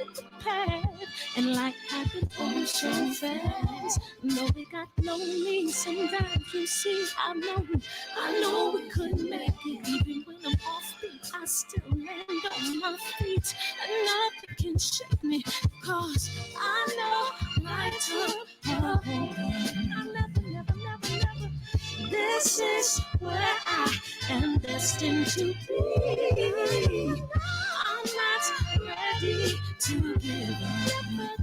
it prepared. And life happened oh so fast. No, it got lonely sometimes. You see, I know we couldn't make it. Even when I'm off beat, I still land on my feet. And nothing can shake me, cause I know my time. I never. This is where I am destined to be. I'm not ready to give up.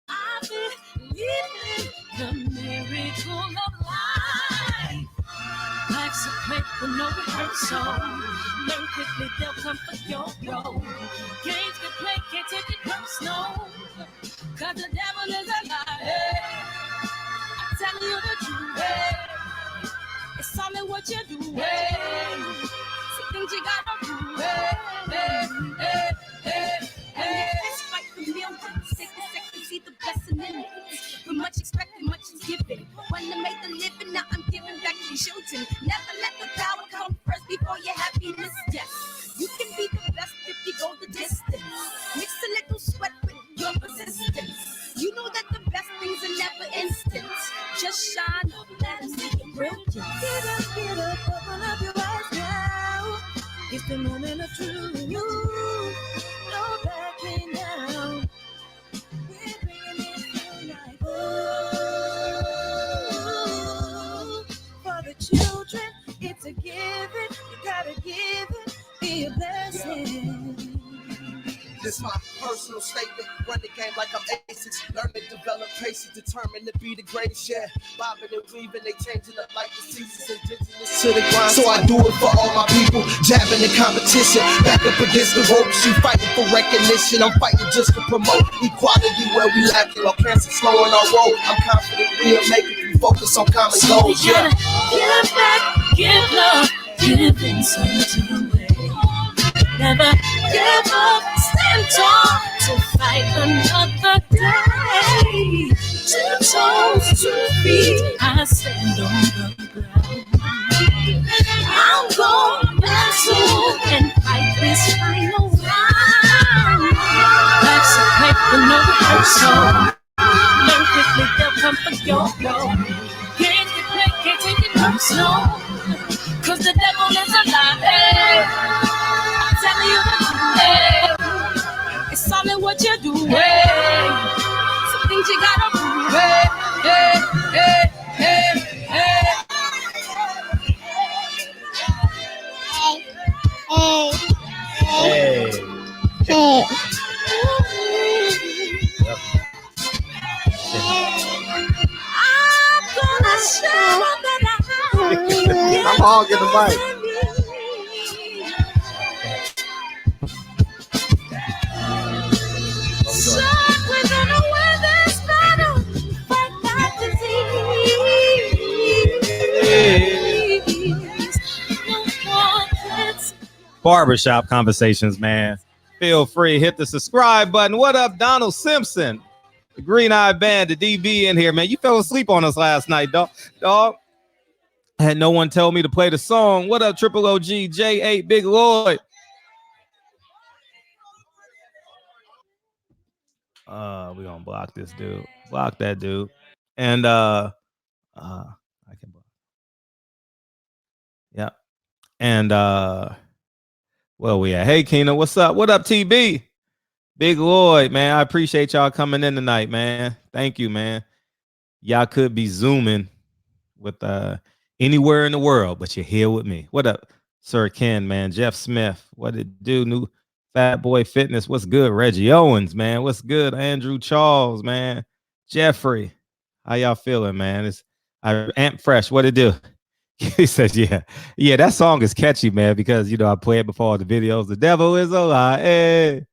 I believe in the miracle of life. Life's a play with no rehearsal. Learn quickly, they'll come for your role. Games can play, can't take it personal. Cause the devil is a liar. I'm telling you the truth. It's all in what you do. Some things you gotta do. It's fight for millions. Take a second, see the blessing in it. With much expected, much is given. When I made the living, now I'm giving back to children. Never let the power come first before your happiness. Yes, you can be the best if you go the distance. Mix a little sweat with your persistence. You know that the best things are never instant. Just shine up, let us see your brilliance. Get up, open up your eyes now. It's the moment of truth. You no backing down. We're bringing it tonight. Oh, for the children, it's a given. You gotta give it, be a blessing. This my personal statement. Run the game like I'm aces. Learn to develop paces. Determined to be the greatest. Yeah, bobbing and weaving. They changing up like the seasons. Indigenous to the grind. So I do it for all my people. Jabbing the competition. Back up against the ropes. You fighting for recognition. I'm fighting just to promote equality where we lacking. While cancer slowing our road. I'm confident we'll make it. We focus on common goals. Yeah. Give back, give love, give something away. Never give up, stand tall to fight another day. 2 toes, 2 feet, I stand on the ground. I'm going back soon and fight this final round. Life's a play with no rehearsal. Learn quickly, they'll come for your role. Games can play, can't take it personal. Cause the devil is a liar. Telling you the truth, it's all in what you do. Some things you gotta do. I'm gonna show that I'm hogging the mic. Barbershop Conversations, man. Feel free, hit the subscribe button. What up, Donald Simpson? The Green Eye Band, the DB in here, man. You fell asleep on us last night, dog. I had no one tell me to play the song. What up, Triple OG, J8, Big Lloyd? We're gonna block this dude. Block that dude. And I can block. Yeah. And well, we at hey Keena, what's up? What up, TB? Big Lloyd, man. I appreciate y'all coming in tonight, man. Thank you, man. Y'all could be zooming with anywhere in the world, but you're here with me. What up, Sir Ken, man? Jeff Smith, what it do? New Fat Boy Fitness, what's good? Reggie Owens, man, what's good? Andrew Charles, man. Jeffrey, how y'all feeling, man? Amp Fresh, what it do? He says, yeah, that song is catchy, man, because, you know, I play it before all the videos. The devil is a lie. Hey,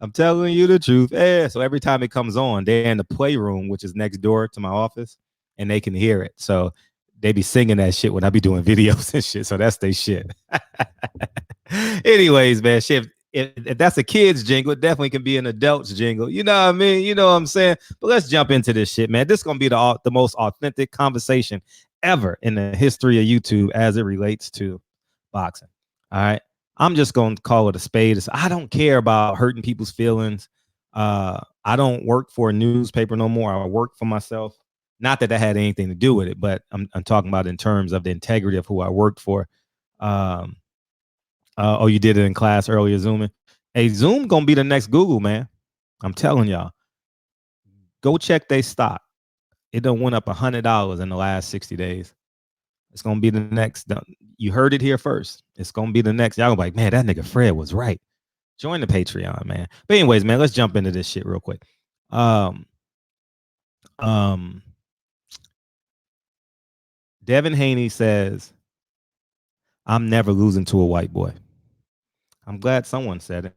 I'm telling you the truth. Hey. So every time it comes on, they're in the playroom, which is next door to my office, and they can hear it. So they be singing that shit when I be doing videos and shit. So that's their shit. Anyways, man, shit. If that's a kid's jingle, it definitely can be an adult's jingle. You know what I mean? You know what I'm saying? But let's jump into this shit, man. This is going to be the most authentic conversation ever in the history of YouTube as it relates to boxing. All right. I'm just going to call it a spade. I don't care about hurting people's feelings. I don't work for a newspaper no more. I work for myself. Not that had anything to do with it, but I'm talking about in terms of the integrity of who I worked for. Oh, you did it in class earlier, Zooming. Hey, Zoom gonna be the next Google, man. I'm telling y'all. Go check their stock. It done went up $100 in the last 60 days. It's gonna be the next. You heard it here first. It's gonna be the next. Y'all gonna be like, man, that nigga Fred was right. Join the Patreon, man. But anyways, man, let's jump into this shit real quick. Devin Haney says, I'm never losing to a white boy. I'm glad someone said it.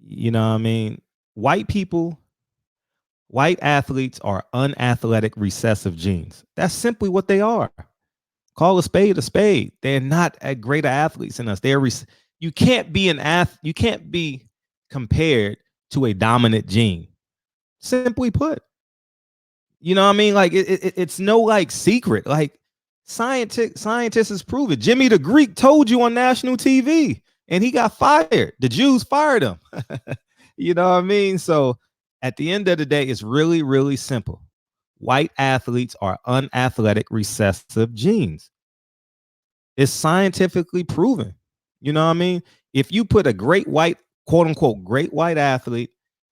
You know what I mean? White athletes are unathletic recessive genes. That's simply what they are. Call a spade a spade. They're not greater athletes than us. You can't be compared to a dominant gene. Simply put. You know what I mean? Like it's no like secret. Like scientists has proven. Jimmy the Greek told you on national TV, and he got fired. The Jews fired him. You know what I mean? So at the end of the day, it's really, really simple. White athletes are unathletic recessive genes. It's scientifically proven. You know what I mean? If you put a great white, quote unquote, great white athlete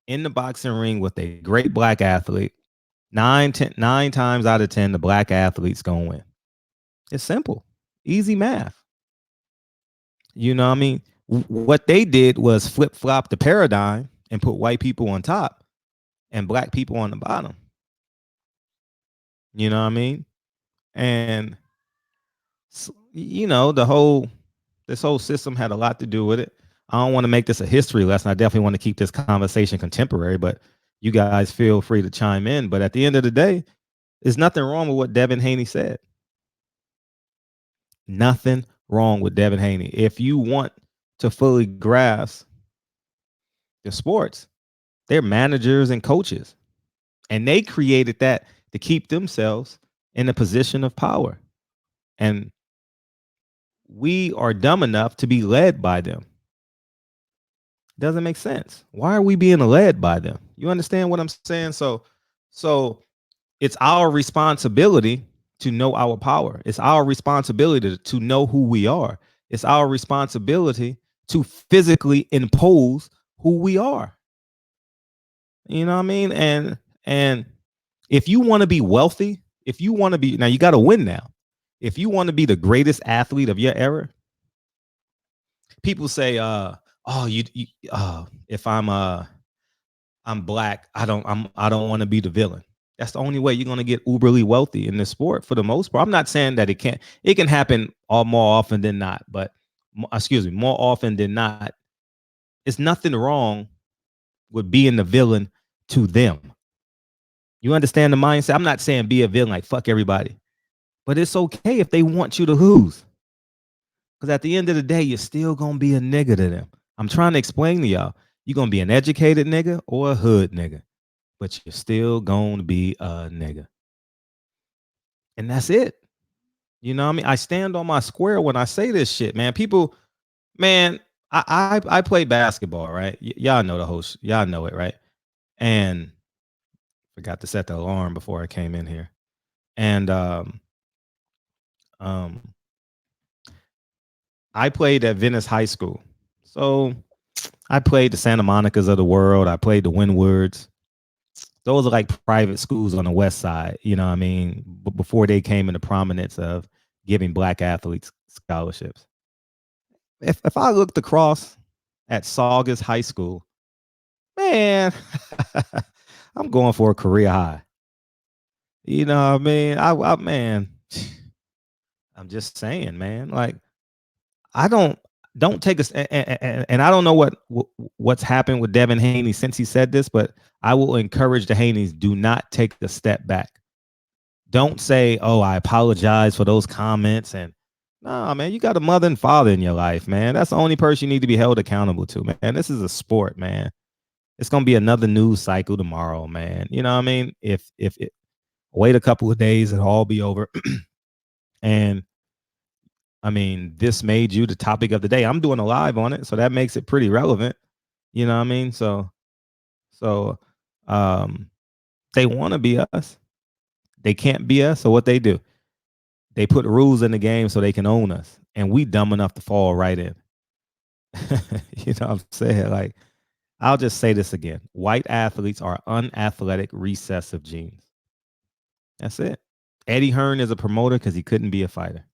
in the boxing ring with a great black athlete, 9 times out of 10, the black athlete's gonna win. It's simple, easy math. You know what I mean? What they did was flip flop the paradigm and put white people on top and black people on the bottom. You know what I mean? And you know, this whole system had a lot to do with it. I don't want to make this a history lesson. I definitely want to keep this conversation contemporary, but you guys feel free to chime in. But at the end of the day, there's nothing wrong with what Devin Haney said. Nothing wrong with Devin Haney. If you want to fully grasp the sports, they're managers and coaches. And they created that to keep themselves in a position of power. And we are dumb enough to be led by them. Doesn't make sense. Why are we being led by them? You understand what I'm saying? So it's our responsibility to know our power. It's our responsibility to know who we are. It's our responsibility to physically impose who we are. You know what I mean? And if you want to be wealthy, if you want to be, now you got to win now. If you want to be the greatest athlete of your era, people say, if I'm black, I don't want to be the villain. That's the only way you're going to get uberly wealthy in this sport for the most part. I'm not saying that it can happen more often than not, but more often than not, it's nothing wrong with being the villain to them. You understand the mindset? I'm not saying be a villain, like fuck everybody, but it's okay if they want you to lose. Because at the end of the day, you're still going to be a nigga to them. I'm trying to explain to y'all, you're going to be an educated nigga or a hood nigga, but you're still going to be a nigga. And that's it. You know what I mean? I stand on my square when I say this shit, man. People, man, I play basketball, right? Y'all know the host. Y'all know it, right? And forgot to set the alarm before I came in here. And I played at Venice High School. So I played the Santa Monicas of the world. I played the Windwards. Those are like private schools on the west side, you know what I mean? But before they came into prominence of giving black athletes scholarships. If I looked across at Saugus High School, man, I'm going for a career high. You know what I mean? Man, I'm just saying, man. Like, I don't take us, and I don't know what's happened with Devin Haney since he said this, but I will encourage the Haneys, do not take a step back. Don't say, oh, I apologize for those comments. And no, man, you got a mother and father in your life, man. That's the only person you need to be held accountable to, man. This is a sport, man. It's gonna be another news cycle tomorrow, man. You know what I mean? If it wait a couple of days, it'll all be over. And I mean, this made you the topic of the day. I'm doing a live on it, so that makes it pretty relevant. You know what I mean? So they want to be us. They can't be us. So what they do? They put rules in the game so they can own us, and we dumb enough to fall right in. You know what I'm saying? Like, I'll just say this again. White athletes are unathletic recessive genes. That's it. Eddie Hearn is a promoter because he couldn't be a fighter.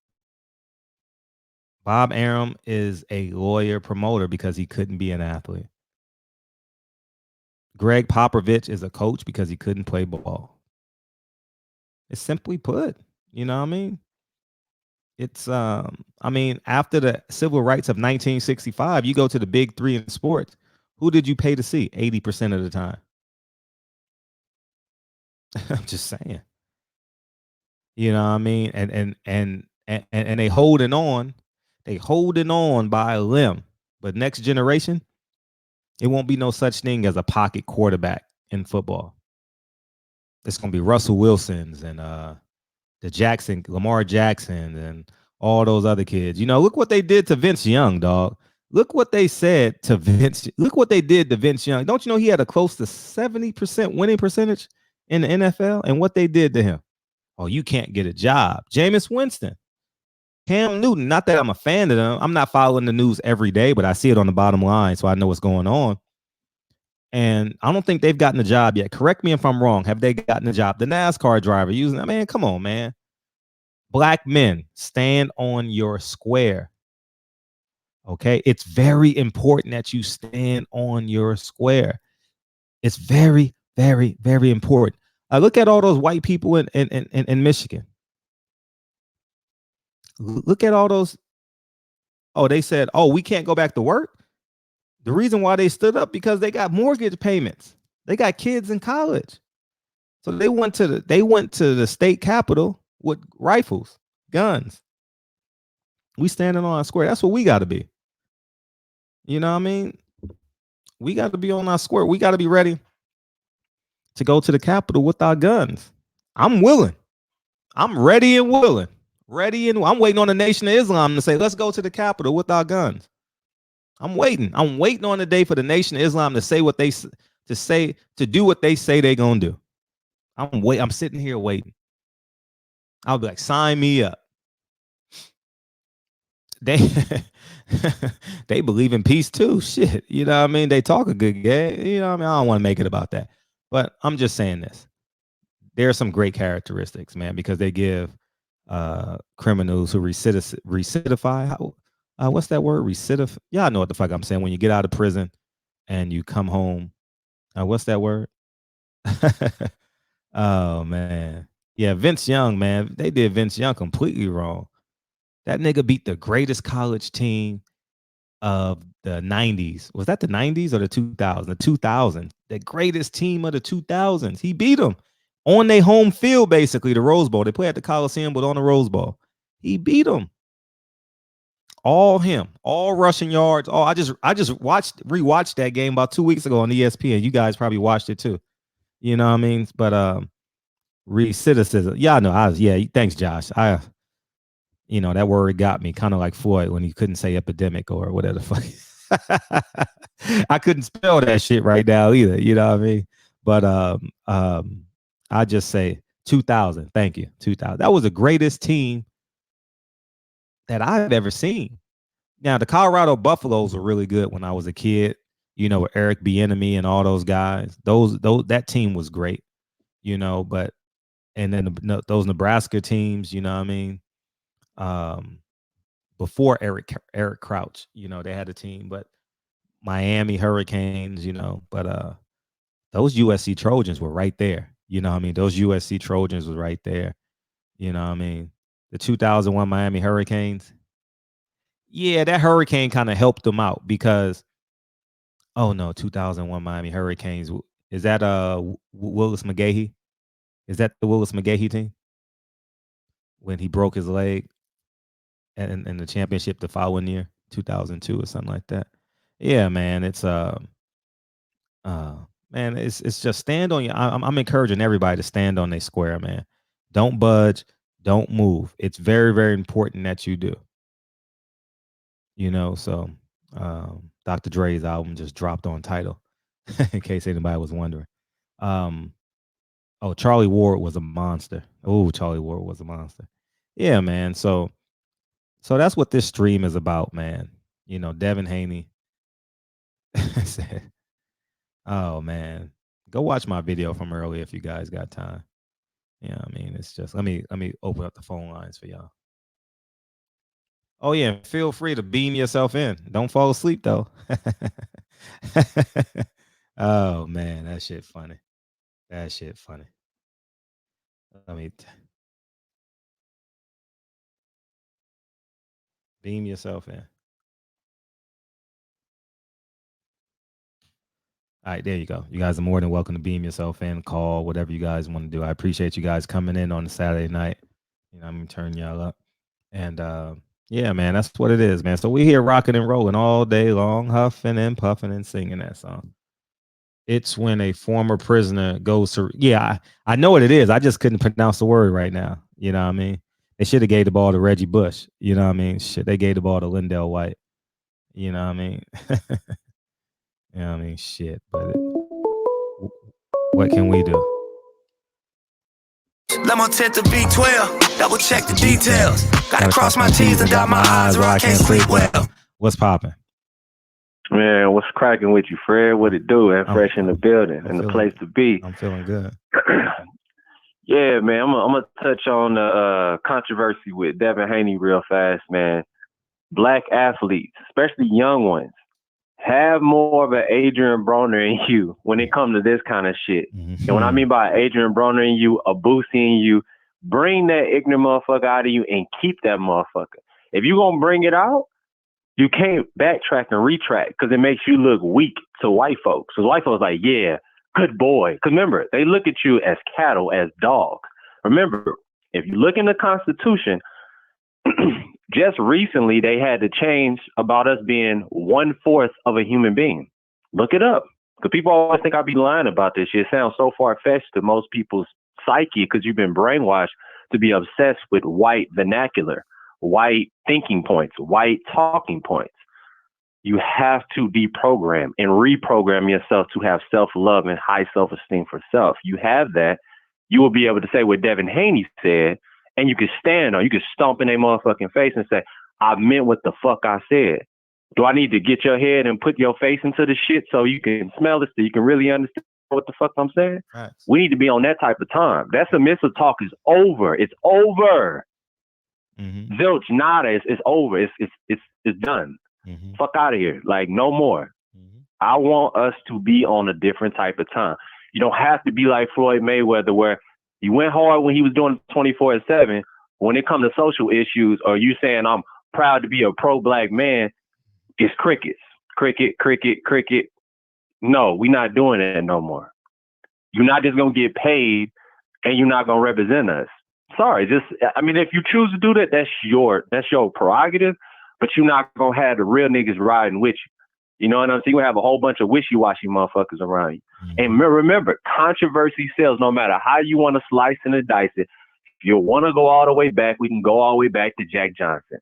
Bob Arum is a lawyer promoter because he couldn't be an athlete. Greg Popovich is a coach because he couldn't play ball. It's simply put, you know what I mean? It's I mean, after the civil rights of 1965, you go to the big three in sports. Who did you pay to see 80% of the time? I'm just saying. You know what I mean? And they holding on. They holding on by a limb. But next generation, it won't be no such thing as a pocket quarterback in football. It's gonna be Russell Wilson's and the Lamar Jackson, and all those other kids. You know, look what they did to Vince Young, dog. Look what they said to Vince. Look what they did to Vince Young. Don't you know he had a close to 70% winning percentage in the NFL? And what they did to him? Oh, you can't get a job. Jameis Winston, Cam Newton. Not that I'm a fan of them. I'm not following the news every day, but I see it on the bottom line, so I know what's going on. And I don't think they've gotten a job yet. Correct me if I'm wrong. Have they gotten a job? The NASCAR driver using, man, come on, man. Black men, stand on your square. Okay. It's very important that you stand on your square. It's very, very, very important. Look at all those white people in Michigan. Look at all those. Oh, they said, oh, we can't go back to work. The reason why they stood up because they got mortgage payments. They got kids in college. So they went to the state capitol with rifles, guns. We standing on our square. That's what we got to be. You know what I mean? We got to be on our square. We got to be ready to go to the Capitol with our guns. I'm willing. I'm ready and willing. I'm waiting on the Nation of Islam to say, let's go to the Capitol with our guns. I'm waiting. I'm waiting on the day for the Nation of Islam to say what they to do what they say they're gonna do. I'm sitting here waiting. I'll be like, sign me up. They they believe in peace too. Shit. You know what I mean? They talk a good game. You know what I mean? I don't want to make it about that. But I'm just saying this. There are some great characteristics, man, because they give criminals who recidify. What's that word? Recidify. Yeah, I know what the fuck I'm saying. When you get out of prison and you come home. What's that word? Oh, man. Yeah, Vince Young, man. They did Vince Young completely wrong. That nigga beat the greatest college team of the 90s. Was that the 90s or the 2000s? The 2000s. The greatest team of the 2000s. He beat them on their home field, basically, the Rose Bowl. They play at the Coliseum, but on the Rose Bowl. He beat them. All him. All rushing yards. I just rewatched that game about 2 weeks ago on ESPN. You guys probably watched it too. You know what I mean? But recidivism. Yeah, I know. Thanks, Josh. That word got me, kind of like Floyd when he couldn't say epidemic or whatever the fuck. I couldn't spell that shit right now either. You know what I mean? But I just say 2000. Thank you. 2000. That was the greatest team that I've ever seen. Now, the Colorado Buffaloes were really good when I was a kid. You know, with Eric Bieniemy and all those guys. That team was great. You know, but and then those Nebraska teams. You know what I mean? Before Eric Crouch, you know, they had a team, but Miami Hurricanes, you know, but those USC Trojans were right there. You know what I mean? Those USC Trojans was right there. You know what I mean? The 2001 Miami Hurricanes. Yeah, that hurricane kind of helped them out because 2001 Miami Hurricanes. Is that Willis McGahee? Is that the Willis McGahee team? When he broke his leg and the championship the following year, 2002 or something like that. Yeah, man, it's it's just stand on your. I'm encouraging everybody to stand on their square, man. Don't budge, don't move. It's very, very important that you do. You know, so Dr. Dre's album just dropped on Tidal, in case anybody was wondering. Oh, Charlie Ward was a monster. Oh, Charlie Ward was a monster. Yeah, man. So that's what this stream is about, man. You know, Devin Haney said, "Oh man, go watch my video from earlier if you guys got time." Yeah, I mean, it's just let me open up the phone lines for y'all. Oh yeah, feel free to beam yourself in. Don't fall asleep though. Oh man, that shit funny. That shit funny. Let me beam yourself in. All right, there you go. You guys are more than welcome to beam yourself in, call, whatever you guys want to do. I appreciate you guys coming in on a Saturday night. You know, I'm gonna turn y'all up. And yeah, man, that's what it is, man. So we here rocking and rolling all day long, huffing and puffing and singing that song. It's when a former prisoner goes to I know what it is. I just couldn't pronounce the word right now. You know what I mean? They should have gave the ball to Reggie Bush. You know what I mean? Shit, they gave the ball to Lindell White. You know what I mean? You know what I mean? Shit, but what can we do? Lemon tint to B12, double check the details. Gotta cross my T's and dot my I's or I can't sleep well. What's popping? Man, what's cracking with you, Fred? What it do? And fresh in the building and the place to be. I'm feeling good. Yeah, man. I'm gonna touch on the controversy with Devin Haney real fast, man. Black athletes, especially young ones, have more of an Adrian Broner in you when it comes to this kind of shit. Mm-hmm. And when I mean by Adrian Broner in you, a Boosie in you, bring that ignorant motherfucker out of you and keep that motherfucker. If you gonna bring it out, you can't backtrack and retract because it makes you look weak to white folks. Because white folks like, yeah, good boy. Because remember, they look at you as cattle, as dogs. Remember, if you look in the Constitution, just recently they had to change about us being 1/4 of a human being. Look it up. Because people always think I'd be lying about this shit. It sounds so far-fetched to most people's psyche because you've been brainwashed to be obsessed with white vernacular, white thinking points, white talking points. You have to deprogram and reprogram yourself to have self-love and high self-esteem for self. You have that, you will be able to say what Devin Haney said, and you can stand on, you can stomp in their motherfucking face and say, I meant what the fuck I said. Do I need to get your head and put your face into the shit so you can smell it, so you can really understand what the fuck I'm saying? Right. We need to be on that type of time. That submissive talk is over. It's over. Mm-hmm. Zilch, nada, it's over. It's done. Mm-hmm. Fuck out of here. Like, no more. Mm-hmm. I want us to be on a different type of time. You don't have to be like Floyd Mayweather, where he went hard when he was doing 24/7. When it comes to social issues, or you saying I'm proud to be a pro-black man, it's crickets. Cricket. No, we're not doing that no more. You're not just going to get paid and you're not going to represent us. Sorry, if you choose to do that, that's your prerogative, but you're not going to have the real niggas riding with you. You know what I'm saying? You're going to have a whole bunch of wishy-washy motherfuckers around you. Mm-hmm. And remember, controversy sells no matter how you want to slice and dice it. If you want to go all the way back, we can go all the way back to Jack Johnson.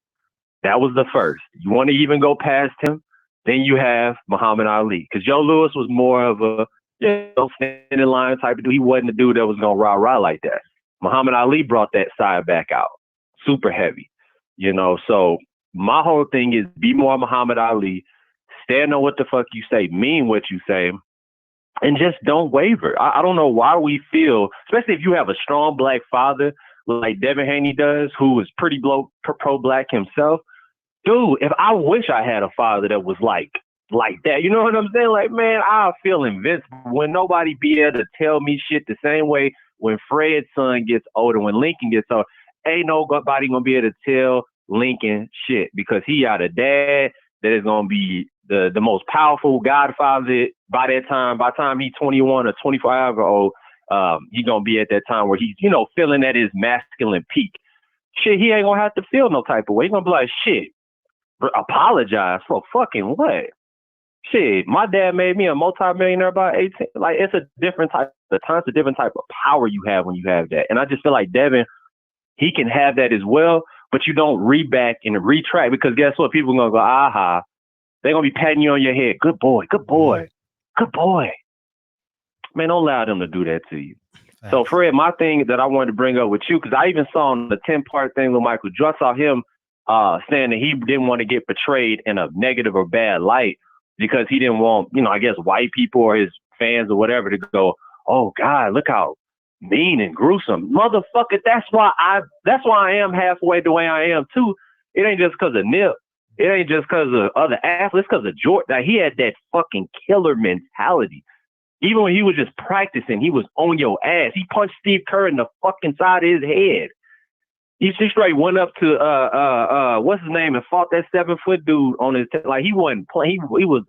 That was the first. You want to even go past him? Then you have Muhammad Ali. Because Joe Louis was more of a standing line type of dude. He wasn't a dude that was going to rah-rah like that. Muhammad Ali brought that side back out. Super heavy. You know, so my whole thing is be more Muhammad Ali. Stand on what the fuck you say. Mean what you say. And just don't waver. I don't know why we feel, especially if you have a strong black father like Devin Haney does, who is pretty pro-black himself. Dude, if I wish I had a father that was like that, you know what I'm saying? Like, man, I feel invincible when nobody be able to tell me shit the same way when Fred's son gets older, when Lincoln gets older. Ain't nobody gonna be able to tell Lincoln shit because he got a dad that is gonna be the most powerful godfather by that time. By the time he's 21 or 25 years old, he's gonna be at that time where he's, feeling at his masculine peak. Shit, he ain't gonna have to feel no type of way. He's gonna be like, shit, apologize for fucking what? Shit, my dad made me a multi-millionaire by 18. Like, it's a different type of time, it's a different type of power you have when you have that. And I just feel like Devin, he can have that as well, but you don't reback and retract, because guess what? People are gonna go, aha. They're gonna be patting you on your head. Good boy, good boy, good boy. Man, don't allow them to do that to you. Thanks. So, Fred, my thing that I wanted to bring up with you, because I even saw on the 10-part thing with Michael Jordan, I saw him saying that he didn't want to get portrayed in a negative or bad light because he didn't want, I guess white people or his fans or whatever to go, oh God, look how mean and gruesome. Motherfucker, that's why I am halfway the way I am too. It ain't just because of Nip. It ain't just because of other athletes, because of Jordan. Like, he had that fucking killer mentality. Even when he was just practicing, he was on your ass. He punched Steve Kerr in the fucking side of his head. He straight went up to what's his name and fought that 7-foot dude on his like he wasn't playing. He was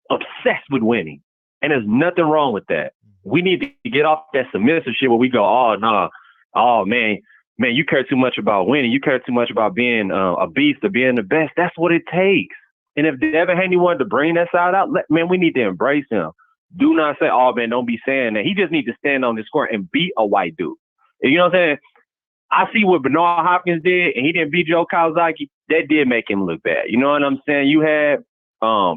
obsessed with winning, and there's nothing wrong with that. We need to get off that submissive shit where we go, oh no, oh man, you care too much about winning. You care too much about being a beast or being the best. That's what it takes. And if Devin Haney wanted to bring that side out, man, we need to embrace him. Do not say, oh man, don't be saying that. He just needs to stand on this court and beat a white dude. You know what I'm saying? I see what Bernard Hopkins did, and he didn't beat Joe Kawasaki. That did make him look bad. You know what I'm saying? You had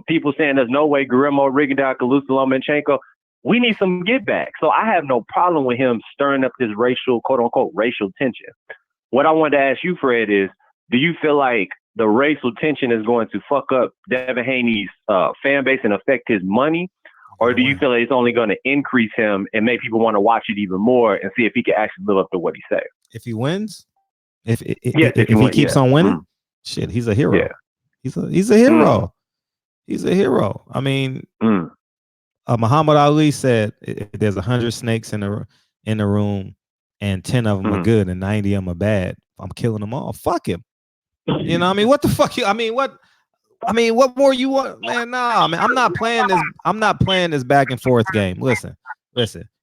people saying there's no way Guillermo Rigondeaux, Kalusa Lomachenko. We need some get back. So I have no problem with him stirring up this racial, quote unquote, racial tension. What I wanted to ask you, Fred, is do you feel like the racial tension is going to fuck up Devin Haney's fan base and affect his money? Or do you feel like it's only going to increase him and make people want to watch it even more and see if he can actually live up to what he said? If he wins, if he keeps on winning, shit, he's a hero. Yeah. He's a hero. He's a hero. I mean, Muhammad Ali said, if there's 100 snakes in the room and 10 of them are good and 90 of them are bad, I'm killing them all. Fuck him. You know what I mean? What the fuck? What more you want, man? Nah, man. I'm not playing this back and forth game. Listen.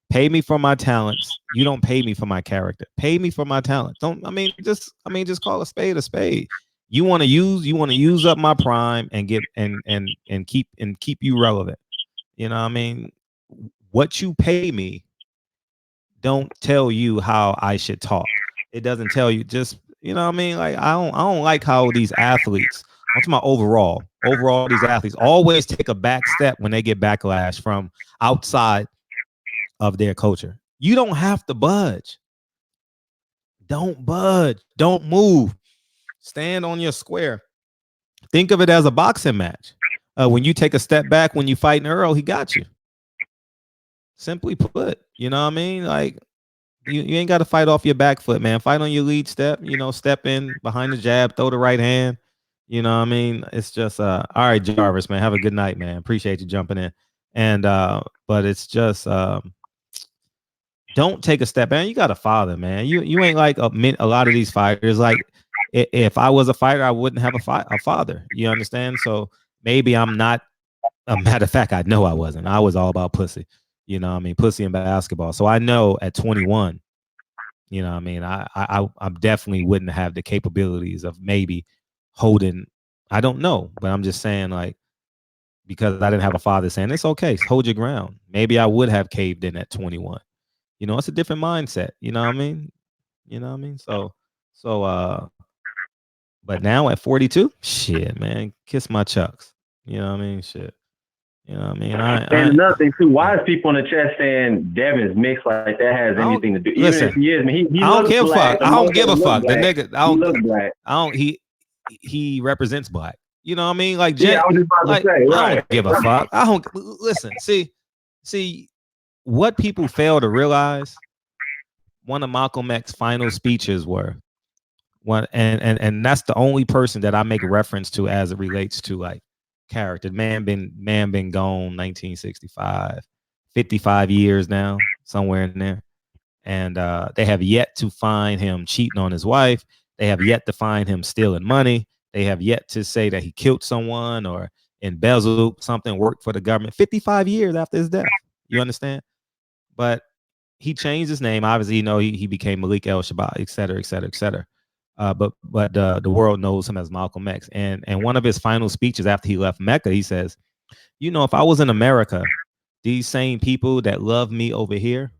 Pay me for my talents. You don't pay me for my character. Pay me for my talent. Just call a spade a spade. You want to use up my prime and get and keep you relevant. You know what I mean? What you pay me don't tell you how I should talk. It doesn't tell you, just, you know what I mean? Like, I don't like how these athletes, I'm talking about overall, these athletes always take a back step when they get backlash from outside of their culture. You don't have to budge. Don't budge. Don't move. Stand on your square. Think of it as a boxing match. When you take a step back, when you fighting Earl, he got you. Simply put, you know what I mean? Like, you ain't got to fight off your back foot, man. Fight on your lead step, step in behind the jab, throw the right hand. You know what I mean? It's just, all right, Jarvis, man, have a good night, man. Appreciate you jumping in. And, but it's just, don't take a step, man. You got a father, man. You ain't like a lot of these fighters. Like, if I was a fighter, I wouldn't have a father. You understand? So maybe I'm not. A matter of fact, I know I wasn't. I was all about pussy. You know what I mean? Pussy and basketball. So I know at 21, you know what I mean? I definitely wouldn't have the capabilities of maybe holding. I don't know, but I'm just saying, like, because I didn't have a father saying it's okay, hold your ground. Maybe I would have caved in at 21. It's a different mindset. You know what I mean? So, but now at 42, shit, man, kiss my chucks. You know what I mean? Shit. You know what I mean? And another thing too, why is people in the chat saying Devin's mixed like that has anything to do? Even if he is, man, he I don't give a fuck. I don't give a fuck. The nigga, he represents black. You know what I mean? Like, I was just about to say, right. I don't give a fuck. I don't listen. See, what people fail to realize, one of Malcolm X's final speeches were one, and that's the only person that I make reference to as it relates to, like, character. Man been gone 1965, 55 years now, somewhere in there. And they have yet to find him cheating on his wife. They have yet to find him stealing money. They have yet to say that he killed someone or embezzled something, worked for the government 55 years after his death. You understand? But he changed his name. Obviously, he became Malik El-Shabbat, et cetera, et cetera, et cetera. But the world knows him as Malcolm X. And one of his final speeches after he left Mecca, he says, if I was in America, these same people that love me over here,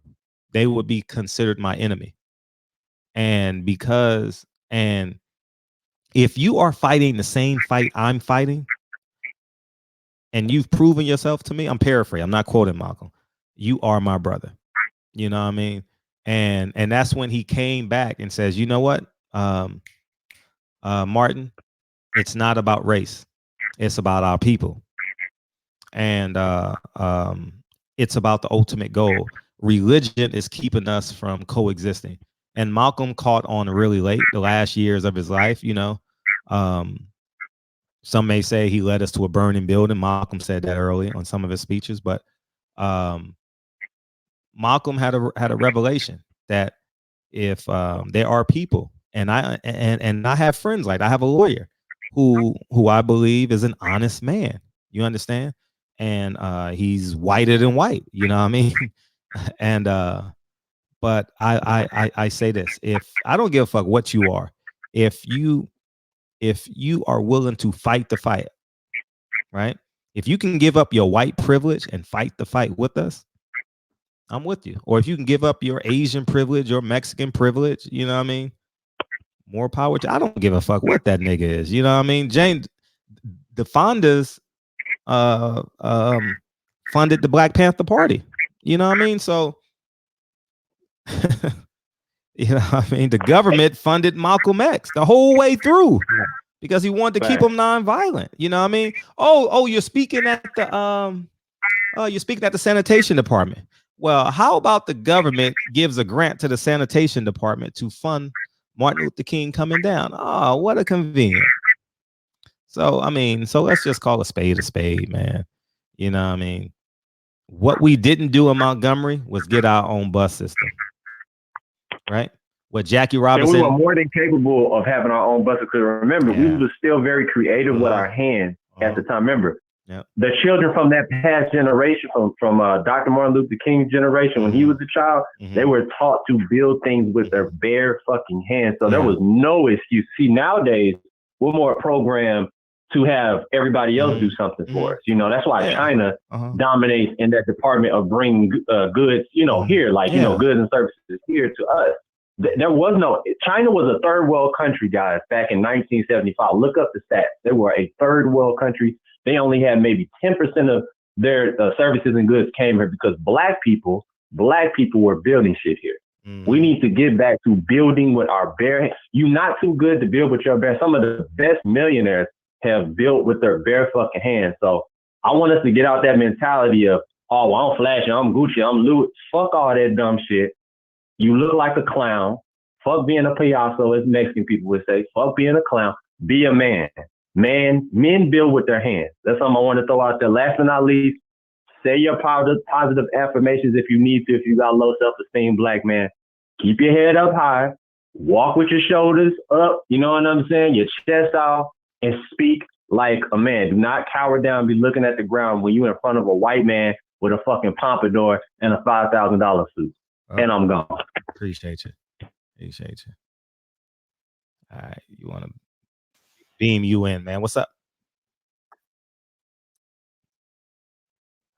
they would be considered my enemy. And If you are fighting the same fight I'm fighting, and you've proven yourself to me, I'm paraphrasing, I'm not quoting Malcolm, you are my brother. You know what I mean? And that's when he came back and says, you know what, Martin, it's not about race. It's about our people. And it's about the ultimate goal. Religion is keeping us from coexisting. And Malcolm caught on really late, the last years of his life, you know. Some may say he led us to a burning building. Malcolm said that early on some of his speeches, but Malcolm had a revelation that if there are people, and I have friends, like I have a lawyer who I believe is an honest man. You understand? And he's whiter than white. You know what I mean? And but I say this: if I don't give a fuck what you are, if you are willing to fight the fight, right? If you can give up your white privilege and fight the fight with us, I'm with you. Or if you can give up your Asian privilege or Mexican privilege, you know what I mean? More power to. I don't give a fuck what that nigga is. You know what I mean? Jane, the Fondas funded the Black Panther Party. You know what I mean? So you know what I mean? The government funded Malcolm X the whole way through because he wanted to keep him nonviolent. You know what I mean? Oh, you're speaking at the sanitation department. Well, how about the government gives a grant to the sanitation department to fund Martin Luther King coming down? Oh, what a convenience. So, I mean, so let's just call a spade, man. You know what I mean? What we didn't do in Montgomery was get our own bus system, right? What Jackie Robinson. And we were more than capable of having our own buses. Because remember, we were still very creative with our hands at the time. Remember, the children from that past generation, from Dr. Martin Luther King's generation, when he was a child, they were taught to build things with their bare fucking hands. So there was no excuse. See, nowadays, we're more programmed to have everybody else do something for us. You know, that's why China dominates in that department of bringing goods, you know, here, like, you know, goods and services here to us. There was no, China was a third world country, guys, back in 1975. Look up the stats. They were a third world country. They only had maybe 10% of their services and goods came here because black people were building shit here. We need to get back to building with our bare hands. You're not too good to build with your bare. Some of the best millionaires have built with their bare fucking hands. So I want us to get out that mentality of, oh, well, I'm flashing, I'm Gucci, I'm Louis. Fuck all that dumb shit. You look like a clown. Fuck being a payaso, as Mexican people would say. Fuck being a clown. Be a man. Men build with their hands. That's something I want to throw out there. Last but not least, say your positive affirmations if you need to. If you got low self-esteem, black man, keep your head up high. Walk with your shoulders up. You know what I'm saying? Your chest out, and speak like a man. Do not cower down. Be looking at the ground when you're in front of a white man with a fucking pompadour and a $5,000 suit. And I'm gone. Appreciate you. All right, you want to beam you in, man? What's up?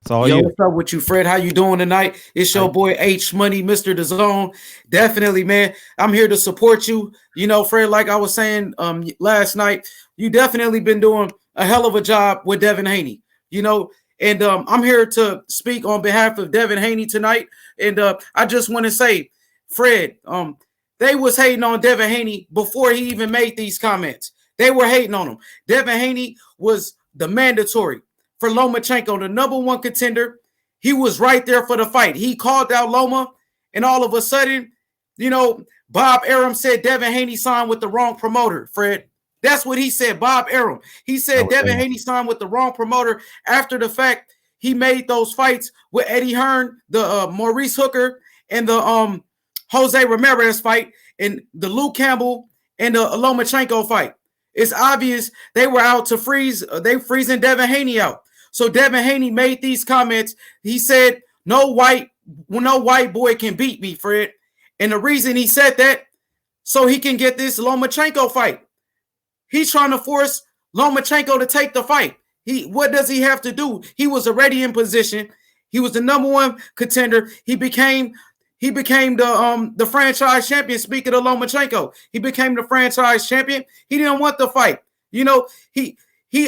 What's up with you, Fred? How you doing tonight? It's your boy H Money, Mr. DAZN. Definitely, man. I'm here to support you. You know, Fred, like I was saying last night, you definitely been doing a hell of a job with Devin Haney. You know, and I'm here to speak on behalf of Devin Haney tonight. And I just want to say, Fred, they was hating on Devin Haney before he even made these comments. They were hating on him. Devin Haney was the mandatory for Lomachenko, the number one contender. He was right there for the fight. He called out Loma, and all of a sudden, you know, Bob Arum said Devin Haney signed with the wrong promoter, Fred. That's what he said, Bob Arum. He said Devin Haney signed with the wrong promoter after the fact he made those fights with Eddie Hearn, the Maurice Hooker, and the Jose Ramirez fight, and the Luke Campbell and the Lomachenko fight. It's obvious they were out to freeze. They freezing Devin Haney out. So Devin Haney made these comments. He said, no white boy can beat me, Fred. And the reason he said that, so he can get this Lomachenko fight. He's trying to force Lomachenko to take the fight. What does he have to do? He was already in position. He was the number one contender. He became He became the franchise champion. Speaking of Lomachenko, he became the franchise champion. He didn't want the fight. You know, he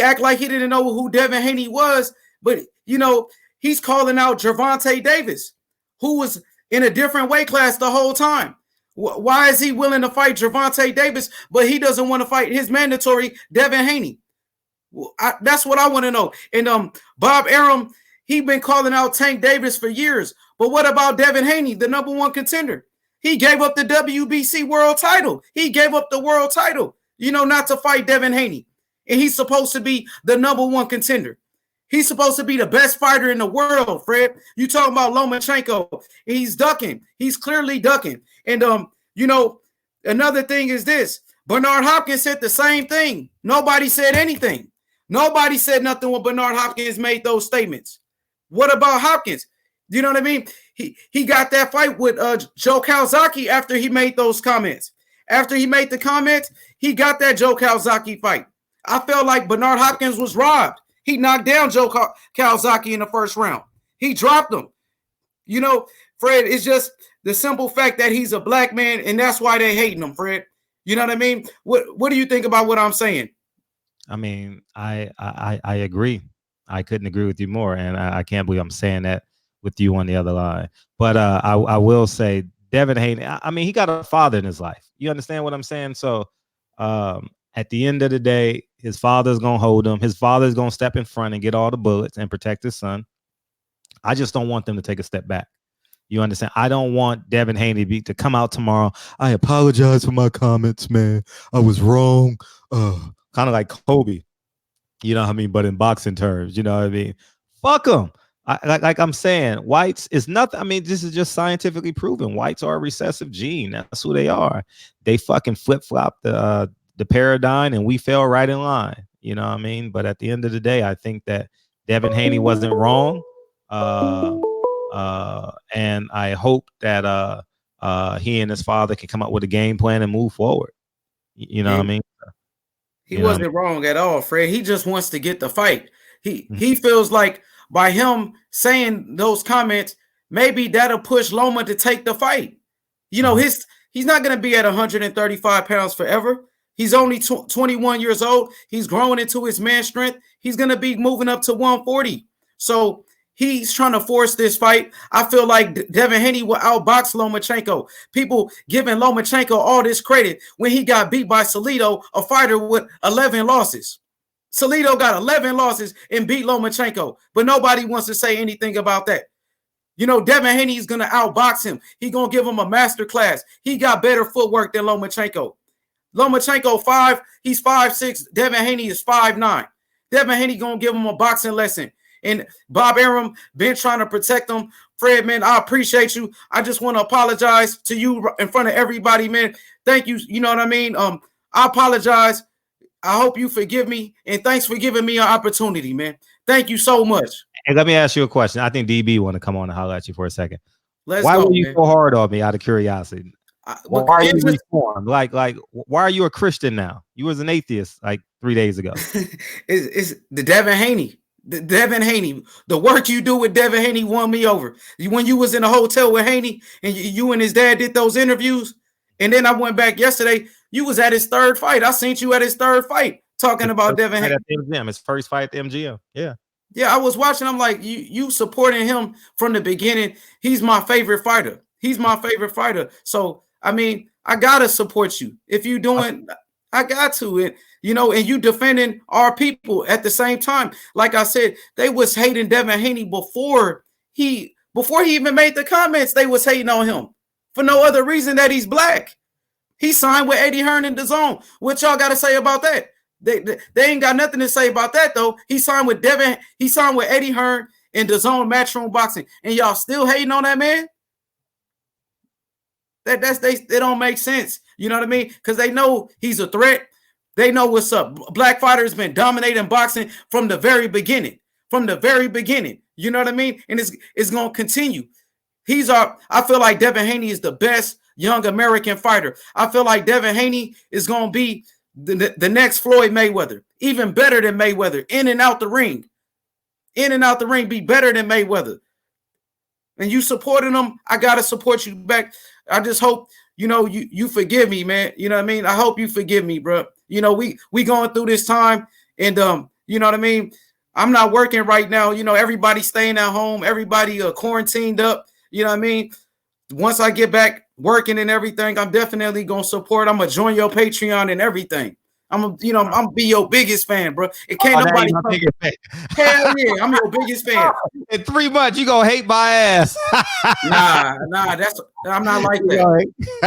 act like he didn't know who Devin Haney was, but you know, he's calling out Gervonta Davis, who was in a different weight class the whole time. Why is he willing to fight Gervonta Davis, but he doesn't want to fight his mandatory Devin Haney? That's what I want to know. And Bob Arum, he been calling out Tank Davis for years. But what about Devin Haney, the number one contender? He gave up the WBC world title. He gave up the world title, you know, not to fight Devin Haney. And he's supposed to be the number one contender. He's supposed to be the best fighter in the world, Fred. You talking about Lomachenko. He's ducking. He's clearly ducking. And, you know, another thing is this. Bernard Hopkins said the same thing. Nobody said anything. Nobody said nothing when Bernard Hopkins made those statements. What about Hopkins? You know what I mean? He got that fight with Joe Calzaghe after he made those comments. After he made the comments, he got that Joe Calzaghe fight. I felt like Bernard Hopkins was robbed. He knocked down Joe Calzaghe in the first round. He dropped him. You know, Fred, it's just the simple fact that he's a black man, and that's why they hating him, Fred. You know what I mean? What do you think about what I'm saying? I mean, I agree. I couldn't agree with you more, and I can't believe I'm saying that with you on the other line. But I will say, Devin Haney, I mean, he got a father in his life. You understand what I'm saying? So at the end of the day, his father's going to hold him. His father's going to step in front and get all the bullets and protect his son. I just don't want them to take a step back. You understand? I don't want Devin Haney to come out tomorrow. I apologize for my comments, man. I was wrong. Kind of like Kobe. You know what I mean? But in boxing terms, you know what I mean? Fuck them. Like I'm saying, whites is nothing. I mean, this is just scientifically proven. Whites are a recessive gene. That's who they are. They fucking flip-flop the paradigm, and we fell right in line. You know what I mean? But at the end of the day, I think that Devin Haney wasn't wrong. And I hope that he and his father can come up with a game plan and move forward. You know what I mean? He wasn't wrong at all, Fred. He just wants to get the fight. He feels like by him saying those comments, maybe that'll push Loma to take the fight. You know, he's not going to be at 135 pounds forever. He's only 21 years old. He's growing into his man strength. He's going to be moving up to 140. So he's trying to force this fight. I feel like Devin Haney will outbox Lomachenko. People giving Lomachenko all this credit when he got beat by Salido, a fighter with 11 losses. Salido got 11 losses and beat Lomachenko, but nobody wants to say anything about that. You know, Devin Haney is going to outbox him. He's going to give him a master class. He got better footwork than Lomachenko. Lomachenko he's 5'6". Devin Haney is 5'9". Devin Haney going to give him a boxing lesson. And Bob Arum been trying to protect him. Fred, man, I appreciate you. I just want to apologize to you in front of everybody, man. Thank you. You know what I mean? I apologize. I hope you forgive me. And thanks for giving me an opportunity, man. Thank you so much. Hey, let me ask you a question. I think DB want to come on and holler at you for a second. Why were you so hard on me out of curiosity? Why are you reformed? Like, why are you a Christian now? You was an atheist like 3 days ago. It's the Devin Haney. The work you do with Devin Haney won me over. When you was in a hotel with Haney and you and his dad did those interviews, and then I went back yesterday, you was at his third fight. I seen you at his third fight talking about Devin Haney. At the MGM, his first fight at the MGM. Yeah. Yeah, I was watching. I'm like, you supporting him from the beginning. He's my favorite fighter. So, I mean, I got to support you. If you doing, I got to. And, you know, and you defending our people at the same time. Like I said, they was hating Devin Haney before he even made the comments. They was hating on him for no other reason that he's black. He signed with Eddie Hearn in DAZN. What y'all got to say about that? They ain't got nothing to say about that, though. He signed with Eddie Hearn in DAZN Matchroom Boxing, and y'all still hating on that man? They don't make sense. You know what I mean? Because they know he's a threat. They know what's up. Black fighters been dominating boxing from the very beginning. You know what I mean? And it's going to continue. I feel like Devin Haney is the best young American fighter. I feel like Devin Haney is going to be the next Floyd Mayweather, even better than Mayweather, in and out the ring, be better than Mayweather. and you supporting them, I gotta support you back. I just hope you forgive me, man. You know what I mean? I hope you forgive me, bro. We going through this time, and you know what I mean? I'm not working right now. Everybody staying at home, everybody quarantined up. You know what I mean? Once I get back working and everything, I'm definitely gonna support. I'm gonna join your Patreon and everything. I'm gonna be your biggest fan, bro. It can't nobody. Hell yeah, I'm your biggest fan. In 3 months, you gonna hate my ass. Nah, I'm not like that.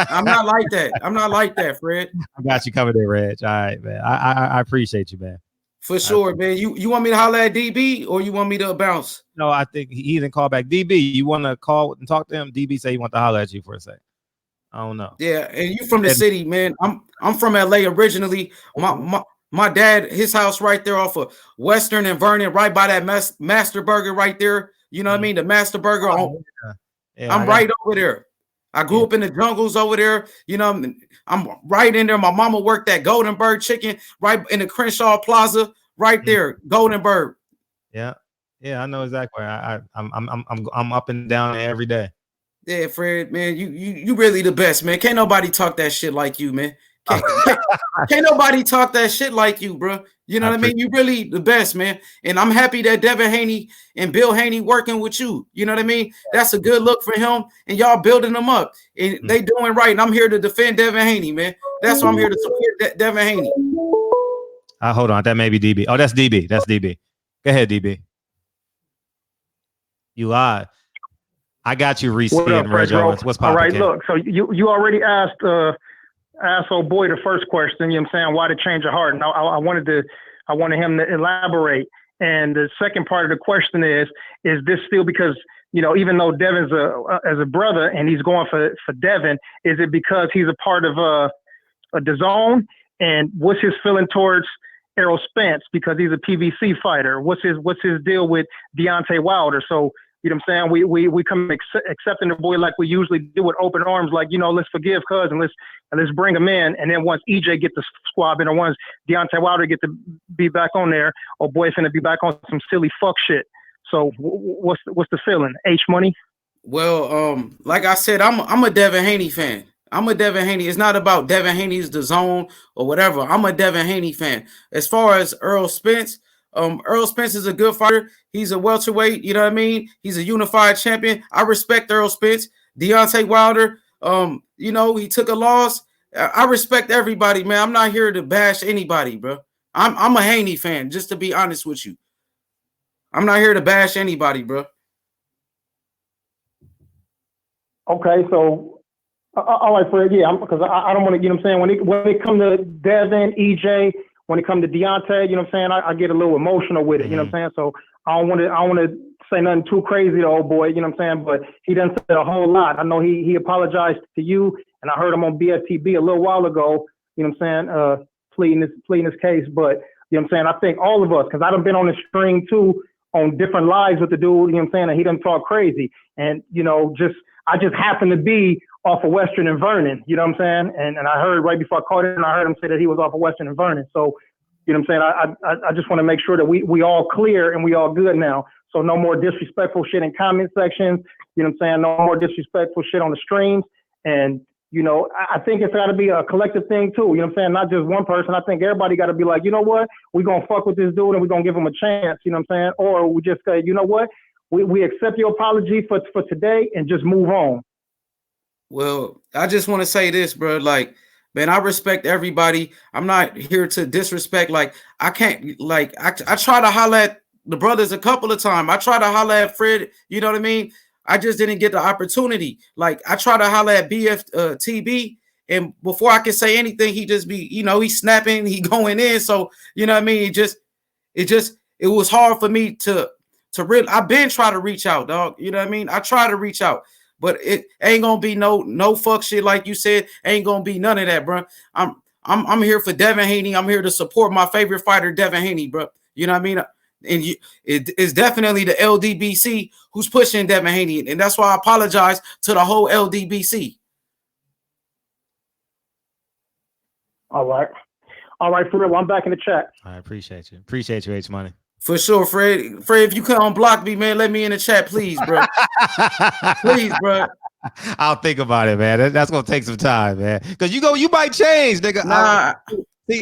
I'm not like that. I'm not like that, Fred. I got you covered there, Reg. All right, man. I appreciate you, man. For sure, man. You want me to holler at DB or you want me to bounce? No, I think he didn't call back. DB, you want to call and talk to him? DB say he want to holler at you for a sec. I don't know. Yeah, and you from the city, man. I'm from LA originally. My dad, his house right there off of Western and Vernon, right by that Master Burger right there. You know what I mean? The Master Burger. I'm right over there. I grew up in the jungles over there. I'm right in there. My mama worked at Goldenberg Chicken right in the Crenshaw Plaza, right there, Goldenberg. Yeah, I know exactly. I'm up and down there every day. Yeah, Fred, man, you really the best, man. Can't nobody talk that shit like you, man. Can't nobody talk that shit like you, bro. You know what I mean? You really the best, man. And I'm happy that Devin Haney and Bill Haney working with you. You know what I mean? That's a good look for him, and y'all building them up. And they doing right. And I'm here to defend Devin Haney, man. That's why I'm here to support Devin Haney. Hold on, that may be DB. Oh, that's DB. That's DB. Go ahead, DB. You lied. I got you, Reese and Reg Owens. What's poppin'? All right, look. So you already asked old boy the first question. You know what I'm saying? Why the change of heart? And I wanted him to elaborate. And the second part of the question is this still because even though Devin's as a brother and he's going for Devin, is it because he's a part of a DAZN? And what's his feeling towards Errol Spence because he's a PVC fighter? What's his deal with Deontay Wilder? So. You know what I'm saying? We come accepting the boy like we usually do with open arms, like, let's forgive cuz and let's bring him in. And then once EJ get the squad in, or once Deontay Wilder get to be back on there, or boy's gonna be back on some silly fuck shit. So what's the feeling? H Money? Well, like I said, I'm a Devin Haney fan. I'm a Devin Haney. It's not about Devin Haney's DAZN or whatever. I'm a Devin Haney fan. As far as Errol Spence is a good fighter. He's a welterweight. You know what I mean? He's a unified champion. I respect Errol Spence. Deontay Wilder, he took a loss. I respect everybody, man. I'm not here to bash anybody, bro. I'm a Haney fan, just to be honest with you. I'm not here to bash anybody, bro. Okay, so all right, Fred. Yeah, because I don't want to. You know what I'm saying? When it come to Devin, EJ. When it comes to Deontay, you know what I'm saying, I get a little emotional with it, you know what I'm saying? So I don't want to say nothing too crazy to old boy, you know what I'm saying? But he done said a whole lot. I know he apologized to you, and I heard him on BFTB a little while ago, you know what I'm saying, pleading his case. But, you know what I'm saying, I think all of us, because I done been on the string too, on different lives with the dude, you know what I'm saying, and he done talk crazy. And, I just happened to be off of Western and Vernon, you know what I'm saying? And I heard right before I called in, I heard him say that he was off of Western and Vernon. So, you know what I'm saying? I just want to make sure that we all clear and we all good now. So no more disrespectful shit in comment sections, you know what I'm saying? No more disrespectful shit on the streams. And, I think it's got to be a collective thing too, you know what I'm saying? Not just one person. I think everybody got to be like, you know what? We're going to fuck with this dude and we're going to give him a chance, you know what I'm saying? Or we just say, you know what? We accept your apology for today and just move on. Well, I just want to say this, bro. Like, man, I respect everybody. I'm not here to disrespect. Like, I can't, like, I try to holler at the brothers a couple of times. I try to holler at Fred, you know what I mean? I just didn't get the opportunity. Like, I try to holler at TB, and before I can say anything, he just be, he's snapping, he going in. So, you know what I mean? It was hard for me to really, I've been trying to reach out, dog. You know what I mean? I try to reach out. But it ain't gonna be no fuck shit like you said. Ain't gonna be none of that, bro. I'm here for Devin Haney. I'm here to support my favorite fighter, Devin Haney, bro. You know what I mean? And it's definitely the LDBC who's pushing Devin Haney, and that's why I apologize to the whole LDBC. All right, for real. I'm back in the chat. I appreciate you, H Money. For sure, Fred. Fred, if you can't unblock me, man, let me in the chat, please, bro. Please, bro. I'll think about it, man. That's gonna take some time, man. Because you might change, nigga. Nah.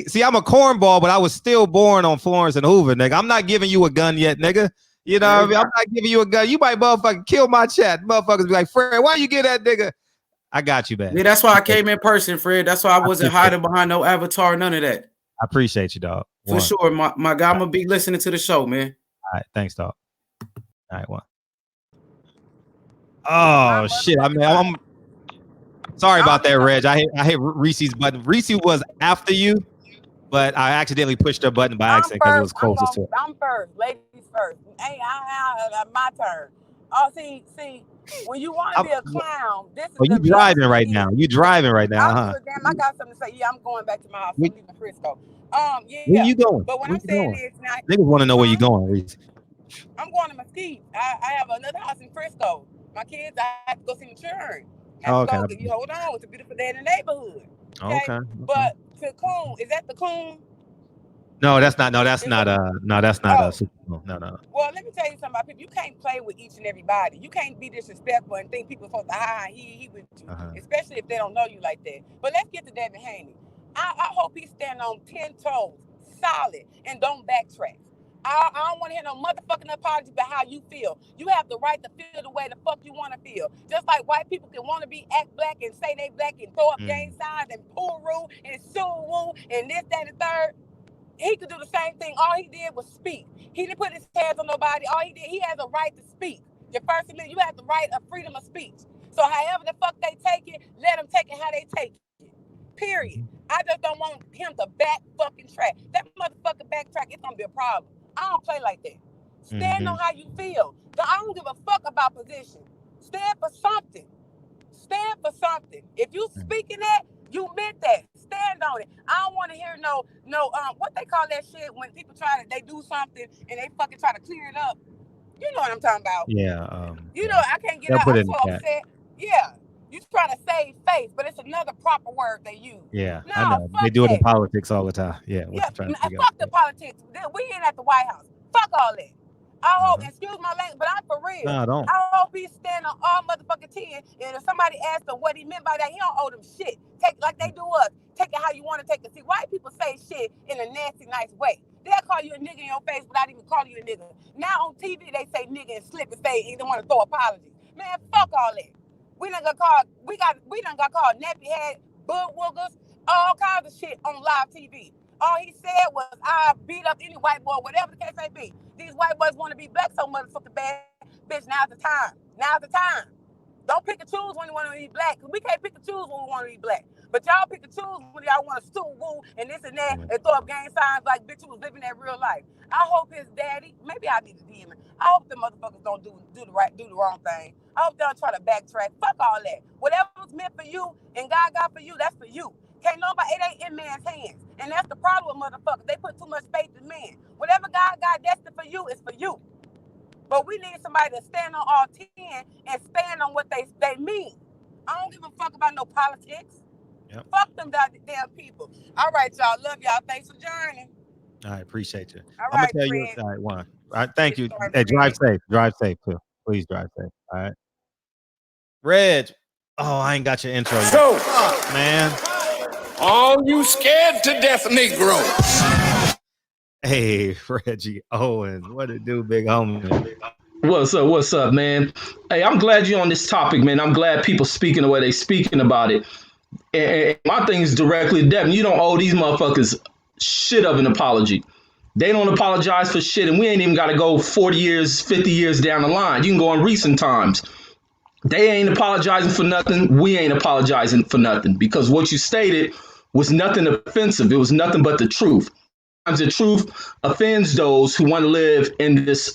See, I'm a cornball, but I was still born on Florence and Hoover, nigga. I'm not giving you a gun yet, nigga. You know what I mean? I'm not giving you a gun. You might motherfucking kill my chat. Motherfuckers be like, Fred, why you get that nigga? I got you, man. Yeah, that's why I came in person, Fred. That's why I wasn't hiding behind no avatar, none of that. I appreciate you, dog. For sure, my guy. I'm gonna be listening to the show, man. All right, thanks, dog. All right, one. Oh shit! I'm sorry about that, Reg. I hit Reese's button. Reese was after you, but I accidentally pushed her button by accident because it was closest to it. I'm first, ladies first. Hey, my turn. Oh, see, when you want to be a clown, this is. You driving right now? You driving right now, huh? Damn, I got something to say. Yeah, I'm going back to my house. I'm leaving Frisco. Yeah. Where you going? But what I'm saying is, now niggas want to know where you going, Reese. I'm going to Mesquite. I have another house in Frisco. My kids, I have to go see my children. Okay. You hold on. It's a beautiful day in the neighborhood. Okay. But to Coon, is that the Coon? No, that's not. No, that's not. That's not. No. Well, let me tell you something about people. You can't play with each and everybody. You can't be disrespectful and think people are supposed to he with you, especially if they don't know you like that. But let's get to Devin Haney. I hope he stand on 10 toes, solid, and don't backtrack. I don't want to hear no motherfucking apology about how you feel. You have the right to feel the way the fuck you want to feel. Just like white people can want to be act black and say they black and throw up gang signs and pull rule and sue woo and this, that, and third. He could do the same thing. All he did was speak. He didn't put his hands on nobody. All he did, he has a right to speak. Your First Amendment, you have the right of freedom of speech. So however the fuck they take it, let them take it how they take it. Period. I just don't want him to back fucking track. That motherfucker backtrack, it's gonna be a problem. I don't play like that. Stand on how you feel. I don't give a fuck about position. Stand for something. Stand for something. If you speaking that, you meant that. Stand on it. I don't want to hear no what they call that shit when people they do something and they fucking try to clear it up. You know what I'm talking about? Yeah. You know I can't get out. I'm so upset. Yeah. You trying to save face, but it's another proper word they use. Yeah, no, I know. They do it in politics all the time. Yeah. Fuck the politics. We ain't at the White House. Fuck all that. I hope, excuse my language, but I'm for real. No, don't. I hope he stand on all motherfucking 10. And if somebody asks him what he meant by that, he don't owe them shit. Take like they do us. Take it how you want to take it. See, white people say shit in a nasty, nice way. They'll call you a nigga in your face without even calling you a nigga. Now on TV, they say nigga and slip and say they don't want to throw apologies. Man, fuck all that. We done got called nappy head, butt woogers, all kinds of shit on live TV. All he said was, I beat up any white boy, whatever the case may be. These white boys want to be black so motherfucking bad. Bitch, now's the time. Now's the time. Don't pick and choose when you want to be black. Because we can't pick and choose when we want to be black. But y'all pick and choose when y'all want to stew, woo, and this and that, and throw up gang signs like bitch, you was living that real life. I hope his daddy, maybe I need to DM him. I hope the motherfuckers don't do the wrong thing. I hope they don't try to backtrack. Fuck all that. Whatever's meant for you and God got for you, that's for you. Can't nobody, it ain't in man's hands. And that's the problem with motherfuckers. They put too much faith in man. Whatever God got destined for you is for you. But we need somebody to stand on all 10 and stand on what they mean. I don't give a fuck about no politics. Yep. Fuck them damn people. All right, y'all. Love y'all. Thanks for joining. All right, appreciate you. All I'm right, gonna tell you. All right, one. All right, thank you. Hey, drive safe. Drive safe too. Please drive safe. All right. Reg. Oh, I ain't got your intro yet. So, man. All you scared to death Negro. Hey, Reggie Owens. What it do, big homie? What's up, man? Hey, I'm glad you're on this topic, man. I'm glad people speaking the way they speaking about it. And my thing is directly to Devin. You don't owe these motherfuckers shit of an apology. They don't apologize for shit, and we ain't even got to go 40 years, 50 years down the line. You can go in recent times. They ain't apologizing for nothing. We ain't apologizing for nothing because what you stated was nothing offensive. It was nothing but the truth. Sometimes the truth offends those who want to live in this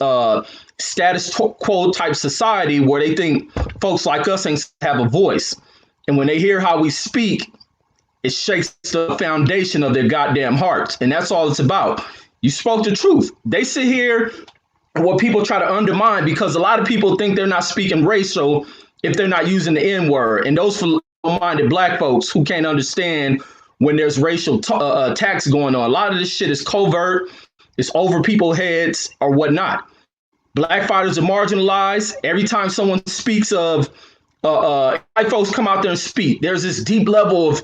status quo type society where they think folks like us ain't have a voice. And when they hear how we speak, it shakes the foundation of their goddamn hearts. And that's all it's about. You spoke the truth. They sit here and what people try to undermine because a lot of people think they're not speaking racial if they're not using the N-word. And those minded black folks who can't understand when there's racial attacks going on. A lot of this shit is covert. It's over people's heads or whatnot. Black fighters are marginalized. Every time someone speaks of white folks come out there and speak, there's this deep level of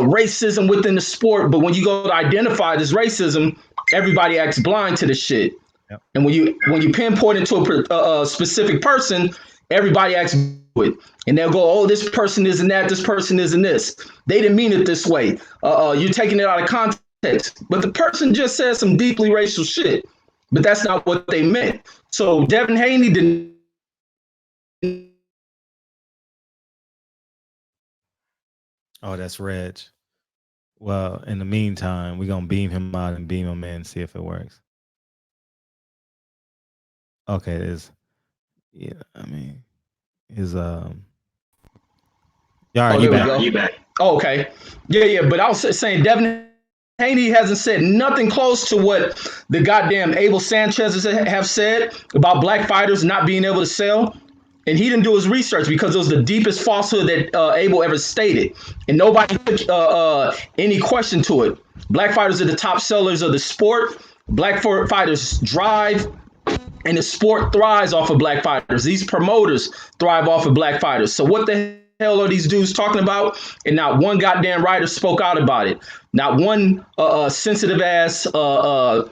racism within the sport. But when you go to identify this racism, everybody acts blind to the shit. Yep. And when you pinpoint it to a specific person, everybody acts it. And they'll go, oh, this person isn't that, this person isn't this. They didn't mean it this way. You're taking it out of context. But the person just said some deeply racial shit. But that's not what they meant. So Devin Haney didn't. Oh, that's Reg. Well, in the meantime, we're going to beam him out and beam him in and see if it works. Okay, there's, yeah, I mean, his, you back. Oh, okay. Yeah. But I was saying Devin Haney hasn't said nothing close to what the goddamn Abel Sanchez have said about black fighters not being able to sell. And he didn't do his research because it was the deepest falsehood that Abel ever stated. And nobody took any question to it. Black fighters are the top sellers of the sport. Black fighters drive, and the sport thrives off of black fighters. These promoters thrive off of black fighters. So what the hell are these dudes talking about? And not one goddamn writer spoke out about it. Not one sensitive ass, that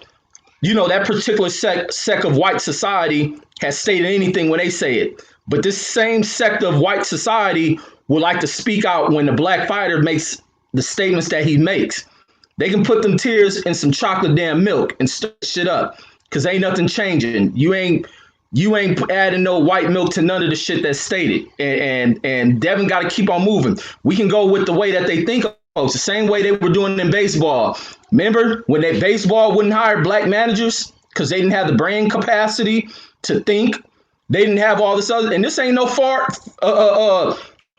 particular sect of white society has stated anything when they say it. But this same sect of white society would like to speak out when the black fighter makes the statements that he makes. They can put them tears in some chocolate damn milk and stir shit up, because ain't nothing changing. You ain't adding no white milk to none of the shit that's stated. And Devin got to keep on moving. We can go with the way that they think, folks, the same way they were doing in baseball. Remember when that baseball wouldn't hire black managers because they didn't have the brain capacity to think? They didn't have all this other, and this ain't no far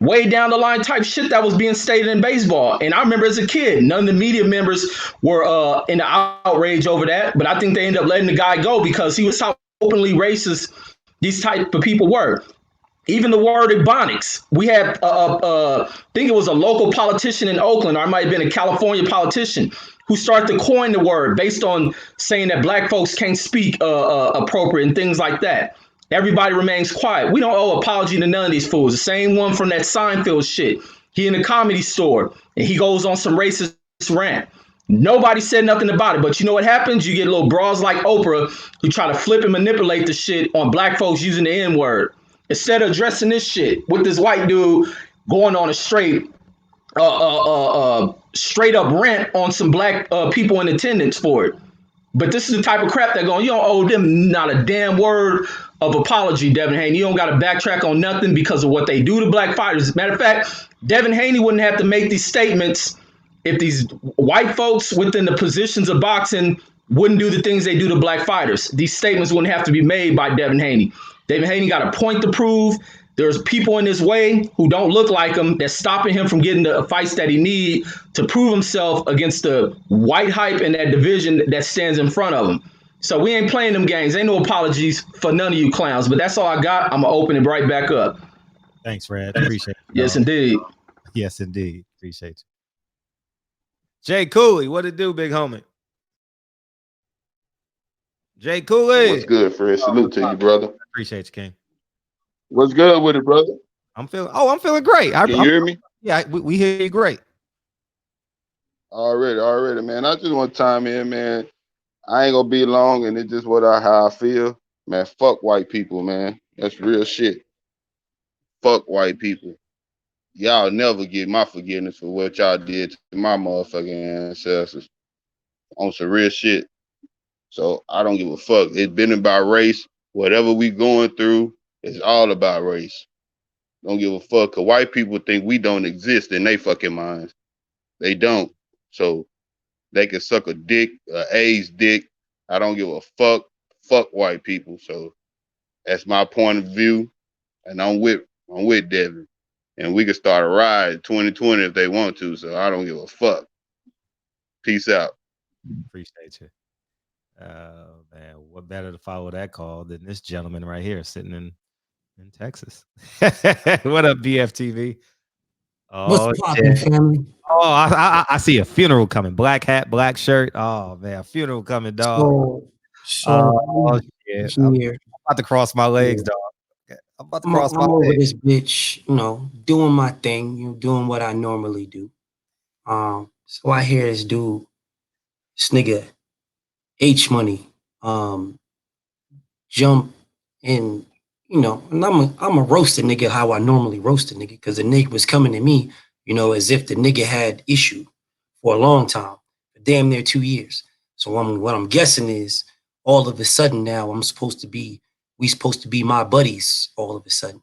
way down the line type shit that was being stated in baseball. And I remember as a kid, none of the media members were in the outrage over that, but I think they ended up letting the guy go because he was how openly racist these type of people were. Even the word ebonics. We had, I think it was a local politician in Oakland, or it might have been a California politician, who started to coin the word based on saying that black folks can't speak appropriate and things like that. Everybody remains quiet. We don't owe apology to none of these fools. The same one from that Seinfeld shit. He in the Comedy Store and he goes on some racist rant. Nobody said nothing about it. But you know what happens? You get little bras like Oprah who try to flip and manipulate the shit on black folks using the N-word. Instead of addressing this shit with this white dude going on a straight up rant on some black people in attendance for it. But this is the type of crap that going, you don't owe them not a damn word of apology, Devin Haney. You don't got to backtrack on nothing because of what they do to black fighters. As a matter of fact, Devin Haney wouldn't have to make these statements if these white folks within the positions of boxing wouldn't do the things they do to black fighters. These statements wouldn't have to be made by Devin Haney. Devin Haney got a point to prove. There's people in his way who don't look like him that's stopping him from getting the fights that he need to prove himself against the white hype in that division that stands in front of him. So we ain't playing them games. Ain't no apologies for none of you clowns. But that's all I got. I'm going to open it right back up. Thanks, Red. Appreciate it. Yes, indeed. Yes, indeed. Appreciate you. Jay Cooley, what it do, big homie? Jay Cooley. What's good, Fred? Salute to you, brother. Appreciate you, King. What's good with it, brother? I'm feeling great. Can you hear me? Yeah, we hear you great. Already, man. I just want to chime in, man. I ain't gonna be long, and it's just how I feel. Man, fuck white people, man. That's real shit. Fuck white people. Y'all never get my forgiveness for what y'all did to my motherfucking ancestors. On some real shit. So I don't give a fuck. It's been about race. Whatever we going through, it's all about race. Don't give a fuck. Cause white people think we don't exist in their fucking minds. They don't. So they can suck a dick, A's dick. I don't give a fuck. Fuck white people. So that's my point of view. And I'm with Devin. And we can start a ride 2020 if they want to. So I don't give a fuck. Peace out. Appreciate you. Man, what better to follow that call than this gentleman right here sitting in Texas. What up, BFTV? Oh, What's poppin', shit. family? Oh, I see a funeral coming. Black hat, black shirt. Oh man, a funeral coming, dog. Oh shit. I'm Here, about to cross my legs, dog. Okay, I'm about to cross my I'm over legs. this bitch, doing my thing, doing what I normally do. So I hear this dude, this nigga, H Money, jump in, and I'm a roasted nigga how I normally roast a nigga, because the nigga was coming to me, as if the nigga had issue for a long time, damn near 2 years. So what I'm guessing is all of a sudden now we supposed to be my buddies all of a sudden.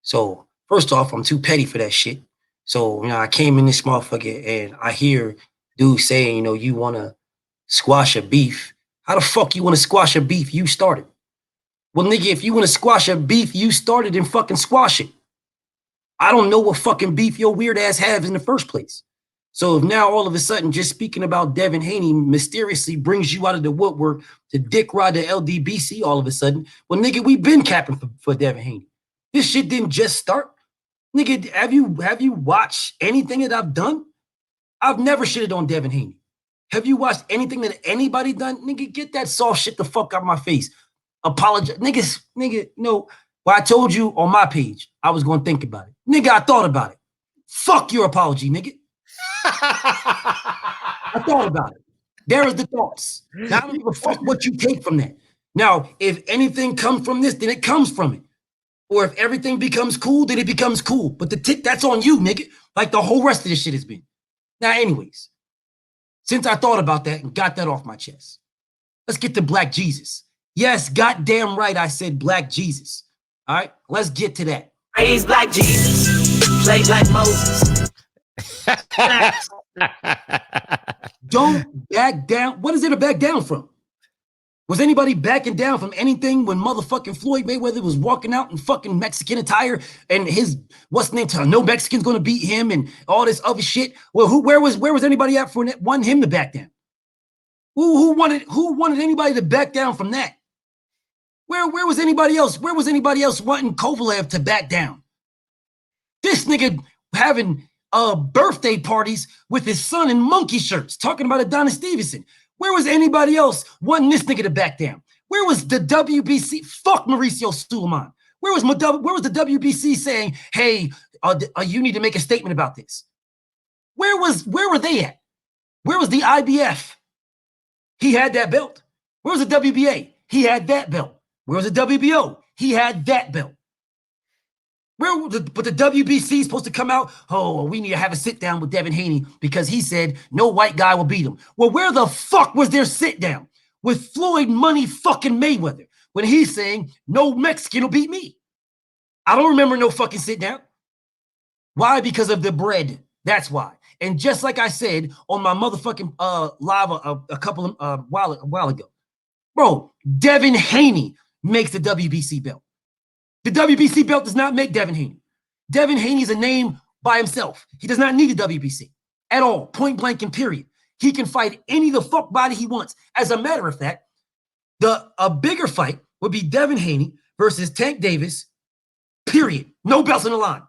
So first off, I'm too petty for that shit. So, I came in this motherfucker and I hear dude saying, you want to squash a beef. How the fuck you want to squash a beef you started? Well, nigga, if you want to squash a beef you started, then fucking squash it. I don't know what fucking beef your weird ass have in the first place. So if now all of a sudden just speaking about Devin Haney mysteriously brings you out of the woodwork to dick ride the LDBC all of a sudden, well, nigga, we been capping for Devin Haney. This shit didn't just start. Nigga, have you watched anything that I've done? I've never shitted on Devin Haney. Have you watched anything that anybody done? Nigga, get that soft shit the fuck out my face. Apologize. Nigga, well, I told you on my page I was going to think about it. Nigga, I thought about it. Fuck your apology, nigga. I thought about it. There is the thoughts. Now, I don't give a fuck what you take from that. Now, if anything comes from this, then it comes from it. Or if everything becomes cool, then it becomes cool. But that's on you, nigga. Like the whole rest of this shit has been. Now, anyways, since I thought about that and got that off my chest, let's get to Black Jesus. Yes, goddamn right, I said Black Jesus. All right, let's get to that. Praise Black Jesus, played like Moses. Don't back down. What is there to back down from? Was anybody backing down from anything when motherfucking Floyd Mayweather was walking out in fucking Mexican attire and his what's the name? No Mexican's gonna beat him and all this other shit. Well, where was anybody at for wanting him to back down? Who wanted anybody to back down from that? Where was anybody else? Where was anybody else wanting Kovalev to back down? This nigga having birthday parties with his son in monkey shirts, talking about Adonis Stevenson. Where was anybody else wanting this nigga to back down? Where was the WBC? Fuck Mauricio Suleiman. Where was the WBC saying, hey, you need to make a statement about this? Where were they at? Where was the IBF? He had that belt. Where was the WBA? He had that belt. Where was the WBO? He had that belt. But the WBC is supposed to come out, oh, we need to have a sit down with Devin Haney because he said no white guy will beat him. Well, where the fuck was their sit down with Floyd Money fucking Mayweather when he's saying no Mexican will beat me? I don't remember no fucking sit down. Why? Because of the bread. That's why. And just like I said on my motherfucking live a couple of while ago, bro, Devin Haney makes the WBC belt. The WBC belt does not make Devin Haney. Devin Haney is a name by himself. He does not need a WBC at all, point blank and period. He can fight any of the fuck body he wants. As a matter of fact, a bigger fight would be Devin Haney versus Tank Davis, period. No belts on the line.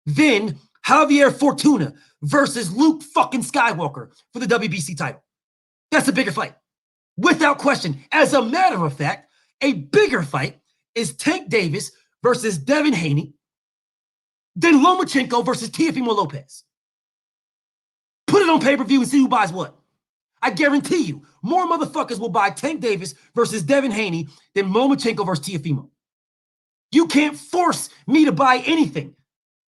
Then Javier Fortuna versus Luke fucking Skywalker for the WBC title. That's a bigger fight. Without question. As a matter of fact, a bigger fight is Tank Davis versus Devin Haney, then Lomachenko versus Teofimo Lopez. Put it on pay-per-view and see who buys what. I guarantee you, more motherfuckers will buy Tank Davis versus Devin Haney than Lomachenko versus Teofimo. You can't force me to buy anything.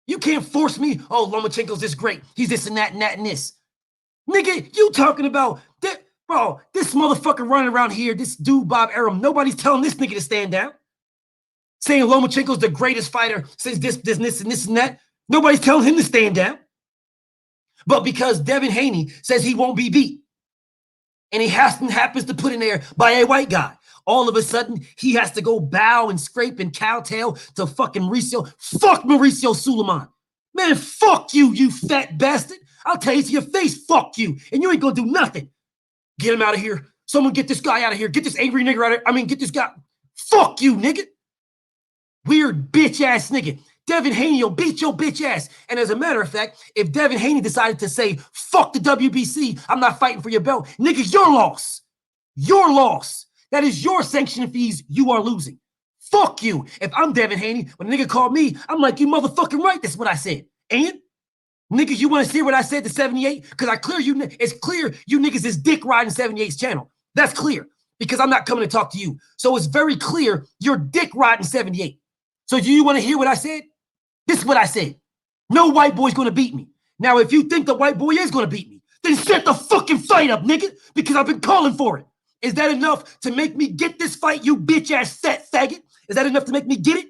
You can't force me, oh, Lomachenko's this great. He's this and that and that and this. Nigga, you talking about that, bro, this motherfucker running around here, this dude, Bob Arum, nobody's telling this nigga to stand down. Saying Lomachenko's the greatest fighter since this, and that. Nobody's telling him to stand down. But because Devin Haney says he won't be beat, and he happens to put in there by a white guy, all of a sudden he has to go bow and scrape and cowtail to fucking Mauricio. Fuck Mauricio Suleiman. Man, fuck you, you fat bastard. I'll tell you to your face, fuck you. And you ain't gonna do nothing. Get him out of here. Someone get this guy out of here. Get this angry nigga out of here. Get this guy. Fuck you, nigga. Weird bitch ass nigga. Devin Haney will beat your bitch ass. And as a matter of fact, if Devin Haney decided to say, fuck the WBC, I'm not fighting for your belt, nigga, your loss. Your loss. That is your sanction fees you are losing. Fuck you. If I'm Devin Haney, when a nigga called me, I'm like, you motherfucking right, that's what I said. And niggas, you want to see what I said to 78? Because it's clear you niggas is dick riding 78's channel. That's clear. Because I'm not coming to talk to you. So it's very clear you're dick riding 78. So do you want to hear what I said? This is what I said. No white boy's going to beat me. Now, if you think the white boy is going to beat me, then set the fucking fight up, nigga, because I've been calling for it. Is that enough to make me get this fight, you bitch ass fat faggot? Is that enough to make me get it?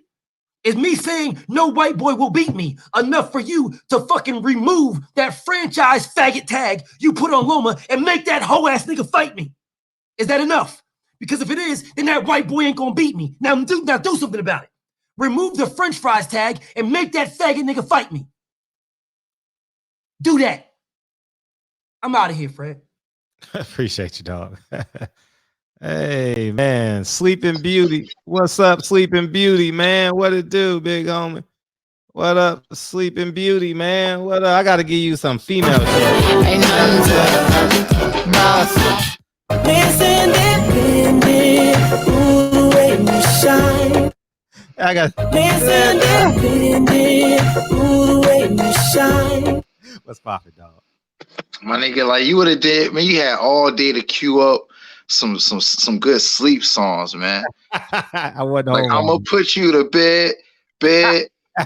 Is me saying no white boy will beat me enough for you to fucking remove that franchise faggot tag you put on Loma and make that hoe ass nigga fight me? Is that enough? Because if it is, then that white boy ain't gonna beat me. Now do something about it. Remove the French fries tag and make that faggot nigga fight me. Do that. I'm out of here, Fred. Appreciate you, dog. Hey, man. Sleeping Beauty. What's up, Sleeping Beauty, man? What it do, big homie? What up, Sleeping Beauty, man? What up? I got to give you some female shit. Ain't nothing to I got what's poppin', dog? My nigga, like you would have did, man. You had all day to queue up some good sleep songs, man. I wasn't like I'm gonna put you to bed. Yeah,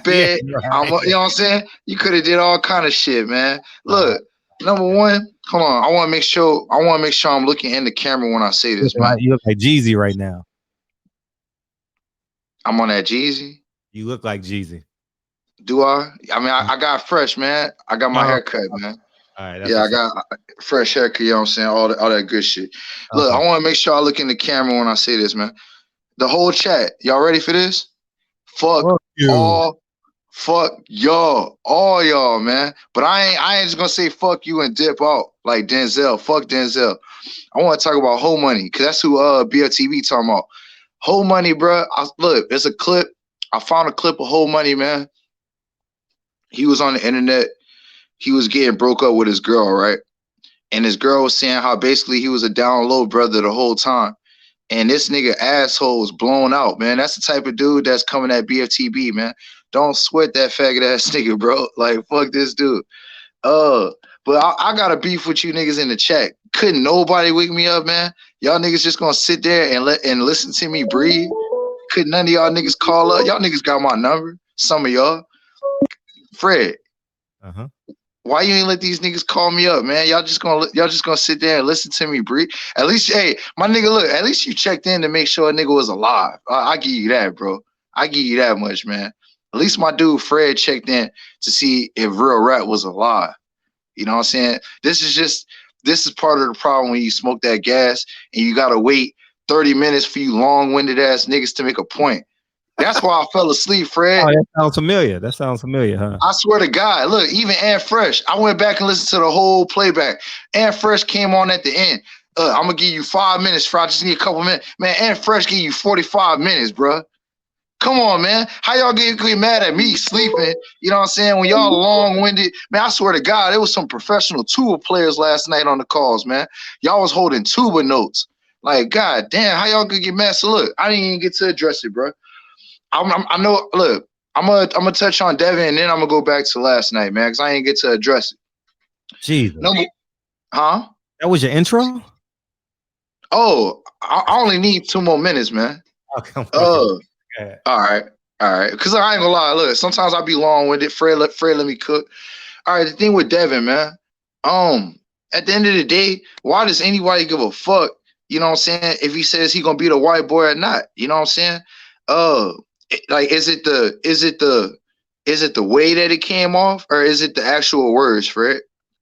right. You know what I'm saying? You could have did all kind of shit, man. Look, number one, hold on. I want to make sure I'm looking in the camera when I say this, man. You look like Jeezy right now. I'm on that Jeezy. You look like Jeezy. Do I? I mean, I got fresh, man. I got my haircut, man. All right. Yeah, I got fresh haircut. You know what I'm saying? All that good shit. Look, I want to make sure I look in the camera when I say this, man. The whole chat, y'all ready for this? Fuck y'all, all y'all, man. But I ain't just gonna say fuck you and dip out like Denzel. Fuck Denzel. I want to talk about Whole Money because that's who BLTV talking about. Whole Money, bro. Look, there's a clip. I found a clip of Whole Money, man. He was on the internet. He was getting broke up with his girl, right? And his girl was saying how basically he was a down low brother the whole time. And this nigga asshole was blown out, man. That's the type of dude that's coming at BFTB, man. Don't sweat that faggot ass nigga, bro. Like, fuck this dude. But I got a beef with you niggas in the chat. Couldn't nobody wake me up, man. Y'all niggas just gonna sit there and listen to me breathe. Could none of y'all niggas call up? Y'all niggas got my number. Some of y'all. Fred. Why you ain't let these niggas call me up, man? Y'all just gonna sit there and listen to me breathe. At least, hey, my nigga, look. At least you checked in to make sure a nigga was alive. I give you that, bro. I give you that much, man. At least my dude Fred checked in to see if Real Rap was alive. You know what I'm saying? This is part of the problem when you smoke that gas and you gotta wait 30 minutes for you long-winded ass niggas to make a point. That's why I fell asleep, Fred. Oh, that sounds familiar. Huh? I swear to God. Look, even Ant Fresh. I went back and listened to the whole playback. Ant Fresh came on at the end. I'm gonna give you 5 minutes, Fred. I just need a couple minutes. Man, Ant Fresh give you 45 minutes, bro. Come on, man. How y'all get mad at me sleeping? You know what I'm saying? When y'all long-winded, man, I swear to God, there was some professional tuba players last night on the calls, man. Y'all was holding tuba notes. Like, God damn, how y'all could get mad? So look, I didn't even get to address it, bro. I know. Look, I'm gonna touch on Devin, and then I'm gonna go back to last night, man, because I didn't get to address it. Jesus. No, huh? That was your intro? Oh, I only need 2 more minutes, man. All right. Because I ain't gonna lie. Look, sometimes I be long-winded. Fred let me cook. All right. The thing with Devin, man. At the end of the day, why does anybody give a fuck? You know what I'm saying? If he says he gonna beat a white boy or not, you know what I'm saying? Like, is it the way that it came off, or is it the actual words, Fred?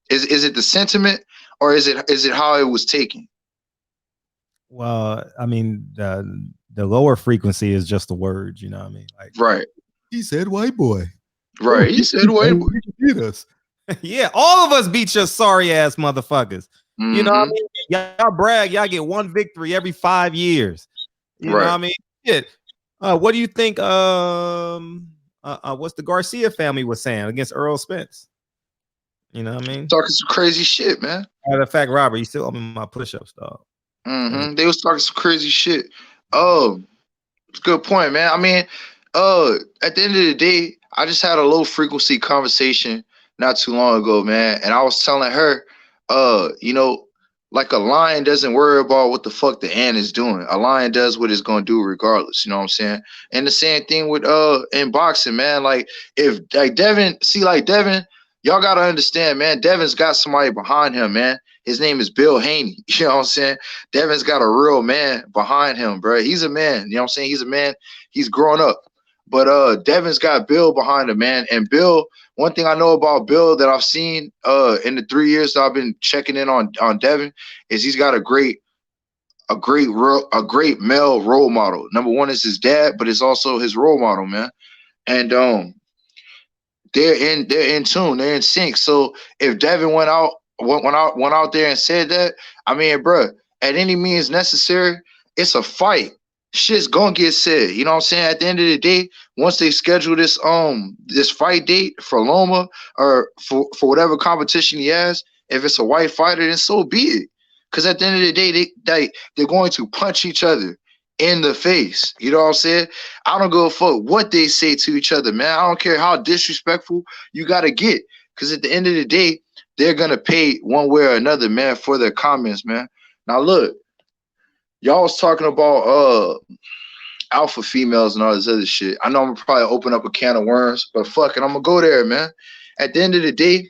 Is it the sentiment, or is it how it was taken? Well, I mean, the lower frequency is just the words, you know what I mean? Like, right. He said white boy. Right. He said white boy. Beat us. Yeah, all of us beat your sorry ass motherfuckers. Mm-hmm. You know what I mean? Y'all brag, y'all get 1 victory every 5 years. You know what I mean? Shit. What do you think what's the Garcia family was saying against Earl Spence. You know what I mean? Talking some crazy shit, man. Matter of fact, Robert, you still owe me my push-ups, dog. They was talking some crazy shit. It's a good point, man. I mean, at the end of the day, I just had a low frequency conversation not too long ago, man, and I was telling her, you know, like a lion doesn't worry about what the fuck the ant is doing. A lion does what it's gonna do regardless. You know what I'm saying? And the same thing with in boxing, man. Like if like Devin, y'all gotta understand, man. Devin's got somebody behind him, man. His name is Bill Haney. You know what I'm saying? Devin's got a real man behind him, bro. He's a man. You know what I'm saying? He's a man. He's grown up. But Devin's got Bill behind him, man. And Bill, one thing I know about Bill that I've seen in the 3 years that I've been checking in on Devin is he's got a great male role model. Number one is his dad, but it's also his role model, man. And they're in tune, they're in sync. So if Devin went out there and said that, I mean, bro, at any means necessary, it's a fight. Shit's gonna get said. You know what I'm saying? At the end of the day, once they schedule this fight date for Loma or for whatever competition he has, if it's a white fighter, then so be it. Because at the end of the day, they're going to punch each other in the face. You know what I'm saying? I don't give a fuck what they say to each other, man. I don't care how disrespectful you gotta get. Because at the end of the day, they're gonna pay one way or another, man, for their comments, man. Now look, y'all was talking about alpha females and all this other shit. I know I'm gonna probably open up a can of worms, but fuck it, I'm gonna go there, man. At the end of the day,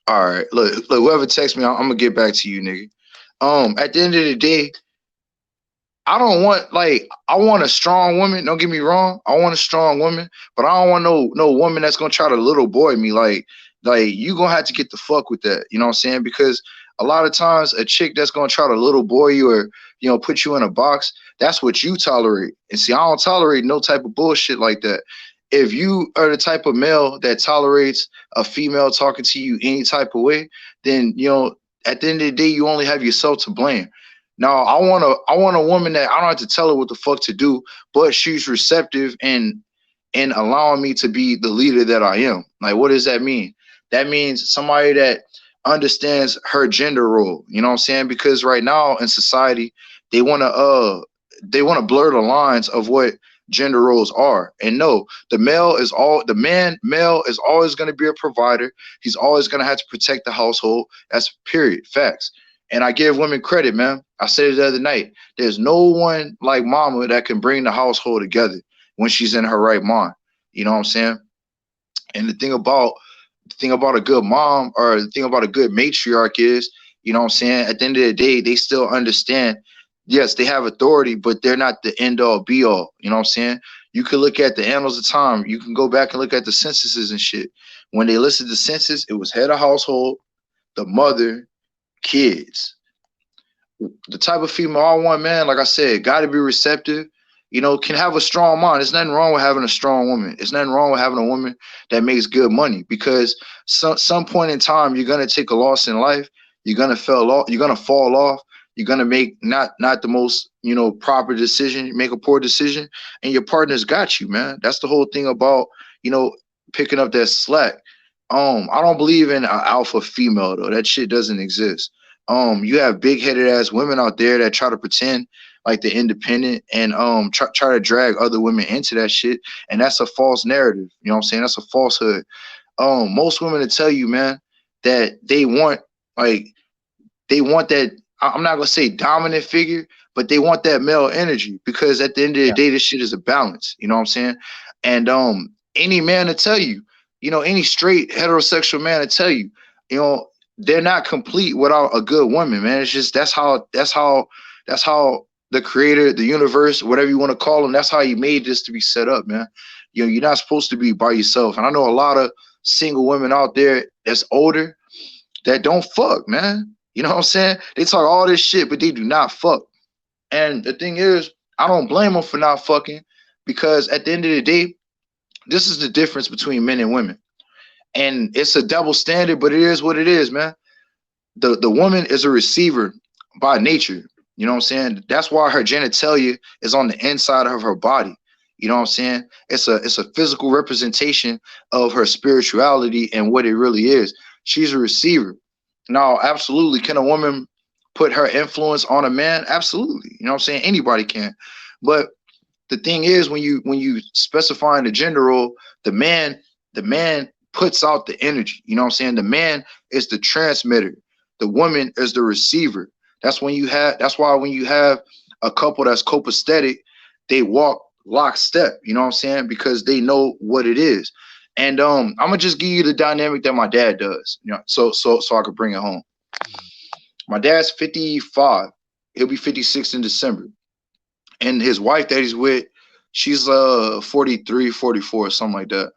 all right, look, whoever texts me, I'm gonna get back to you, nigga. At the end of the day, I want a strong woman. Don't get me wrong. I want a strong woman, but I don't want no woman that's gonna try to little boy me. Like you gonna have to get the fuck with that. You know what I'm saying? Because a lot of times a chick that's gonna try to little boy you or, you know, put you in a box, that's what you tolerate. And see, I don't tolerate no type of bullshit like that. If you are the type of male that tolerates a female talking to you any type of way, then, you know, at the end of the day, you only have yourself to blame. Now, I want a woman that I don't have to tell her what the fuck to do, but she's receptive and allowing me to be the leader that I am. Like, what does that mean? That means somebody that understands her gender role. You know what I'm saying? Because right now in society, they want to blur the lines of what gender roles are. And no, the male is always going to be a provider. He's always going to have to protect the household. That's period. Facts. And I give women credit, man. I said it the other night. There's no one like mama that can bring the household together when she's in her right mind. You know what I'm saying? And the thing about a good mom or the thing about a good matriarch is, you know what I'm saying, at the end of the day, they still understand, yes, they have authority, but they're not the end all be all. You know what I'm saying? You can look at the annals of time. You can go back and look at the censuses and shit. When they listed the census, it was head of household, the mother, kids. The type of female I want, man, like I said, got to be receptive, you know, can have a strong mind. There's nothing wrong with having a strong woman. There's nothing wrong with having a woman that makes good money, because some point in time, you're going to take a loss in life. You're going to fall off. You're going to make not the most, you know, proper decision. You make a poor decision and your partner's got you, man. That's the whole thing about, you know, picking up that slack. I don't believe in an alpha female though. That shit doesn't exist. You have big-headed ass women out there that try to pretend like they're independent and try to drag other women into that shit, and that's a false narrative. You know what I'm saying? That's a falsehood. Most women will tell you, man, that they want that. I'm not gonna say dominant figure, but they want that male energy, because at the end of the day, this shit is a balance. You know what I'm saying? And any man to tell you, you know, any straight heterosexual man to tell you, you know, they're not complete without a good woman, man. It's just that's how the creator, the universe, whatever you want to call them, that's how he made this to be set up, man. You know, you're not supposed to be by yourself. And I know a lot of single women out there that's older that don't fuck, man. You know what I'm saying? They talk all this shit, but they do not fuck. And the thing is, I don't blame them for not fucking, because at the end of the day, this is the difference between men and women. And it's a double standard, but it is what it is, man. The woman is a receiver by nature. You know what I'm saying? That's why her genitalia is on the inside of her body. You know what I'm saying? It's a physical representation of her spirituality and what it really is. She's a receiver. Now, absolutely, can a woman put her influence on a man? Absolutely. You know what I'm saying? Anybody can. But the thing is, when you specify in the gender role, the man puts out the energy. You know what I'm saying? The man is the transmitter. The woman is the receiver. That's why when you have a couple that's copacetic, they walk lockstep. You know what I'm saying? Because they know what it is. And I'm gonna just give you the dynamic that my dad does. You know, so I could bring it home. My dad's 55. He'll be 56 in December. And his wife that he's with, she's 43, 44, something like that.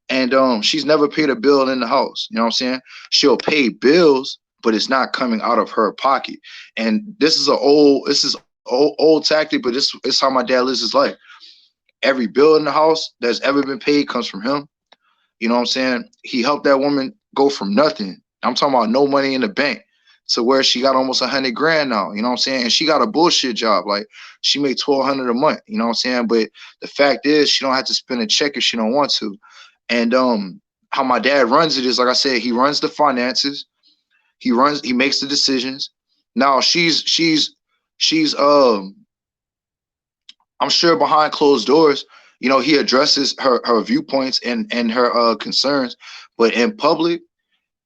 And she's never paid a bill in the house. You know what I'm saying? She'll pay bills, but it's not coming out of her pocket. And this is old tactic, but this is how my dad lives his life. Every bill in the house that's ever been paid comes from him. You know what I'm saying? He helped that woman go from nothing. I'm talking about no money in the bank to where she got almost 100 grand now. You know what I'm saying? And she got a bullshit job. Like, she made $1,200 a month. You know what I'm saying? But the fact is, she don't have to spend a check if she don't want to. And how my dad runs it is, like I said, he runs the finances. He makes the decisions. Now she's I'm sure behind closed doors, you know, he addresses her viewpoints and her concerns, but in public,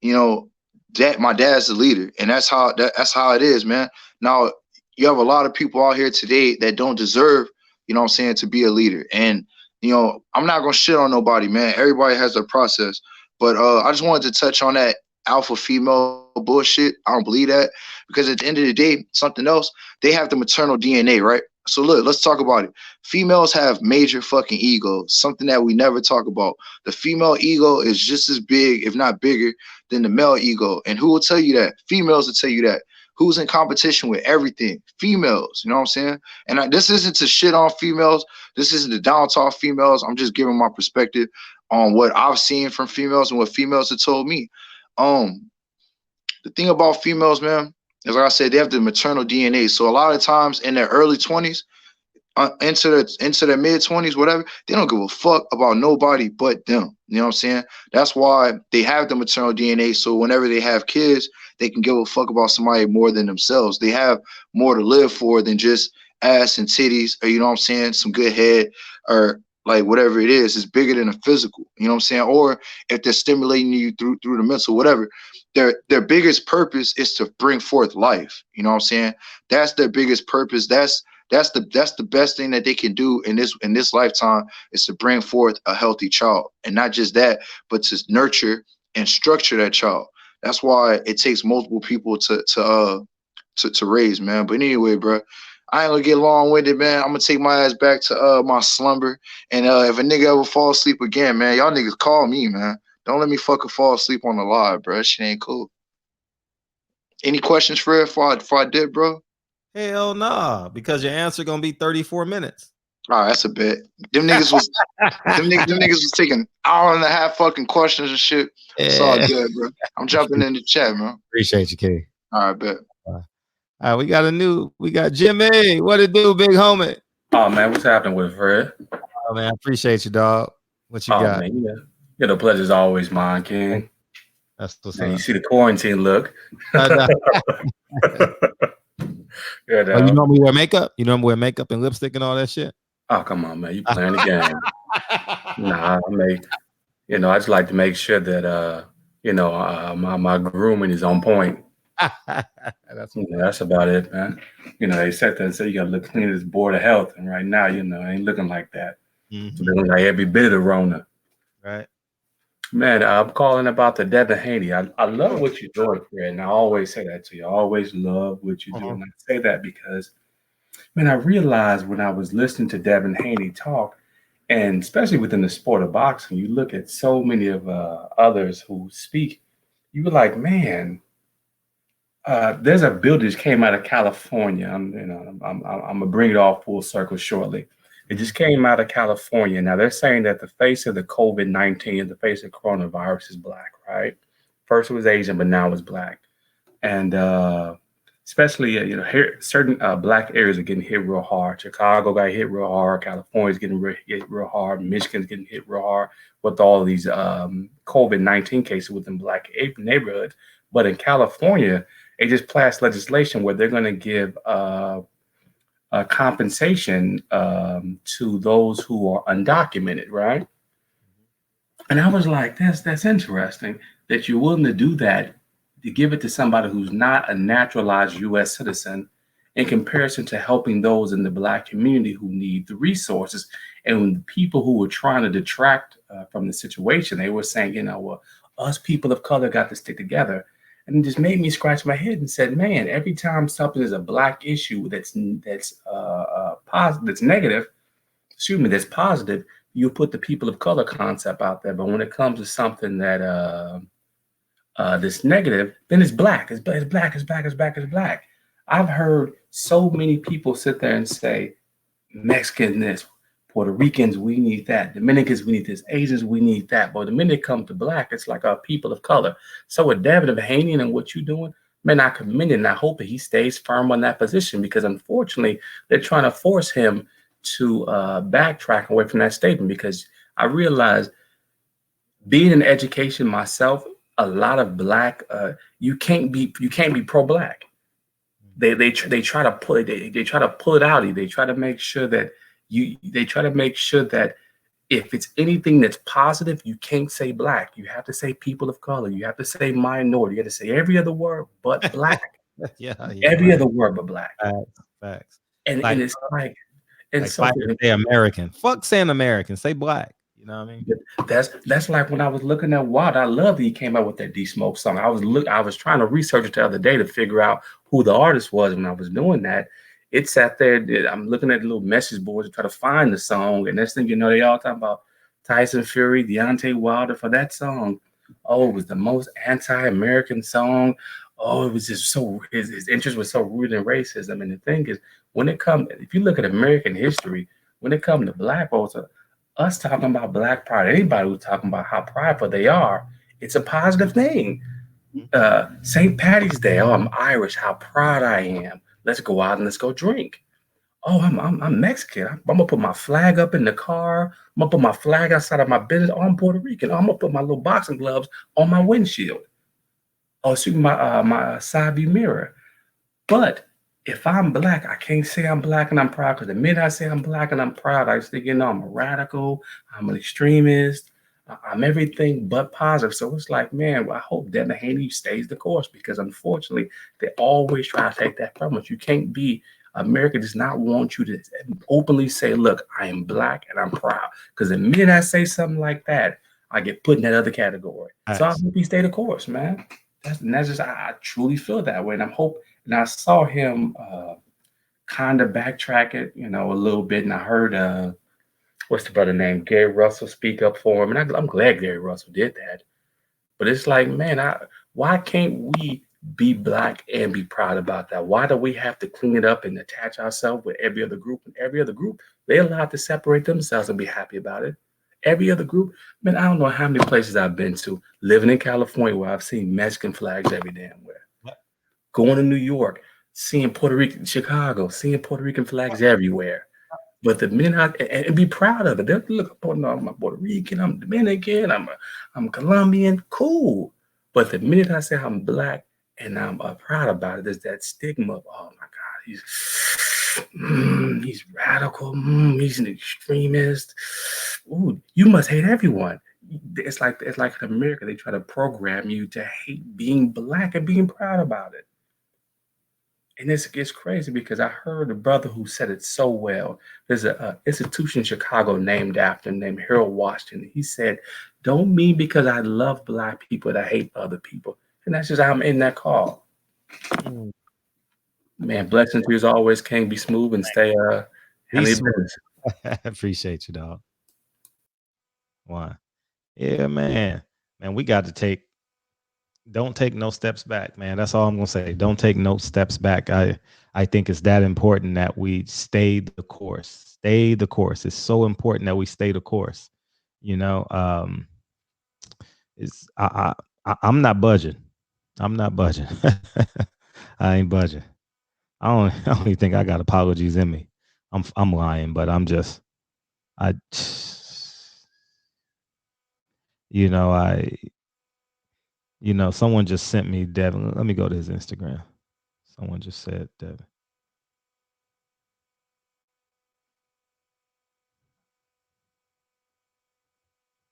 you know, that my dad's the leader, and that's how it is, man. Now, you have a lot of people out here today that don't deserve, you know what I'm saying, to be a leader. And, you know, I'm not gonna shit on nobody, man. Everybody has their process. But I just wanted to touch on that alpha female bullshit. I don't believe that, because at the end of the day, something else, they have the maternal DNA, right? So look, let's talk about it. Females have major fucking egos, something that we never talk about. The female ego is just as big, if not bigger, than the male ego. And who will tell you that? Females will tell you that. Who's in competition with everything? Females, you know what I'm saying? And this isn't to shit on females. This isn't to down talk females. I'm just giving my perspective on what I've seen from females and what females have told me. The thing about females, man, is like I said, they have the maternal DNA. So a lot of times in their early 20s, into their mid 20s, whatever, they don't give a fuck about nobody but them. You know what I'm saying? That's why they have the maternal DNA. So whenever they have kids, they can give a fuck about somebody more than themselves. They have more to live for than just ass and titties, or, you know what I'm saying, some good head, or like whatever it is. It's bigger than a physical. You know what I'm saying? Or if they're stimulating you through the mental, whatever. Their biggest purpose is to bring forth life. You know what I'm saying? That's their biggest purpose. That's the best thing that they can do in this lifetime, is to bring forth a healthy child. And not just that, but to nurture and structure that child. That's why it takes multiple people to raise, man. But anyway, bro, I ain't gonna get long-winded, man. I'm gonna take my ass back to my slumber. And if a nigga ever fall asleep again, man, y'all niggas call me, man. Don't let me fucking fall asleep on the live, bro. That shit ain't cool. Any questions, Fred, before I did, bro? Hell nah, because your answer gonna be 34 minutes. All right, that's a bet. Them niggas was taking an hour and a half fucking questions and shit. It's all good, bro. I'm jumping in the chat, man. Appreciate you, K. All right, bet. All right, we got Jimmy. What it do, big homie? Oh man, what's happening with Fred? Oh man, I appreciate you, dog. What you got? Man, yeah, the pleasure's always mine, King. That's what's man, up. You see the quarantine look. You normally wear makeup? You normally wear makeup and lipstick and all that shit? Oh, come on, man. You playing the game. Nah, I just like to make sure that my grooming is on point. That's about it, man. They said that and say you gotta look clean as Board of Health, and right now, it ain't looking like that. It's looking like every bit of the Rona. Right. Man, I'm calling about the Devin Haney. I love what you're doing, Fred, and I always say that to you. I always love what you do, and I say that because, man, I realized when I was listening to Devin Haney talk, and especially within the sport of boxing, you look at so many of others who speak, you were like, man, there's a bill that just came out of California. I'm gonna bring it all full circle shortly. It just came out of California. Now they're saying that the face of the COVID-19, the face of coronavirus, is black, right? First it was Asian, but now it's black. And especially here certain black areas are getting hit real hard. Chicago got hit real hard. California's getting hit real hard. Michigan's getting hit real hard with all these COVID-19 cases within black neighborhoods. But in California, they just passed legislation where they're going to give a compensation to those who are undocumented, right? And I was like, that's interesting that you're willing to do that, to give it to somebody who's not a naturalized U.S. citizen in comparison to helping those in the black community who need the resources. And the people who were trying to detract from the situation, they were saying, well, us people of color got to stick together. And it just made me scratch my head and said, man, every time something is a black issue that's positive, that's negative, that's positive, you put the people of color concept out there. But when it comes to something that that's negative, then it's black. It's black. I've heard so many people sit there and say, Mexican this, Puerto Ricans, we need that. Dominicans, we need this. Asians, we need that. But the minute it comes to black, it's like our people of color. So with Devin Haney and what you're doing, man, I commend it, and I hope that he stays firm on that position, because unfortunately, they're trying to force him to backtrack away from that statement. Because I realize, being in education myself, a lot of black, you can't be pro-black. They try to pull it. They try to pull it out of you. They try to make sure that if it's anything that's positive, you can't say black. You have to say people of color. You have to say minority. You have to say every other word but black. Every other word but black. Facts. And it's like, and like so say American. Fuck saying American. Say black. You know what I mean? That's like when I was looking at Wild. I love that he came out with that D Smoke song. I was trying to research it the other day to figure out who the artist was. When I was doing that, it sat there. I'm looking at the little message boards to try to find the song, and next thing you know, they all talking about Tyson Fury, Deontay Wilder for that song. Oh, it was the most anti-American song. Oh, it was just so, his interest was so rooted in racism. And the thing is, if you look at American history, when it comes to black folks, us talking about black pride, anybody who's talking about how prideful they are, it's a positive thing. St. Patty's Day, oh, I'm Irish, how proud I am. Let's go out and let's go drink. Oh, I'm Mexican. I'm gonna put my flag up in the car. I'm gonna put my flag outside of my business. Oh, I'm Puerto Rican. Oh, I'm gonna put my little boxing gloves on my windshield. Oh, shoot my side view mirror. But if I'm black, I can't say I'm black and I'm proud, because the minute I say I'm black and I'm proud, I just think, I'm a radical, I'm an extremist, I'm everything but positive. So it's like, man, I hope Devin Haney stays the course, because unfortunately, they always try to take that from us. You can't be, America does not want you to openly say, look, I am black and I'm proud. Because the minute I say something like that, I get put in that other category. Nice. So I hope he stay the course, man. That's just, I truly feel that way. And I saw him kind of backtrack it, a little bit. And I heard, what's the brother name? Gary Russell speak up for him. And I'm glad Gary Russell did that. But it's like, man, why can't we be black and be proud about that? Why do we have to clean it up and attach ourselves with every other group? And every other group, they're allowed to separate themselves and be happy about it. Every other group, man, I don't know how many places I've been to, living in California, where I've seen Mexican flags every damn where. Going to New York, seeing Puerto Rican, Chicago, seeing Puerto Rican flags everywhere. But the minute and be proud of it. They're look, I'm Puerto Rican, I'm Dominican, I'm Colombian, cool. But the minute I say I'm black and I'm proud about it, there's that stigma of, oh my God, he's radical, he's an extremist. Ooh, you must hate everyone. It's like in America, they try to program you to hate being black and being proud about it. And this gets crazy, because I heard a brother who said it so well. There's an institution in Chicago named after him, named Harold Washington. He said, don't mean because I love black people that I hate other people. And that's just how I'm in that call. Man, blessings to you as always, King. Be smooth and stay business. I appreciate you, dog. Why? Yeah, man. Man, we got to don't take no steps back, man. That's all I'm gonna say. Don't take no steps back. I think it's that important that we stay the course. Stay the course. It's so important that we stay the course. I'm not budging. I'm not budging. I ain't budging. I don't even think I got apologies in me. I'm lying, but I someone just sent me Devin. Let me go to his Instagram. Someone just said Devin.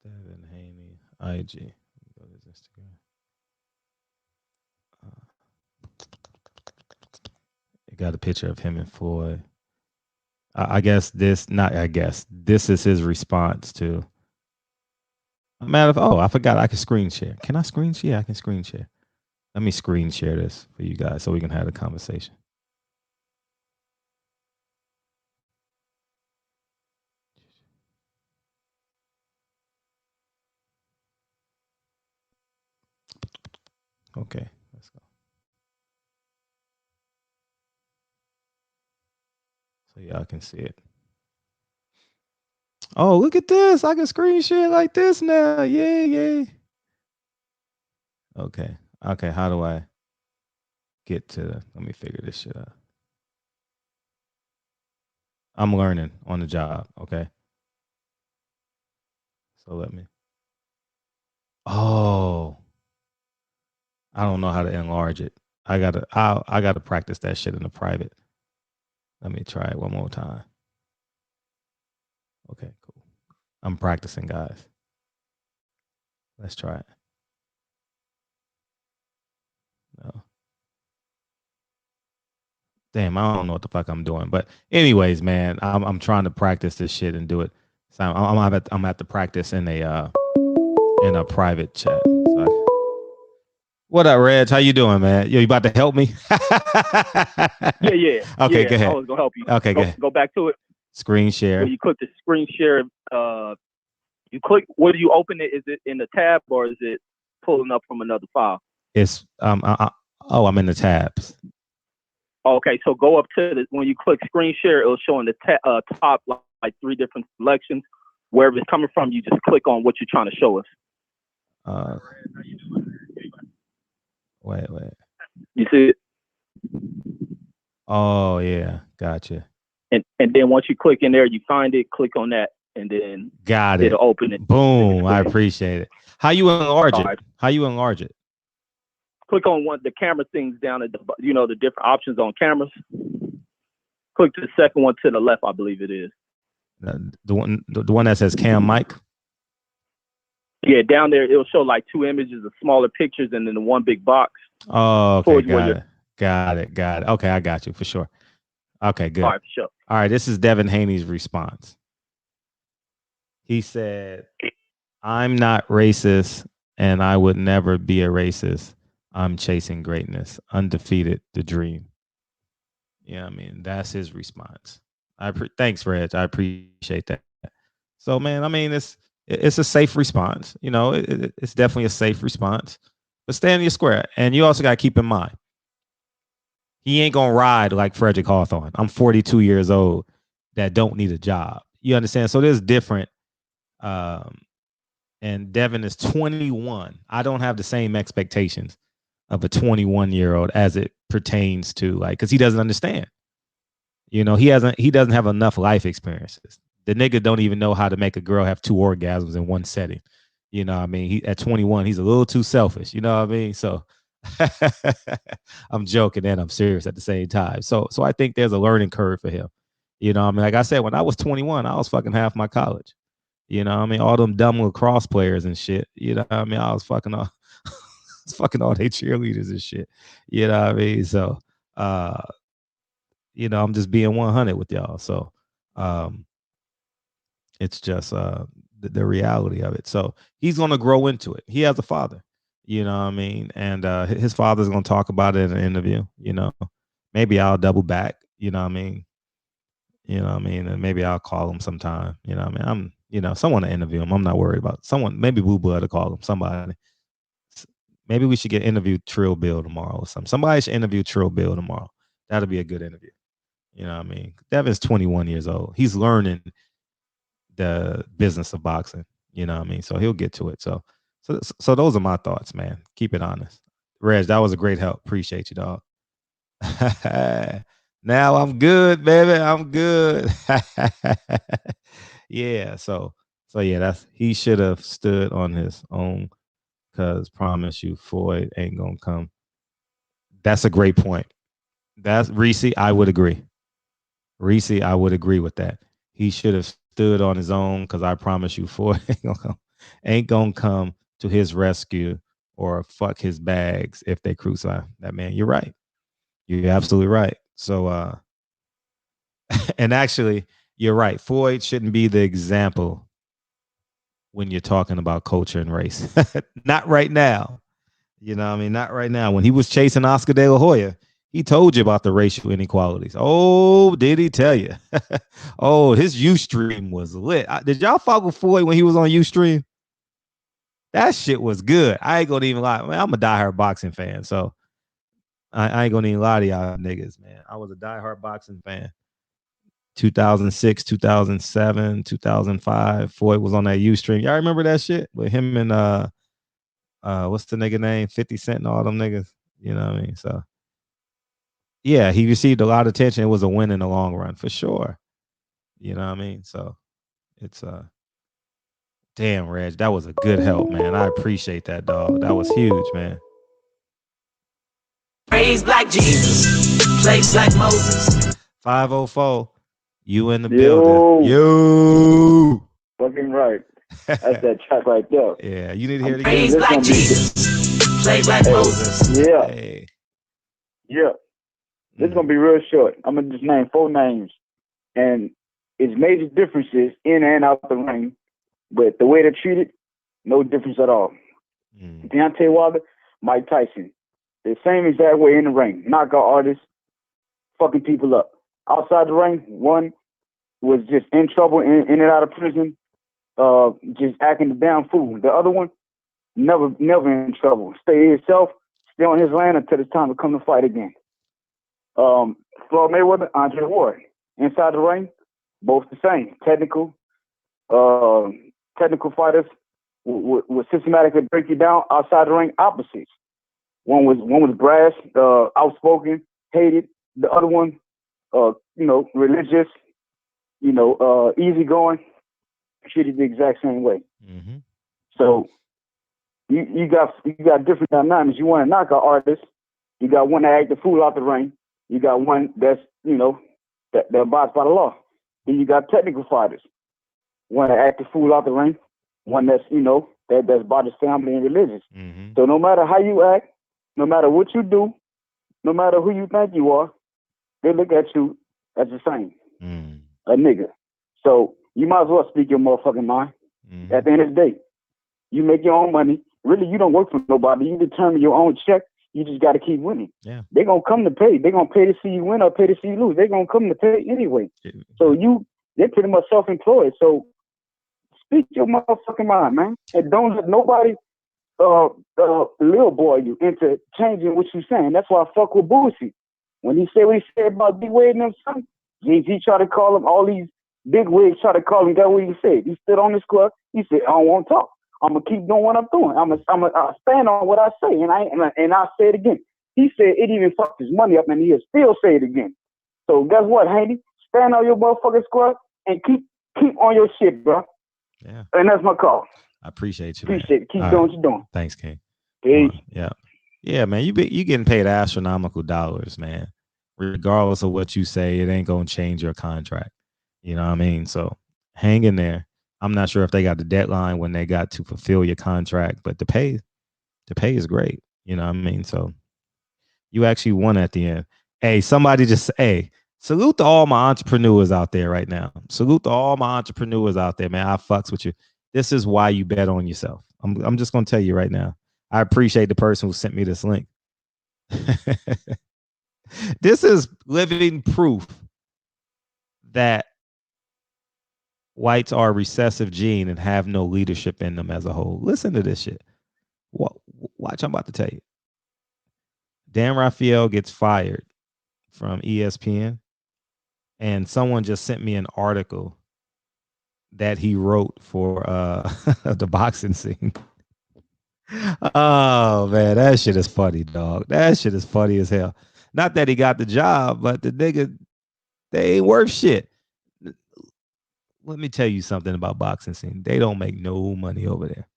Devin Haney, IG. Go to his Instagram. It got a picture of him and Floyd. I guess this is his response to. I forgot I can screen share. Can I screen share? I can screen share. Let me screen share this for you guys so we can have a conversation. Okay, let's go. So y'all can see it. Oh, look at this. I can screen share like this now. Yay, yay. Okay. Okay, how do I get to let me figure this shit out. I'm learning on the job, okay? So let me. Oh. I don't know how to enlarge it. I gotta practice that shit in the private. Let me try it one more time. Okay, cool. I'm practicing, guys. Let's try it. No. Damn, I don't know what the fuck I'm doing. But anyways, man, I'm trying to practice this shit and do it. So I'm at the practice in a private chat. So what up, Reg? How you doing, man? You about to help me? Yeah. Okay, yeah, go I ahead. was gonna help you. Okay, go ahead. Go back to it. Screen share. When you click the screen share, you click. Where do you open it? Is it in the tab or is it pulling up from another file? It's I'm in the tabs. Okay, so go up to when you click screen share, it'll show in the top like 3 different selections. Wherever it's coming from, you just click on what you're trying to show us. Wait. You see it? Oh yeah, gotcha. And then once you click in there, you find it. Click on that, and then got it. It'll open it. Boom! I appreciate it. How you enlarge it? Right. How you enlarge it? Click on the camera things down at the the different options on cameras. Click to the second one to the left, I believe it is. The one that says cam mic. Yeah, down there it'll show like 2 images of smaller pictures and then the one big box. Oh, okay, got it. Okay, I got you for sure. Okay, good. All right, for sure. All right, this is Devin Haney's response. He said, "I'm not racist, and I would never be a racist. I'm chasing greatness, undefeated, the dream." Yeah, I mean that's his response. Thanks, Reg. I appreciate that. So, man, I mean it's a safe response. It's definitely a safe response. But stay in your square, and you also got to keep in mind he ain't gonna ride like Frederick Hawthorne. I'm 42 years old that don't need a job. You understand? So there's different. And Devin is 21. I don't have the same expectations of a 21-year-old as it pertains to because he doesn't understand. He doesn't have enough life experiences. The nigga don't even know how to make a girl have 2 orgasms in one setting. You know what I mean? He at 21, he's a little too selfish. You know what I mean? So I'm joking and I'm serious at the same time. So I think there's a learning curve for him. You know what I mean? Like I said, when I was 21, I was fucking half my college. You know what I mean? All them dumb lacrosse players and shit. You know what I mean? I was fucking all fucking all they cheerleaders and shit. You know what I mean? So I'm just being 100 with y'all. So it's just the reality of it. So he's gonna grow into it. He has a father. You know what I mean? And his father's gonna talk about it in an interview. Maybe I'll double back. You know what I mean? And maybe I'll call him sometime. You know what I mean? Someone to interview him. I'm not worried about someone. Maybe Boo Bud to call him. Somebody. Maybe we should interview Trill Bill tomorrow or something. Somebody should interview Trill Bill tomorrow. That'll be a good interview. You know what I mean? Devin's 21 years old. He's learning the business of boxing. You know what I mean? So he'll get to it. So those are my thoughts, man. Keep it honest. Reg, that was a great help. Appreciate you, dog. Now I'm good, baby. I'm good. Yeah. So yeah, he should have stood on his own. Cause promise you, Floyd ain't gonna come. That's a great point. That's Reese. I would agree. Reese, I would agree with that. He should have stood on his own. Cause I promise you, Floyd ain't gonna come to his rescue or fuck his bags if they crucify that man. You're right. You're absolutely right. So and actually, you're right. Floyd shouldn't be the example when you're talking about culture and race. Not right now. You know what I mean? Not right now. When he was chasing Oscar De La Hoya, he told you about the racial inequalities. Oh, did he tell you? Oh, his Ustream was lit. Did y'all follow Floyd when he was on Ustream? That shit was good. I ain't gonna even lie. Man, I'm a diehard boxing fan, so I ain't gonna even lie to y'all niggas, man. I was a diehard boxing fan. 2006, 2007, 2005. Floyd was on that Ustream. Y'all remember that shit with him and what's the nigga name? 50 Cent and all them niggas. You know what I mean? So yeah, he received a lot of attention. It was a win in the long run for sure. You know what I mean? So it's damn, Reg, that was a good help, man. I appreciate that, dog. That was huge, man. Praise Black Jesus, place like Moses. 504, you in the building. Yo. Fucking right. That's that track right there. Yeah, you need to hear it again. Praise Black Jesus, place like Moses. Yeah. Hey. Yeah. This is gonna be real short. I'm gonna just name 4 names, and it's major differences in and out the ring, but the way they're treated, no difference at all. Deontay Wilder, Mike Tyson, the same exact way in the ring. Knockout artists, fucking people up. Outside the ring, one was just in trouble, in and out of prison, just acting the damn fool. The other one, never in trouble. Stay himself, stay on his land until it's time to come to fight again. Floyd Mayweather, Andre Ward. Inside the ring, both the same. Technical fighters would systematically break you down. Outside the ring, opposites. One was brash, outspoken, hated. The other one, religious, easygoing, treated the exact same way. Mm-hmm. So you got different dynamics. You want a knockout artist, you got one that act the fool out the ring. You got one that's that abides by the law. Then you got technical fighters, one that act the fool out the ring, one that's that's about his family and religious. Mm-hmm. So no matter how you act, no matter what you do, no matter who you think you are, they look at you as the same, a nigga. So you might as well speak your motherfucking mind. Mm-hmm. At the end of the day, you make your own money. Really, you don't work for nobody. You determine your own check. You just got to keep winning. Yeah. They're going to come to pay. They're going to pay to see you win or pay to see you lose. They're going to come to pay anyway. So they're pretty much self-employed. So speak your motherfucking mind, man. And don't let nobody little boy you into changing what you're saying. That's why I fuck with Boosie. When he said what he said about D-Wade and them son, Jay-Z tried to call him, all these big wigs tried to call him, that's what he said. He stood on his club. He said, I don't want to talk. I'm gonna keep doing what I'm doing. I'm gonna stand on what I say, and I'll say it again. He said it even fucked his money up, and he'll still say it again. So guess what, Haney? Stand on your motherfucking squad and keep on your shit, bro. Yeah. And that's my call. I appreciate you. Appreciate it. Keep doing what you're doing. Thanks, King. Peace. Yeah, man. You getting paid astronomical dollars, man. Regardless of what you say, it ain't gonna change your contract. You know what I mean? So hang in there. I'm not sure if they got the deadline when they got to fulfill your contract, but the pay is great. You know what I mean? So you actually won at the end. Hey, somebody just salute to all my entrepreneurs out there right now. Salute to all my entrepreneurs out there, man. I fucks with you. This is why you bet on yourself. I'm just gonna tell you right now. I appreciate the person who sent me this link. This is living proof that whites are a recessive gene and have no leadership in them as a whole. Listen to this shit. Watch, I'm about to tell you. Dan Raphael gets fired from ESPN, and someone just sent me an article that he wrote for the boxing scene. Oh man, that shit is funny, dog. That shit is funny as hell. Not that he got the job, but the nigga, they ain't worth shit. Let me tell you something about boxing scene. They don't make no money over there.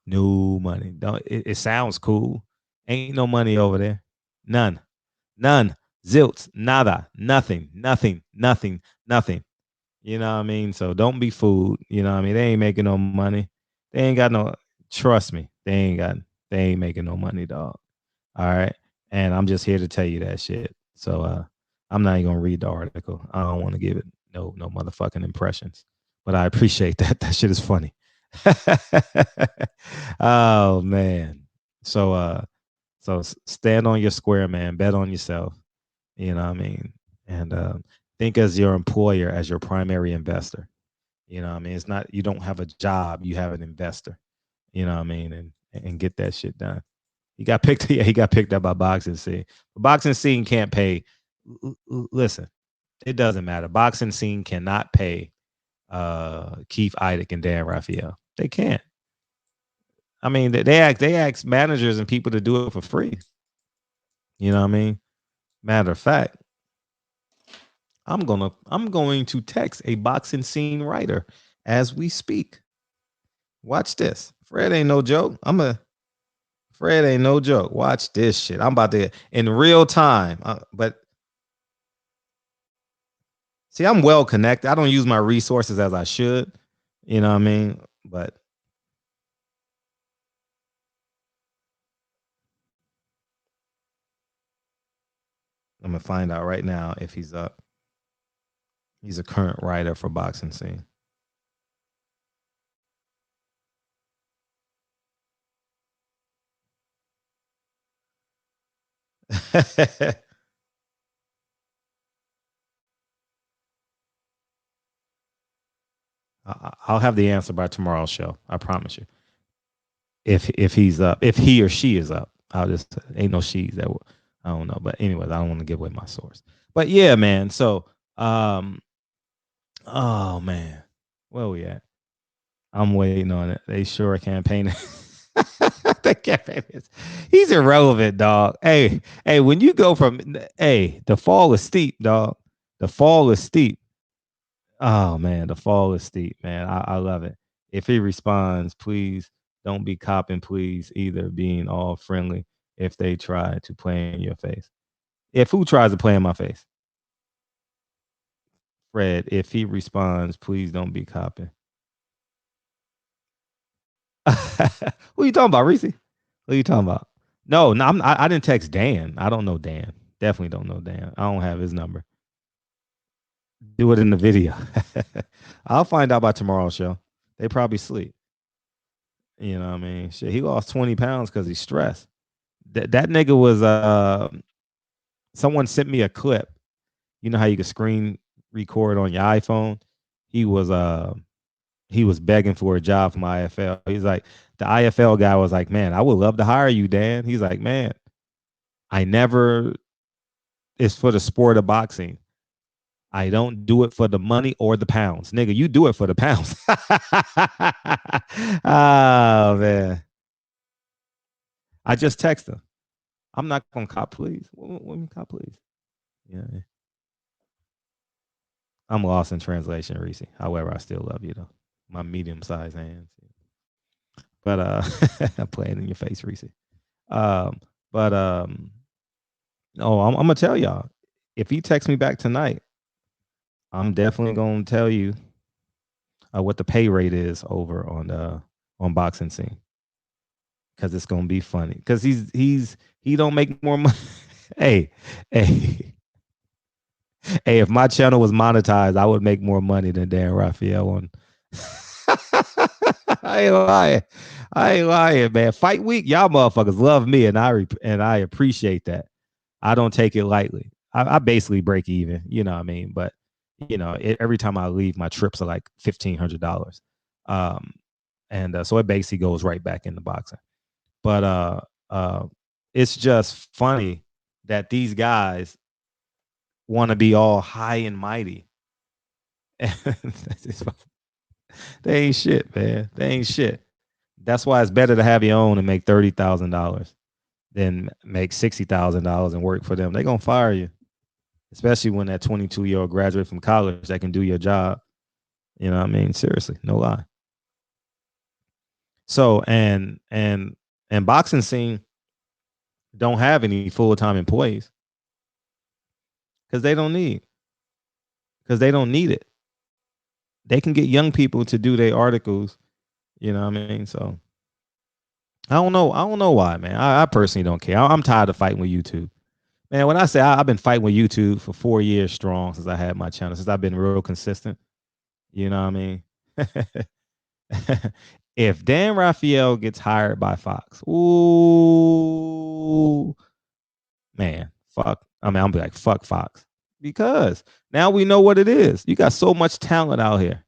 No money. Don't it sounds cool. Ain't no money over there. None. None. Zilts. Nada. Nothing. Nothing. Nothing. Nothing. You know what I mean? So don't be fooled. You know what I mean? They ain't making no money. They ain't got no trust me. They ain't making no money, dog. All right. And I'm just here to tell you that shit. So I'm not even gonna read the article. I don't want to give it no motherfucking impressions. But I appreciate that. That shit is funny. Oh man. So stand on your square, man. Bet on yourself. You know what I mean? And think as your employer as your primary investor. You know what I mean? It's not you don't have a job, you have an investor. You know what I mean? And get that shit done. He got picked. Yeah, he got picked up by boxing scene. The boxing scene can't pay. Listen, it doesn't matter. Boxing scene cannot pay Keith Idec and Dan Raphael. They can't. I mean, they ask managers and people to do it for free. You know what I mean? Matter of fact, I'm going to text a boxing scene writer as we speak. Watch this. Fred ain't no joke. Fred ain't no joke. Watch this shit. I'm about to in real time. But see, I'm well connected. I don't use my resources as I should. You know what I mean? But I'm gonna find out right now if he's up. He's a current writer for Boxing Scene. I'll have the answer by tomorrow's show. I promise you. If he's up, if he or she is up, I'll just ain't no she's that I don't know. But anyways, I don't want to give away my source. But yeah, man. So oh man, where we at? I'm waiting on it. They sure campaigning. The campaign is, he's irrelevant, dog. Hey, when you go from the fall is steep, dog. The fall is steep. Oh man, the fall is steep, man. I love it. If he responds, please don't be copping, please, either being all friendly if they try to play in your face. If who tries to play in my face? Fred, if he responds, please don't be copping. Who you talking about, Reese? What are you talking about? No, I didn't text Dan. I don't know Dan. Definitely don't know Dan. I don't have his number. Do it in the video. I'll find out by tomorrow's show. They probably sleep. You know what I mean? Shit, he lost 20 pounds because he's stressed. That nigga was someone sent me a clip. You know how you can screen record on your iPhone? He was begging for a job from IFL. He's like, the IFL guy was like, man, I would love to hire you, Dan. He's like, man, it's for the sport of boxing. I don't do it for the money or the pounds. Nigga, you do it for the pounds. Oh, man. I just text him. I'm not going to cop, please. What me cop, please? Yeah. I'm lost in translation, Reese. However, I still love you, though. My medium-sized hands. But I'm playing in your face, Reese. Um, but I'm gonna tell y'all. If he texts me back tonight, I'm definitely gonna tell you what the pay rate is over on Boxing Scene, because it's gonna be funny. Because he don't make more money. hey, hey, hey! If my channel was monetized, I would make more money than Dan Raphael on. I ain't lying. I ain't lying, man. Fight week, y'all motherfuckers love me, and I appreciate that. I don't take it lightly. I basically break even, you know what I mean? But every time I leave, my trips are like $1,500. And so it basically goes right back into boxing. But it's just funny that these guys want to be all high and mighty. They ain't shit, man. They ain't shit. That's why it's better to have your own and make $30,000 than make $60,000 and work for them. They're gonna fire you, especially when that 22-year-old graduate from college that can do your job. You know what I mean? Seriously, no lie. So and boxing scene don't have any full-time employees because they don't need it. They can get young people to do their articles. You know what I mean? So I don't know why, man. I personally don't care. I'm tired of fighting with YouTube. Man, when I say I've been fighting with YouTube for 4 years strong since I had my channel, since I've been real consistent. You know what I mean? If Dan Raphael gets hired by Fox, ooh, man, fuck. I mean, I'm be like, fuck Fox. Because now we know what it is. You got so much talent out here.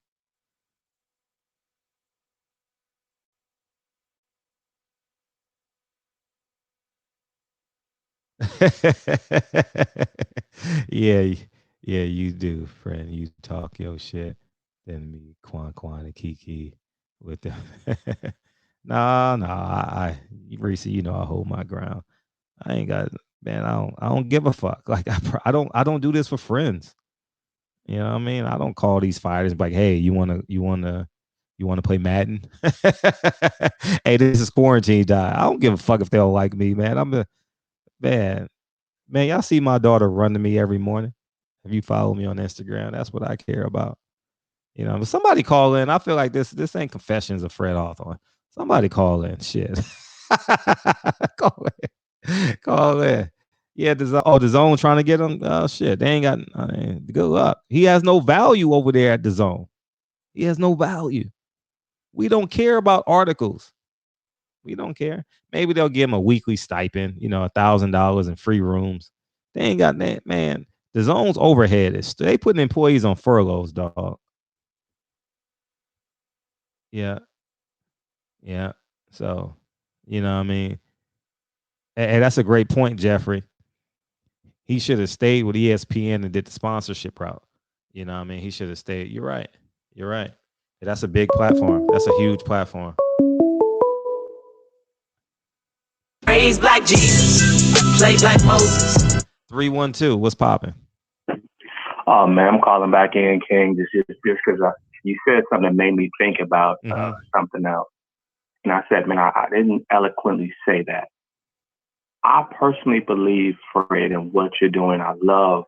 yeah, yeah, you do, friend. You talk your shit. Then me, Quan and Kiki with them. nah, Reese, you know I hold my ground. I ain't got, man. I don't give a fuck. Like I don't do this for friends. You know what I mean? I don't call these fighters like, hey, you wanna play Madden? Hey, this is quarantine time. I don't give a fuck if they don't like me, man. Man. Y'all see my daughter run to me every morning. If you follow me on Instagram, that's what I care about. You know, but somebody call in. I feel like this ain't Confessions of Fred Hawthorne. Somebody call in. Shit. call in. Call in. Yeah, the zone trying to get him. Oh shit. They ain't got good luck. He has no value over there at the zone. He has no value. We don't care about articles. We don't care. Maybe they'll give him a weekly stipend, $1,000 in free rooms. They ain't got that, man. The zone's overhead is they putting employees on furloughs, dog. Yeah. Yeah. So, you know what I mean? And that's a great point, Jeffrey. He should have stayed with ESPN and did the sponsorship route. You know what I mean? He should have stayed. You're right. You're right. That's a big platform. That's a huge platform. Praise Black Jesus. Play Black Moses. 312. What's popping? Oh man, I'm calling back in, King, just because you said something that made me think about something else. And I said, man, I didn't eloquently say that. I personally believe, Fred, in what you're doing. I love,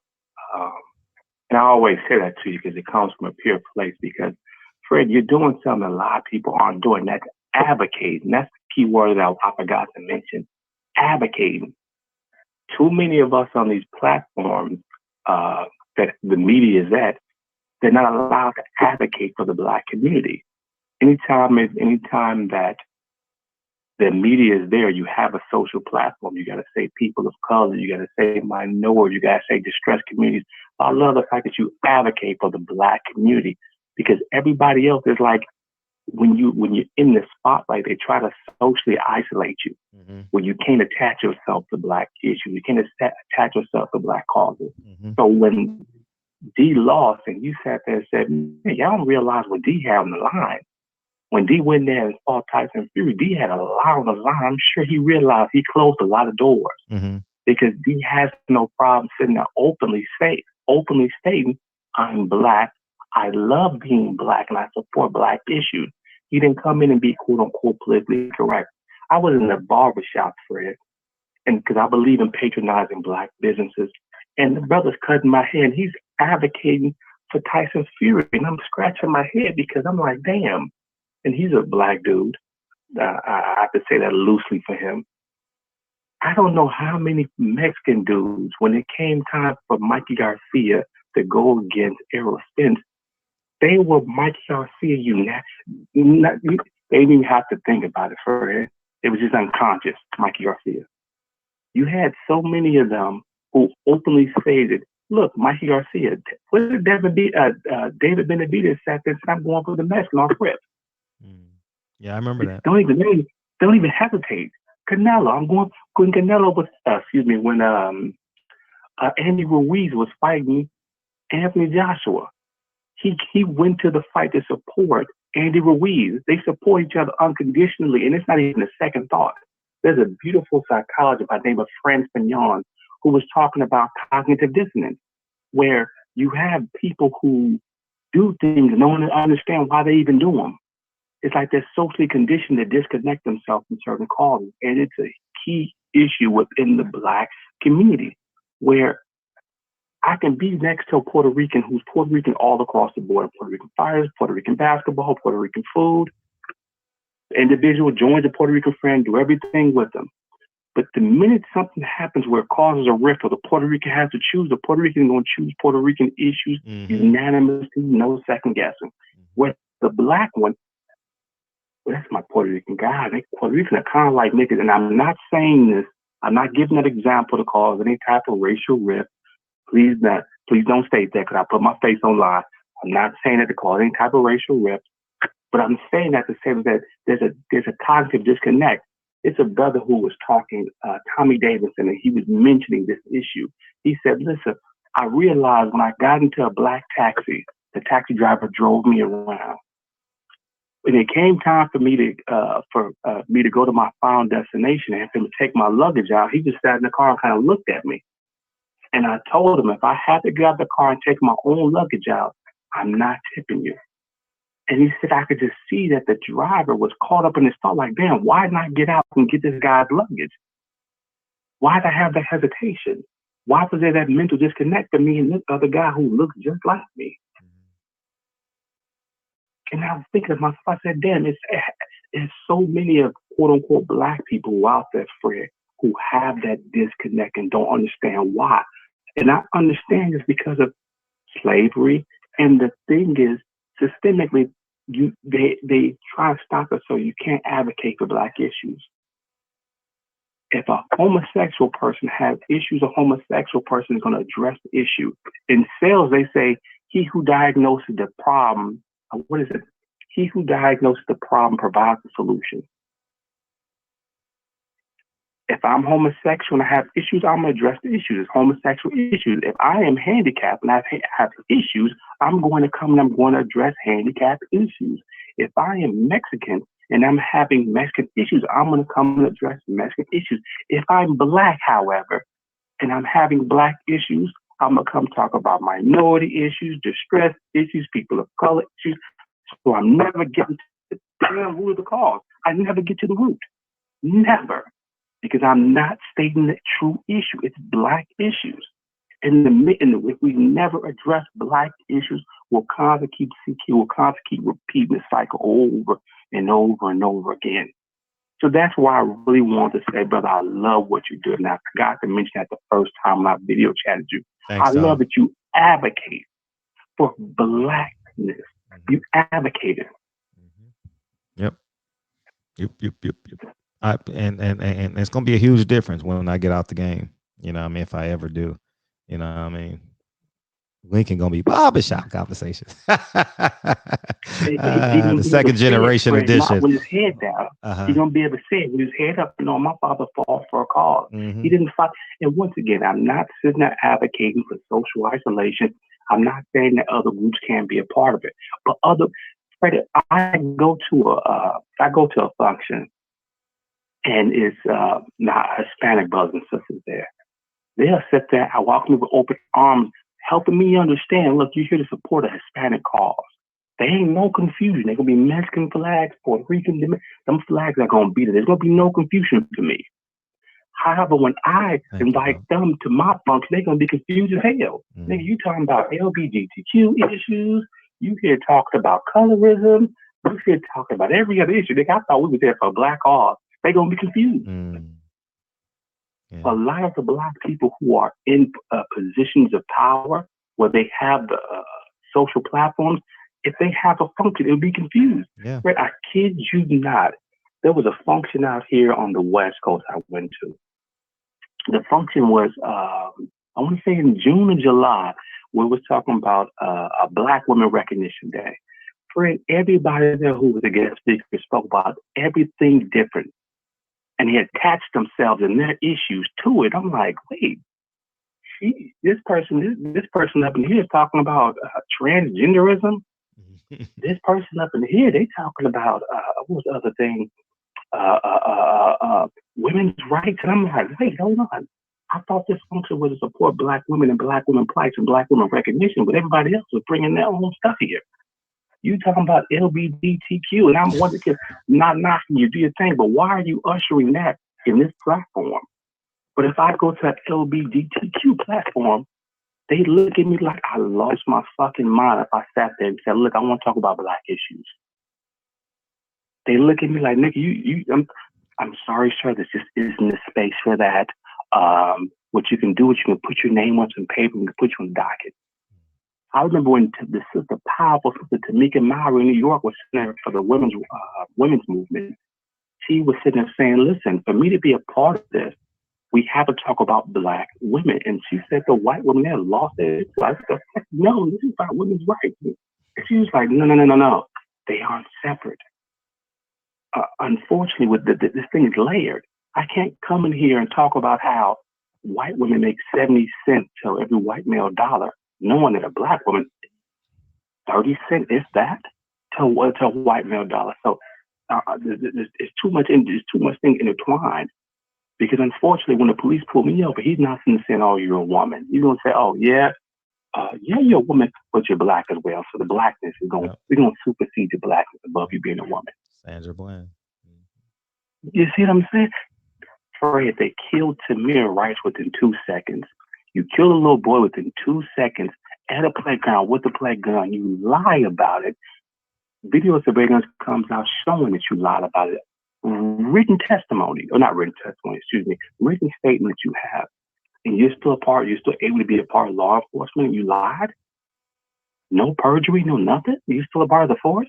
and I always say that to you because it comes from a pure place. Because, Fred, you're doing something a lot of people aren't doing. That's advocating. That's the key word that I forgot to mention. Advocating. Too many of us on these platforms that the media is at, they're not allowed to advocate for the Black community. Anytime that the media is there, you have a social platform. You got to say people of color. You got to say minorities. You got to say distressed communities. I love the fact that you advocate for the Black community because everybody else is like, when you're in the spotlight, they try to socially isolate you. Where you can't attach yourself to Black issues. You can't attach yourself to Black causes. So when D lost and you sat there and said, man, y'all don't realize what D had on the line. When D went there and fought Tyson Fury, D had a lot on the line. I'm sure he realized he closed a lot of doors because D has no problem sitting there openly stating, I'm Black. I love being Black and I support Black issues. He didn't come in and be quote unquote politically correct. I was in the barbershop, Fred, and because I believe in patronizing Black businesses. And the brother's cutting my hair and he's advocating for Tyson Fury. And I'm scratching my head because I'm like, damn. And he's a Black dude. I have to say that loosely for him. I don't know how many Mexican dudes, when it came time for Mikey Garcia to go against Errol Spence, they were Mikey Garcia. They didn't even have to think about it for it. It was just unconscious, Mikey Garcia. You had so many of them who openly stated, look, Mikey Garcia, what did David Benavidez sat there and said, I'm going for the Mexican off rip. Yeah, I remember that. Don't even hesitate. Canelo, I'm going when Canelo was when Andy Ruiz was fighting Anthony Joshua. He went to the fight to support Andy Ruiz. They support each other unconditionally, and it's not even a second thought. There's a beautiful psychologist by the name of Frantz Fanon who was talking about cognitive dissonance, where you have people who do things and don't understand why they even do them. It's like they're socially conditioned to disconnect themselves from certain causes. And it's a key issue within the Black community, where I can be next to a Puerto Rican who's Puerto Rican all across the board. Puerto Rican fires, Puerto Rican basketball, Puerto Rican food. The individual joins a Puerto Rican friend, do everything with them. But the minute something happens where it causes a rift or the Puerto Rican has to choose, the Puerto Rican is going to choose Puerto Rican issues unanimously, no second guessing. With the Black one, well, that's my Puerto Rican guy. Puerto Rican are kind of like niggas. And I'm not saying this, I'm not giving that example to cause any type of racial rift. Please don't state that because I put my face on live. I'm not saying that to cause any type of racial rift, but I'm saying that to say that there's a cognitive disconnect. It's a brother who was talking, Tommy Davidson, and he was mentioning this issue. He said, listen, I realized when I got into a black taxi, the taxi driver drove me around. When it came time for me to go to my final destination and for him to take my luggage out, he just sat in the car and kind of looked at me. And I told him, if I had to get out of the car and take my own luggage out, I'm not tipping you. And he said, I could just see that the driver was caught up in his thought, like, damn, why didn't I get out and get this guy's luggage? Why did I have that hesitation? Why was there that mental disconnect for me and this other guy who looks just like me? And I was thinking to myself, I said, damn, it's so many of quote unquote Black people out there, Fred, who have that disconnect and don't understand why. And I understand this because of slavery. And the thing is, systemically, they try to stop us so you can't advocate for Black issues. If a homosexual person has issues, a homosexual person is going to address the issue. In sales, they say, he who diagnoses the problem, what is it? He who diagnoses the problem provides the solution. If I'm homosexual and I have issues, I'm going to address the issues. It's homosexual issues. If I am handicapped and I have issues, I'm going to come and I'm going to address handicap issues. If I am Mexican and I'm having Mexican issues, I'm going to come and address Mexican issues. If I'm Black, however, and I'm having Black issues, I'm going to come talk about minority issues, distress issues, people of color issues. So I'm never getting to the root of the cause. I never get to the root. Never. Because I'm not stating the true issue. It's Black issues. And if we never address Black issues, we'll constantly keep repeating the cycle over and over and over again. So that's why I really want to say, brother, I love what you do. And I forgot to mention that the first time when I video chatted you. Thanks, I love that you advocate for Blackness. You advocate it. Yep. And it's gonna be a huge difference when I get out the game. You know what I mean? If I ever do. You know what I mean? Lincoln gonna be barbershop conversations. The second generation edition. With his head down, he's gonna be able to say it with his head up. My father fought for a cause. He didn't fight. And once again, I'm not sitting there advocating for social isolation. I'm not saying that other groups can't be a part of it. But I go to a function, and it's not Hispanic brothers and sisters there. They'll sit there. I walk me with open arms, helping me understand, look, you're here to support a Hispanic cause. There ain't no confusion. There's going to be Mexican flags, Puerto Rican, them flags are going to be there. There's going to be no confusion to me. However, when I invite them to my function, they're going to be confused as hell. Nigga, you talking about LGBTQ issues. You here talking about colorism. You here talking about every other issue. Nigga, I thought we were there for a Black cause. They're going to be confused. Yeah. A lot of the Black people who are in positions of power, where they have the social platforms, if they have a function, it'll be confused. Yeah. Right? I kid you not. There was a function out here on the West Coast I went to. The function was, I want to say in June or July, we was talking about a Black Women Recognition Day. Fred, everybody there who was a guest speaker spoke about everything different. And they attached themselves and their issues to it. I'm like, wait, this person up in here is talking about transgenderism. This person up in here, they talking about, what was the other thing? women's rights. And I'm like, wait, hold on. I thought this function was to support black women and black women plights and black women recognition, but everybody else was bringing their own stuff here. You talking about LGBTQ, and I'm wondering, not knocking you, do your thing, but why are you ushering that in this platform? But if I go to an LGBTQ platform, they look at me like I lost my fucking mind if I sat there and said, look, I want to talk about black issues. They look at me like, nigga, I'm sorry, sir, this just isn't the space for that. What you can do is you can put your name on some paper and put you on the docket. I remember when the sister, powerful sister Tamika Mallory in New York was sitting there for the women's movement. She was sitting there saying, listen, for me to be a part of this, we have to talk about black women. And she said the white women there lost it. I said, no, this is about women's rights. And she was like, no. They aren't separate. Unfortunately, with this thing is layered. I can't come in here and talk about how white women make 70 cents to every white male dollar, knowing that a black woman, 30 cents, is that to a white male dollar. So it's too much thing intertwined. Because unfortunately, when the police pull me over, he's not going to say, oh, you're a woman. He's going to say, oh, yeah, you're a woman, but you're black as well. So the blackness is going, we're going to supersede your blackness above you being a woman. Sandra Bland. You see what I'm saying? Fred, they killed Tamir Rice within 2 seconds. You killed a little boy within 2 seconds at a playground with a playgun. You lie about it. Video surveillance comes out showing that you lied about it. Written testimony, or not written testimony, written statement that you have, and you're still able to be a part of law enforcement, you lied? No perjury, no nothing? You're still a part of the force?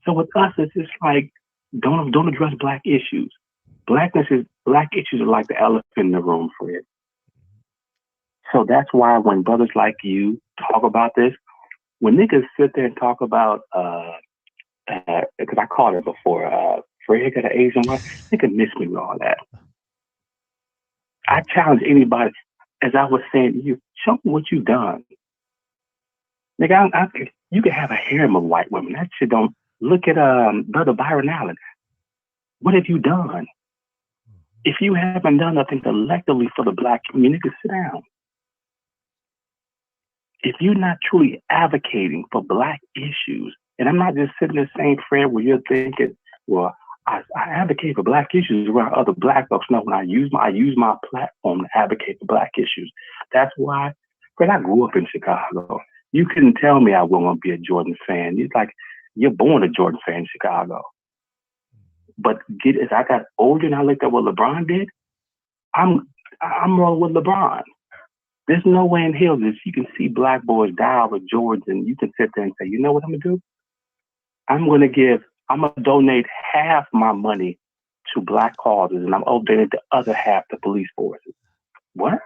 So with us, it's just like, don't address black issues. Black issues are like the elephant in the room, Fred. So that's why when brothers like you talk about this, when niggas sit there and talk about, because I called it before, Fred got an Asian wife, nigga miss me with all that. I challenge anybody, as I was saying to you, show me what you've done. Nigga, you can have a harem of white women. That shit don't. Look at Brother Byron Allen. What have you done? If you haven't done nothing collectively for the black community, sit down. If you're not truly advocating for black issues, and I'm not just sitting there saying, Fred, where you're thinking, well, I advocate for black issues where other black folks know when I use my platform to advocate for black issues. That's why, Fred, I grew up in Chicago. You couldn't tell me I wouldn't be a Jordan fan. It's like you're born a Jordan fan in Chicago. But as I got older and I looked at what LeBron did, I'm rolling with LeBron. There's no way in hell that you can see black boys die with Jordans and you can sit there and say, you know what I'm gonna do? I'm gonna donate half my money to black causes and I'm donating the other half to police forces. What?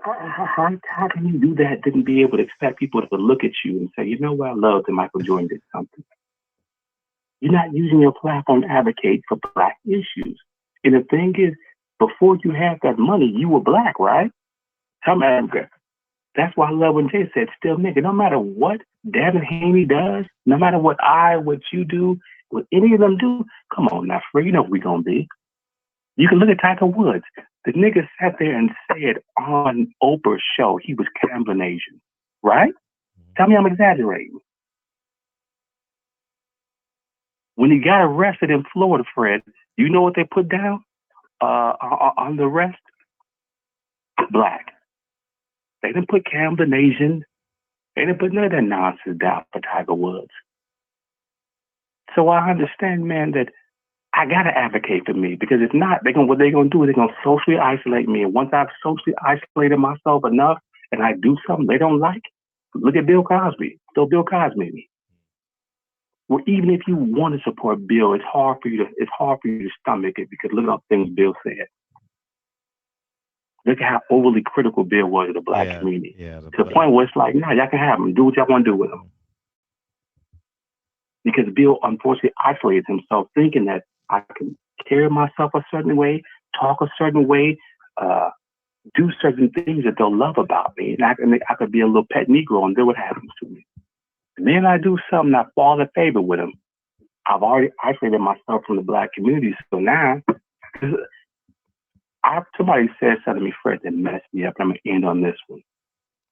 How can you do that? Didn't be able to expect people to look at you and say, you know what, I love that Michael Jordan did something. You're not using your platform to advocate for black issues. And the thing is, before you had that money, you were black, right? Come Africa. That's why I love when Jay said, still nigga, no matter what Devin Haney does, no matter what you do, what any of them do, come on now, Fred, you know what we're going to be. You can look at Tiger Woods. The nigga sat there and said on Oprah's show he was Camden Asian, right? Tell me I'm exaggerating. When he got arrested in Florida, Fred, you know what they put down on the arrest? Black. They didn't put Camden Asian. They didn't put none of that nonsense down for Tiger Woods. So I understand, man, that I gotta advocate for me because if not, what they're gonna do is they're gonna socially isolate me. And once I've socially isolated myself enough and I do something they don't like, look at Bill Cosby. Still Bill Cosby me. Well, even if you want to support Bill, it's hard for you to stomach it because look at all the things Bill said. Look at how overly critical Bill was of the black community. To the point where it's like, nah, y'all can have him. Do what y'all want to do with him. Because Bill unfortunately isolated himself thinking that I can carry myself a certain way, talk a certain way, do certain things that they'll love about me. And I could be a little pet Negro and then what happens to me? And then I do something I fall in favor with him. I've already isolated myself from the black community. So now, somebody said something to me, Fred, that messed me up. I'm going to end on this one.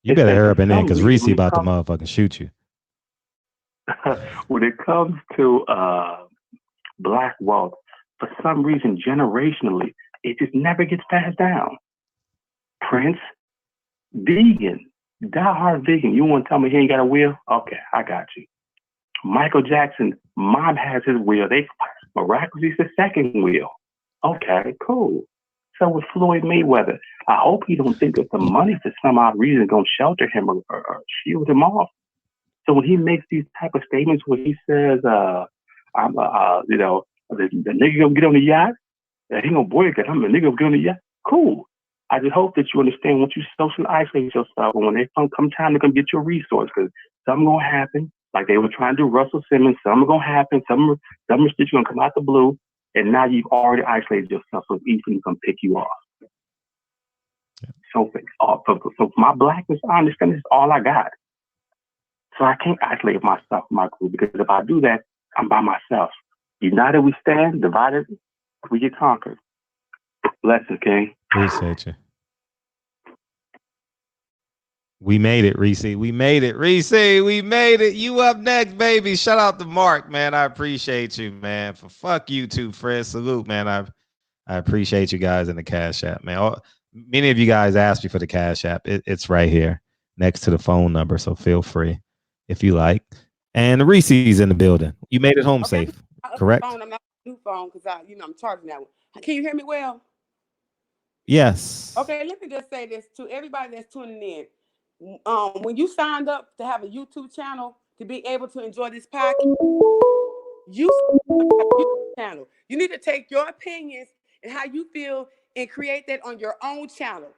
You better hurry up and in because Reese about to motherfucking shoot you. When it comes to black wealth, for some reason, generationally, it just never gets passed down. Prince, vegan, diehard vegan. You want to tell me he ain't got a will? Okay, I got you. Michael Jackson, mom has his will. They miraculously the second will. Okay, cool. So with Floyd Mayweather, I hope he don't think that the money for some odd reason is going to shelter him or shield him off. So when he makes these type of statements where he says, I'm, the nigga gonna get on the yacht, he gonna boycott him, the nigga gonna get on the yacht. Cool. I just hope that you understand once you socially isolate yourself, and when they come time to come get your resource, because something gonna happen, like they were trying to do Russell Simmons, something gonna happen, some shit gonna come out the blue, and now you've already isolated yourself, so it's easily gonna pick you off. So for my blackness, I understand this is all I got. So I can't isolate myself from my group, because if I do that, I'm by myself. United we stand, divided we get conquered. Blessings, King. Appreciate you. We made it, Reese. We made it, Reese. We made it. You up next, baby. Shout out to Mark, man. I appreciate you, man. For fuck you too, Fred. Salute, man. I appreciate you guys in the Cash App, man. Many of you guys asked me for the Cash App. It's right here next to the phone number, so feel free if you like. And Reese's in the building. You made it home safe, correct? I'm not a new phone because I'm charging that one. Can you hear me well? Yes. Okay, let me just say this to everybody that's tuning in. When you signed up to have a YouTube channel to be able to enjoy this podcast, you have a YouTube channel. You need to take your opinions and how you feel and create that on your own channel.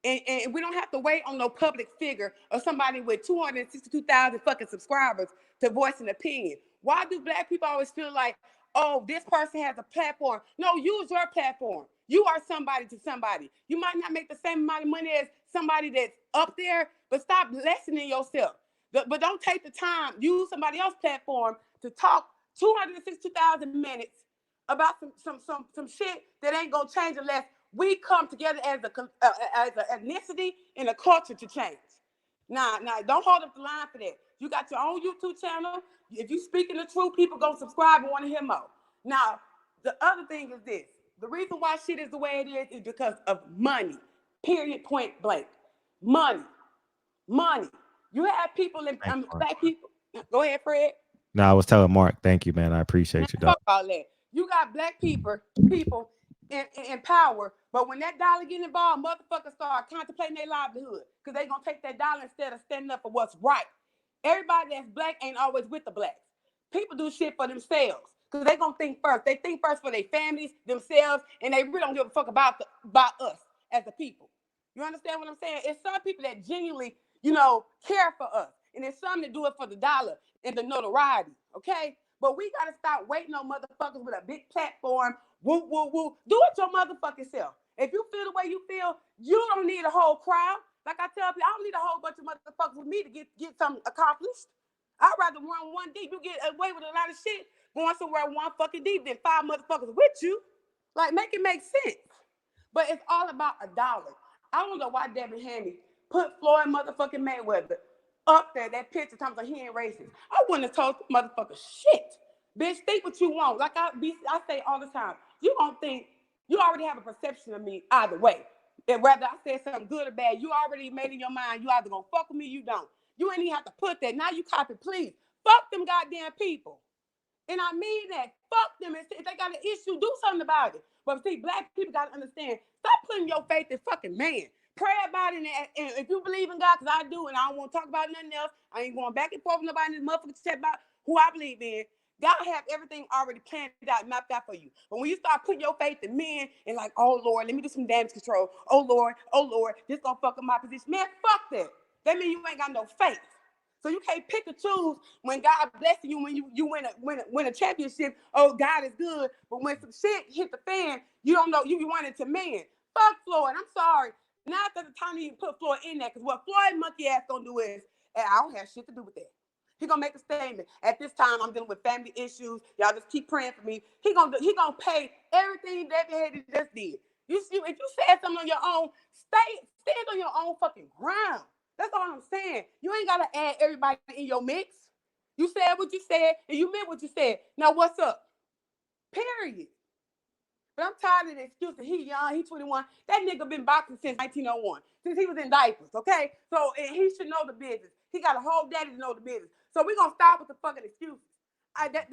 And we don't have to wait on no public figure or somebody with 262,000 fucking subscribers to voice an opinion. Why do black people always feel like, oh, this person has a platform? No, use your platform. You are somebody to somebody. You might not make the same amount of money as somebody that's up there, but stop lessening yourself. But don't take the time, use somebody else's platform to talk 262,000 minutes about some shit that ain't gonna change unless we come together as an ethnicity and a culture to change. Now, don't hold up the line for that. You got your own YouTube channel. If you speaking the truth, people gonna subscribe and want to hear more. Now, the other thing is this. The reason why shit is the way it is because of money. Period, point blank. Money. You have people in black people. Go ahead, Fred. No, I was telling Mark, thank you, man. I appreciate you, dog. Fuck all that. You got black people in power, but when that dollar get involved, motherfuckers start contemplating their livelihood because they gonna take that dollar instead of standing up for what's right. Everybody that's black ain't always with the blacks. People do shit for themselves because they gonna think first. They think first for their families, themselves, and they really don't give a fuck about us as a people. You understand what I'm saying? It's some people that genuinely, care for us, and it's some that do it for the dollar and the notoriety. Okay. But we gotta stop waiting on motherfuckers with a big platform. Woo, woo, woo. Do it your motherfucking self. If you feel the way you feel, you don't need a whole crowd. Like I tell people, I don't need a whole bunch of motherfuckers with me to get something accomplished. I'd rather run one deep. You get away with a lot of shit going somewhere one fucking deep than 5 motherfuckers with you. Like, make it make sense. But it's all about a dollar. I don't know why Devin Haney put Floyd motherfucking Mayweather up there, that picture talking about he ain't racist. I wouldn't have told the motherfucker shit. Bitch, think what you want. Like I say all the time, you don't think, you already have a perception of me either way. And whether I said something good or bad, you already made in your mind, you either gonna fuck with me, you don't. You ain't even have to put that. Now you copy, please. Fuck them goddamn people. And I mean that. Fuck them. If they got an issue, do something about it. But see, black people gotta understand, stop putting your faith in fucking man. Pray about it, and if you believe in God, because I do, and I don't want to talk about nothing else, I ain't going back and forth with nobody in this motherfucker chat about who I believe in. God have everything already planned out, mapped out for you. But when you start putting your faith in men and like, oh Lord, let me do some damage control. Oh Lord, this gonna fuck up my position. Man, fuck that. That means you ain't got no faith. So you can't pick and choose when God blessing you, when you win a championship. Oh, God is good. But when some shit hit the fan, you don't know, you want it to man. Fuck Floyd. I'm sorry. Not at the time to even put Floyd in there, because what Floyd monkey ass gonna do is, I don't have shit to do with that. He gonna make a statement. At this time, I'm dealing with family issues. Y'all just keep praying for me. He gonna pay everything Devin Haney just did. If you said something on your own, stand on your own fucking ground. That's all I'm saying. You ain't gotta add everybody in your mix. You said what you said, and you meant what you said. Now what's up? Period. But I'm tired of the excuses. He young, he 21. That nigga been boxing since 1901, since he was in diapers, okay? So he should know the business. He got a whole daddy to know the business. So we're going to stop with the fucking excuses.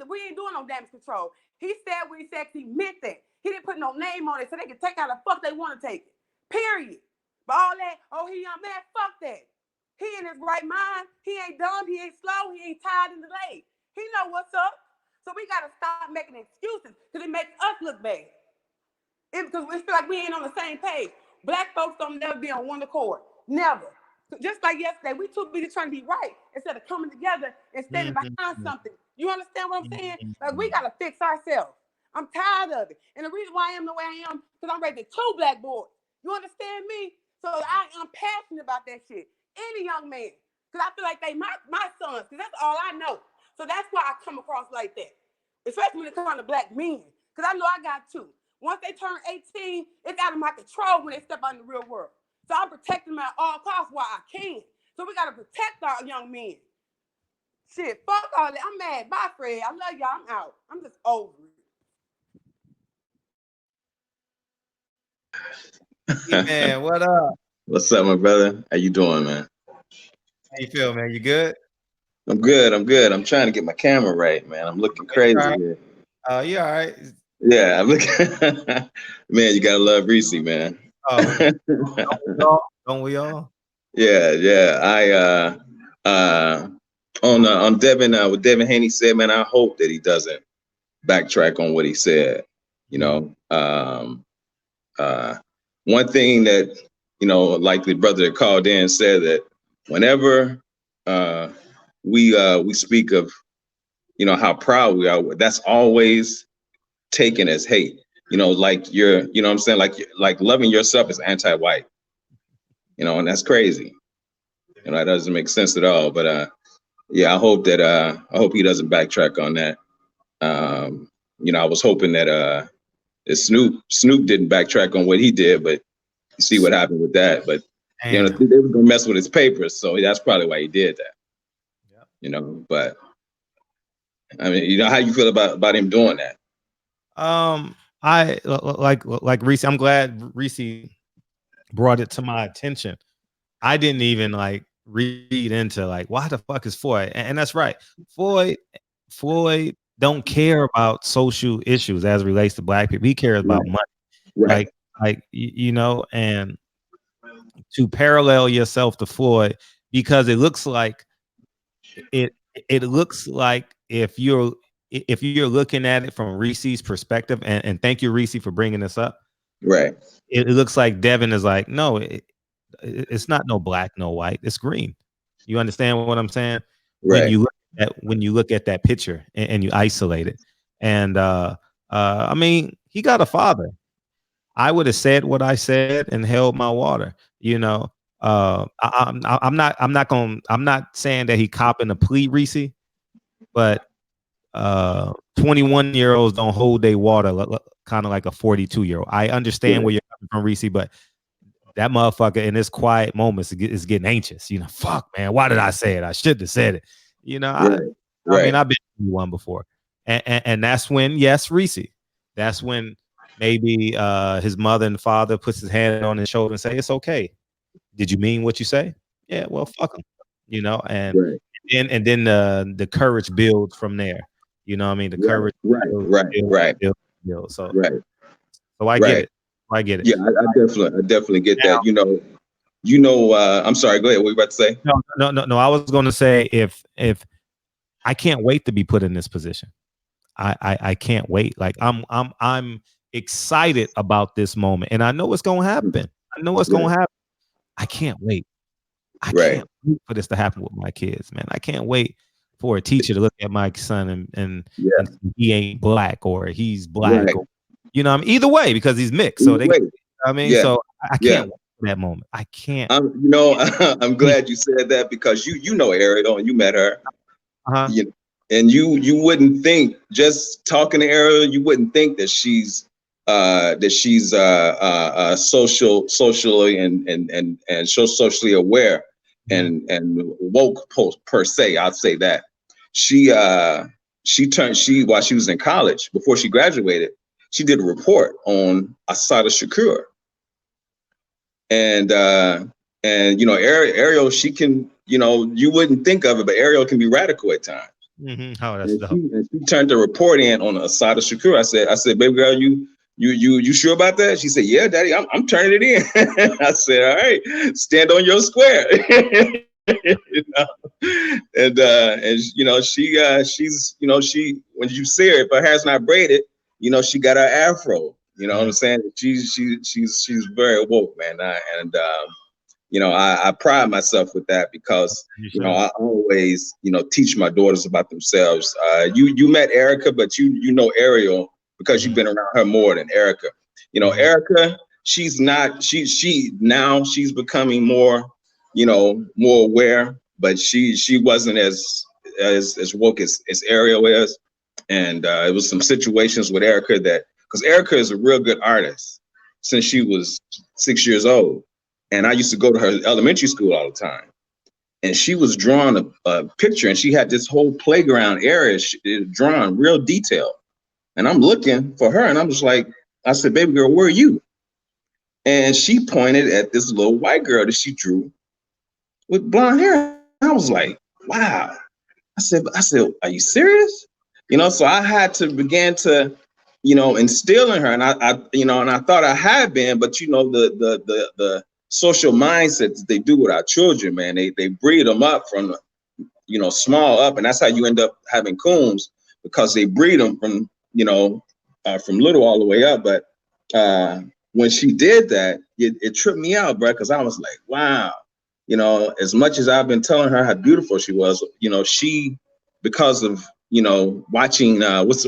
We ain't doing no damage control. He said what he said, he meant that. He didn't put no name on it so they can take how the fuck they want to take it. Period. But all that, oh, he young man, fuck that. He in his right mind. He ain't dumb. He ain't slow. He ain't tired and delayed. He know what's up. So we got to stop making excuses because it makes us look bad. Because we feel like we ain't on the same page. Black folks don't never be on one accord. Never. So just like yesterday, we too busy trying to be right instead of coming together and standing behind something. You understand what I'm saying? Like, we got to fix ourselves. I'm tired of it. And the reason why I am the way I am, because I'm raising 2 black boys. You understand me? So I'm passionate about that shit. Any young man. Because I feel like they my sons, because that's all I know. So that's why I come across like that. Especially when it comes to black men. Because I know I got 2. Once they turn 18, it's out of my control when they step out in the real world. So I'm protecting them at all costs while I can. So we got to protect our young men. Shit, fuck all that. I'm mad. Bye, Fred. I love y'all. I'm out. I'm just over it. Hey, man, what up? What's up, my brother? How you doing, man? How you feel, man? You good? I'm good. I'm trying to get my camera right, man. I'm looking crazy here. Oh, you all right? Yeah, I'm looking. Man, you gotta love Reese, man. Oh, don't we all? Yeah. On Devin, what Devin Haney said, man, I hope that he doesn't backtrack on what he said. You know, one thing that, you know, like the brother that called in said that whenever we speak of, you know, how proud we are, that's always taken as hate. You know, like you know what I'm saying? Like loving yourself is anti-white. You know, and that's crazy. You know, that doesn't make sense at all. But yeah, I hope he doesn't backtrack on that. You know, I was hoping that Snoop didn't backtrack on what he did, but you see what happened with that. But you know, they were gonna mess with his papers, so that's probably why he did that. Yeah. You know, but I mean, you know, how you feel about him doing that? I like Reese. I'm glad Reese brought it to my attention. I didn't even like read into like why the fuck is Floyd, and that's right. Floyd don't care about social issues as it relates to black people. He cares about money, right? Like you know, and to parallel yourself to Floyd because it looks like if you're looking at it from Reese's perspective, and thank you, Reese, for bringing this up. Right. It looks like Devin is like, no, it's not no black, no white. It's green. You understand what I'm saying? Right. When you look at that picture and you isolate it, and I mean, he got a father. I would have said what I said and held my water. You know, I'm not saying that he copping a plea, Reese, but 21-year-olds don't hold their water kind of like a 42-year-old. I understand where you're coming from, Reese, but that motherfucker in his quiet moments is getting anxious. You know, fuck, man, why did I say it? I shouldn't have said it. You know, I mean, I've been one before, and that's when, yes, Reese, that's when maybe his mother and father puts his hand on his shoulder and say, "It's okay. Did you mean what you say? Yeah, well, fuck him." You know, and then the courage builds from there. You know what I mean? The courage. Builds. So I get it. I get it. Yeah, I definitely get that. You know, I'm sorry, go ahead. What were you about to say? No. I was going to say if I can't wait to be put in this position. I can't wait. Like I'm excited about this moment, and I know it's going to happen. I can't wait. I can't wait for this to happen with my kids, man. I can't wait for a teacher to look at my son and he ain't black or he's black. Or, you know, I mean, either way, because he's mixed. So so I can't wait for that moment. I can't. You know, I'm glad you said that because you know Ariel and you met her. and you wouldn't think, just talking to Ariel, you wouldn't think that she's socially and socially aware and woke per se. I'd say that while she was in college, before she graduated, she did a report on Assata Shakur. And Ariel, she can, you wouldn't think of it, but Ariel can be radical at times. Oh, that's dope. She turned the report in on Assata Shakur. I said, baby girl, you sure about that? She said, yeah, daddy, I'm turning it in. I said, all right, stand on your square. She's when you see her, if her hair's not braided, she got her afro. You know what I'm saying? She's very woke, man. I pride myself with that because I always teach my daughters about themselves. You met Erica, but you know Ariel because you've been around her more than Erica. Erica, she's not she's becoming more more aware, but she wasn't as woke as Ariel is. And it was some situations with Erica because Erica is a real good artist since she was 6 years old. And I used to go to her elementary school all the time. And she was drawing a picture, and she had this whole playground area drawn real detailed. And I'm looking for her, and I'm just like, I said, baby girl, where are you? And she pointed at this little white girl that she drew with blonde hair. I was like, wow. I said, are you serious? So I had to begin to, instill in her. And I thought I had been, but the social mindsets they do with our children, man, they breed them up from, small up. And that's how you end up having coons, because they breed them from, from little all the way up. But when she did that, it tripped me out, bro, because I was like, wow, as much as I've been telling her how beautiful she was, she, because of, watching, there was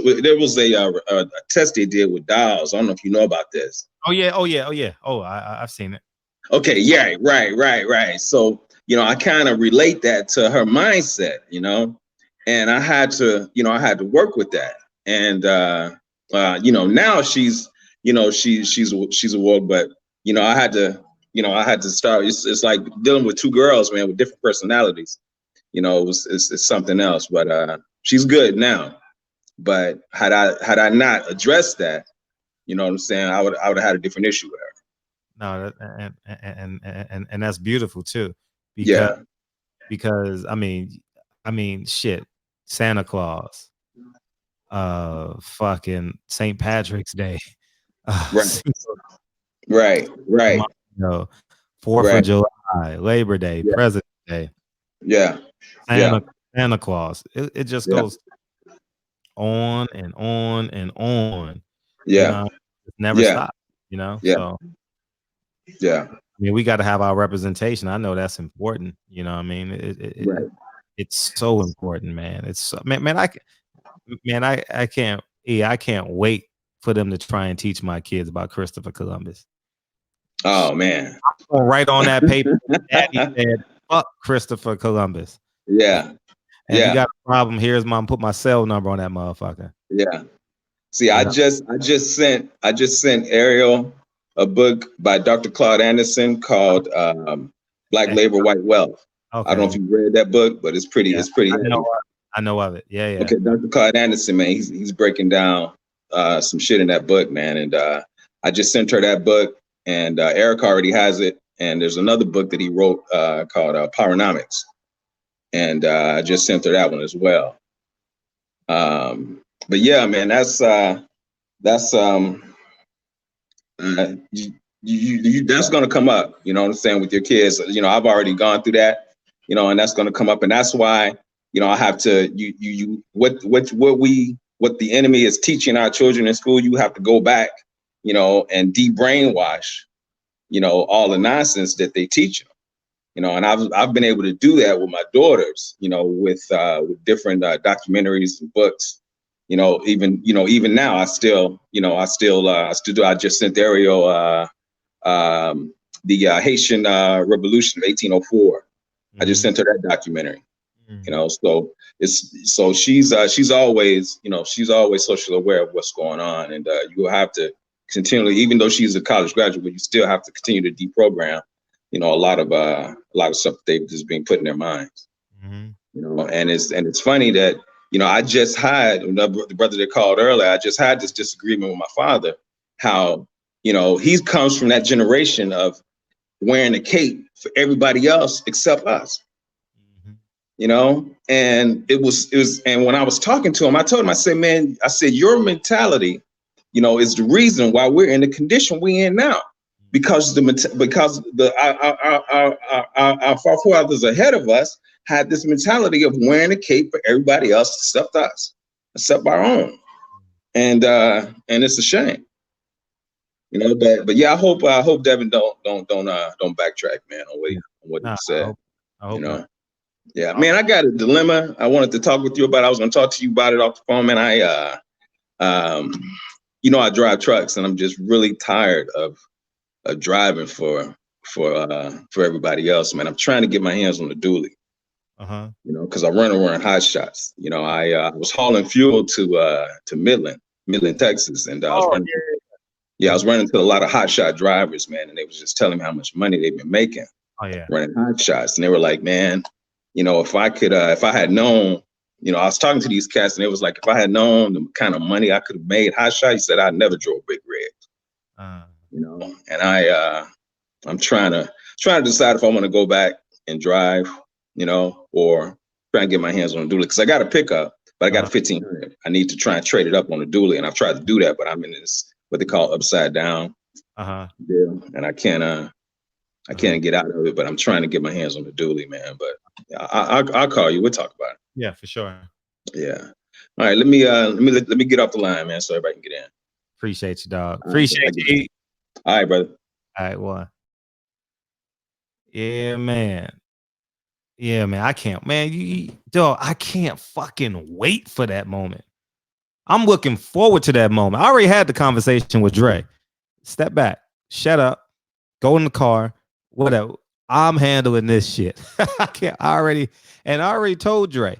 a test they did with dolls. I don't know if you know about this. Oh, yeah. Oh, I've seen it. Okay, yeah, right. So, I kind of relate that to her mindset, and I had to work with that. And, now she's awoke, but, I had to start, it's like dealing with two girls, man, with different personalities. It's something else, but she's good now. But had I not addressed that, you know what I'm saying, I would have had a different issue with her. No, and that's beautiful too, because I mean, shit, Santa Claus, fucking St. Patrick's Day, right. 4th of July, Labor Day, President's Day, Santa Claus. It just goes on and on and on. It never stops. So. Yeah. I mean, we got to have our representation. I know that's important. I mean, it's so important, man. It's so, man. I can't wait for them to try and teach my kids about Christopher Columbus. Oh man, I'm going right on that paper. Daddy said, "Fuck Christopher Columbus." Yeah. And if you got a problem, here's put my cell number on that motherfucker. Yeah. See, I just sent Ariel a book by Dr. Claude Anderson called Black Labor, White Wealth. Okay. I don't know if you read that book, but it's pretty. It's pretty. I know of it. Yeah. Okay, Dr. Claude Anderson, man, he's breaking down some shit in that book, man. And I just sent her that book, and Eric already has it. And there's another book that he wrote called Powernomics, and I just sent her that one as well. But yeah, man, that's that's gonna come up, you know what I'm saying, with your kids. I've already gone through that, and that's gonna come up, and that's why, I have to what the enemy is teaching our children in school, you have to go back, and de-brainwash, all the nonsense that they teach them. And I've been able to do that with my daughters, with different documentaries and books. Even now, I still do. I just sent Ariel the Haitian Revolution of 1804. I just sent her that documentary, You know, so she's always, you know, she's always socially aware of what's going on, and you have to continually, even though she's a college graduate, you still have to continue to deprogram, you know, a lot of stuff they've just been put in their minds. You know, and it's funny that, you know, I just had the brother that called earlier. I just had this disagreement with my father, how, you know, he comes from that generation of wearing a cape for everybody else except us. You know, and it was, and when I was talking to him, I told him, I said, man, I said, your mentality, you know, is the reason why we're in the condition we're in now, because our forefathers ahead of us had this mentality of wearing a cape for everybody else except us, except our own, and it's a shame, you know. But yeah, I hope Devin don't backtrack, man, on what he said. I hope you know. not. Yeah, man, I got a dilemma I wanted to talk with you about. I was going to talk to you about it off the phone, man. You know, I drive trucks, and I'm just really tired of driving for everybody else, man. I'm trying to get my hands on the dually, you know, because I run hot shots. You know, I was hauling fuel to Midland, Texas, and I was running. Yeah, I was running to a lot of hot shot drivers, man, and they was just telling me how much money they've been making running hot shots, and they were like, man, you know, if I had known, you know, I was talking to these cats, and it was like, if I had known the kind of money I could have made hot shot, he said, I'd never drove big rigs. You know, and I'm trying to decide if I want to go back and drive, you know, or try and get my hands on a dually, because I got a pickup, but I got a 1500. I need to try and trade it up on a dually, and I've tried to do that, but I'm in this what they call upside down deal, and I can't get out of it. But I'm trying to get my hands on the dually, man. But I'll call you. We'll talk about it. Yeah, for sure. Yeah. All right. Let me get off the line, man, so everybody can get in. Appreciate you, dog. Appreciate you. All right, brother. All right, one. Yeah, man. Yeah, man. I can't, man. Dog, I can't fucking wait for that moment. I'm looking forward to that moment. I already had the conversation with Dre. Step back, shut up, go in the car, whatever. I'm handling this shit. I already told Dre,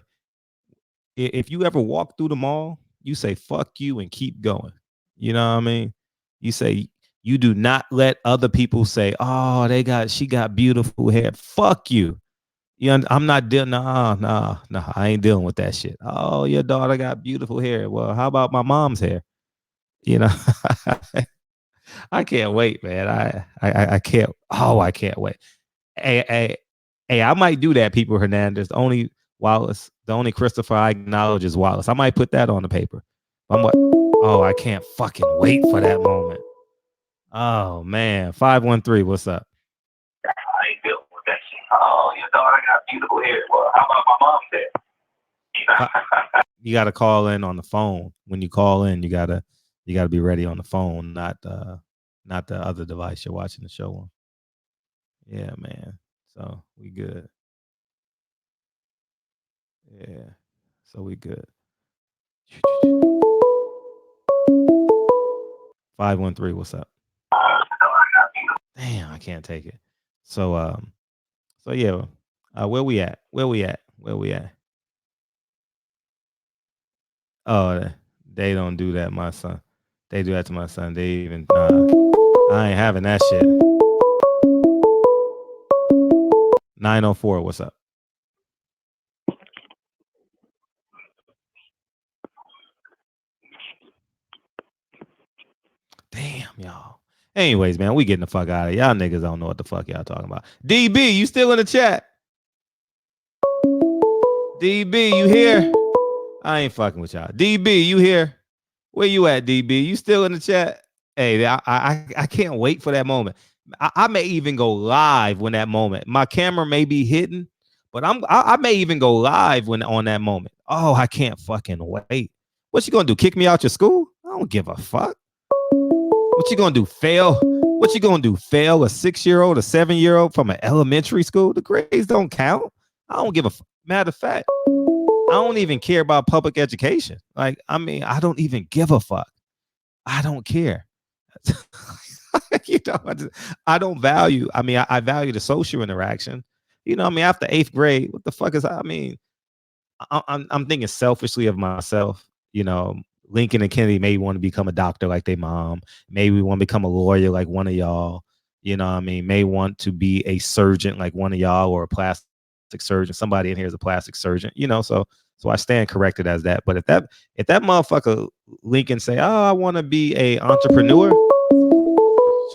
if you ever walk through the mall, you say fuck you and keep going. You know what I mean? You say, you do not let other people say, oh, she got beautiful hair. Fuck you. I'm not dealing. Nah. I ain't dealing with that shit. Oh, your daughter got beautiful hair. Well, how about my mom's hair? You know, I can't wait, man. I can't. Oh, I can't wait. Hey, I might do that, People Hernandez. The only Christopher I acknowledge is Wallace. I might put that on the paper. I can't fucking wait for that moment. Oh man, 513. What's up? I ain't dealing with that shit. Oh, your daughter got beautiful hair. Well, how about my mom's hair? You got to call in on the phone. When you call in, you gotta be ready on the phone, not the other device you're watching the show on. Yeah, man. So we good. Yeah. So we good. 513. What's up? Damn, I can't take it. So yeah. Where we at? Oh, they don't do that, my son. They do that to my son. They even I ain't having that shit. 904, what's up? Damn, y'all. Anyways, man, we getting the fuck out of y'all niggas. Don't know what the fuck y'all talking about. DB, you still in the chat? DB, you here? I ain't fucking with y'all. DB, you here? Where you at, DB? You still in the chat? Hey, I can't wait for that moment. I may even go live when that moment. My camera may be hidden, but I may even go live when on that moment. Oh, I can't fucking wait. What you gonna do? Kick me out your school? I don't give a fuck. What you gonna do? Fail? What you gonna do? Fail a 6-year-old, a 7-year-old from an elementary school? The grades don't count. I don't give a matter of fact. I don't even care about public education. Like, I mean, I don't even give a fuck. I don't care. You know, I don't value. I mean, I value the social interaction. You know, I mean, after 8th grade, what the fuck is? I mean, I'm thinking selfishly of myself. You know, Lincoln and Kennedy may want to become a doctor like their mom. Maybe want to become a lawyer like one of y'all. You know what I mean? May want to be a surgeon like one of y'all, or a plastic surgeon. Somebody in here is a plastic surgeon. You know, so I stand corrected as that. But if that motherfucker Lincoln say, "Oh, I want to be a entrepreneur,"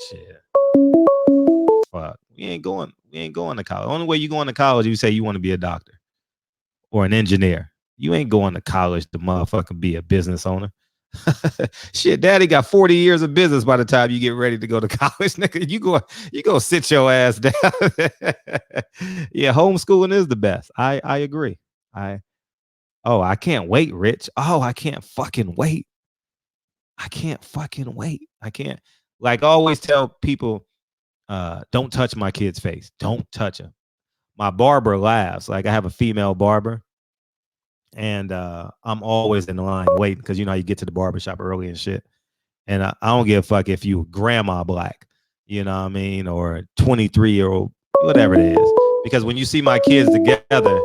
shit, fuck, we ain't going to college. The only way you going to college, you say you want to be a doctor or an engineer. You ain't going to college to motherfucking be a business owner. Shit, daddy got 40 years of business by the time you get ready to go to college, nigga. You go sit your ass down. Yeah, homeschooling is the best. I agree. I can't wait, Rich. Oh, I can't fucking wait. I can't, like, I always tell people, don't touch my kid's face. Don't touch him. My barber laughs. Like, I have a female barber. And I'm always in line waiting, because you know you get to the barbershop early and shit. And I don't give a fuck if you grandma black, you know what I mean, or 23-year-old, whatever it is. Because when you see my kids together,